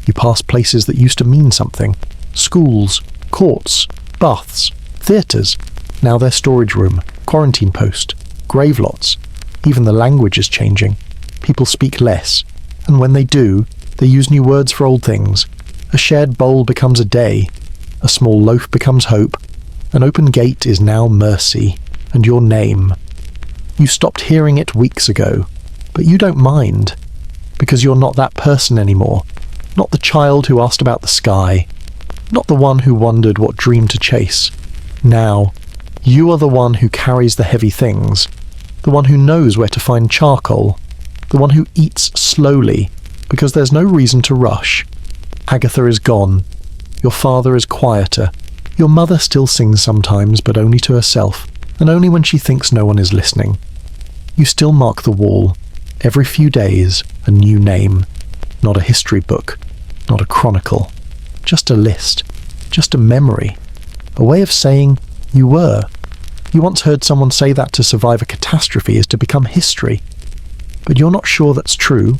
You pass places that used to mean something. Schools, courts, baths, theatres. Now they're storage room, quarantine post, grave lots. Even the language is changing. People speak less. And when they do, they use new words for old things. A shared bowl becomes a day. A small loaf becomes hope. An open gate is now mercy, and your name. You stopped hearing it weeks ago, but you don't mind, because you're not that person anymore. Not the child who asked about the sky. Not the one who wondered what dream to chase. Now, you are the one who carries the heavy things. The one who knows where to find charcoal. The one who eats slowly, because there's no reason to rush. Agatha is gone. Your father is quieter. Your mother still sings sometimes, but only to herself, and only when she thinks no one is listening. You still mark the wall. Every few days, a new name. Not a history book. Not a chronicle. Just a list. Just a memory. A way of saying, you were. You once heard someone say that to survive a catastrophe is to become history. But you're not sure that's true.